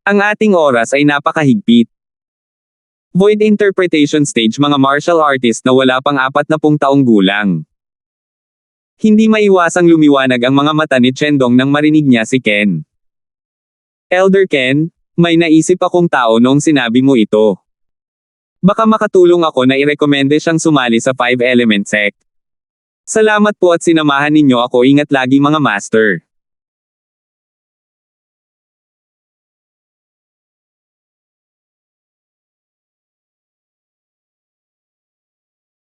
Speaker 1: Ang ating oras ay napakahigpit. Void Interpretation Stage mga martial artist na wala pang 40 taong gulang. Hindi maiwasang lumiwanag ang mga mata ni Chendong nang marinig niya si Ken. Elder Ken, may naisip akong tao noong sinabi mo ito. Baka makatulong ako na irekomende siyang sumali sa 5-element sect. Salamat po at sinamahan ninyo ako, ingat lagi mga master.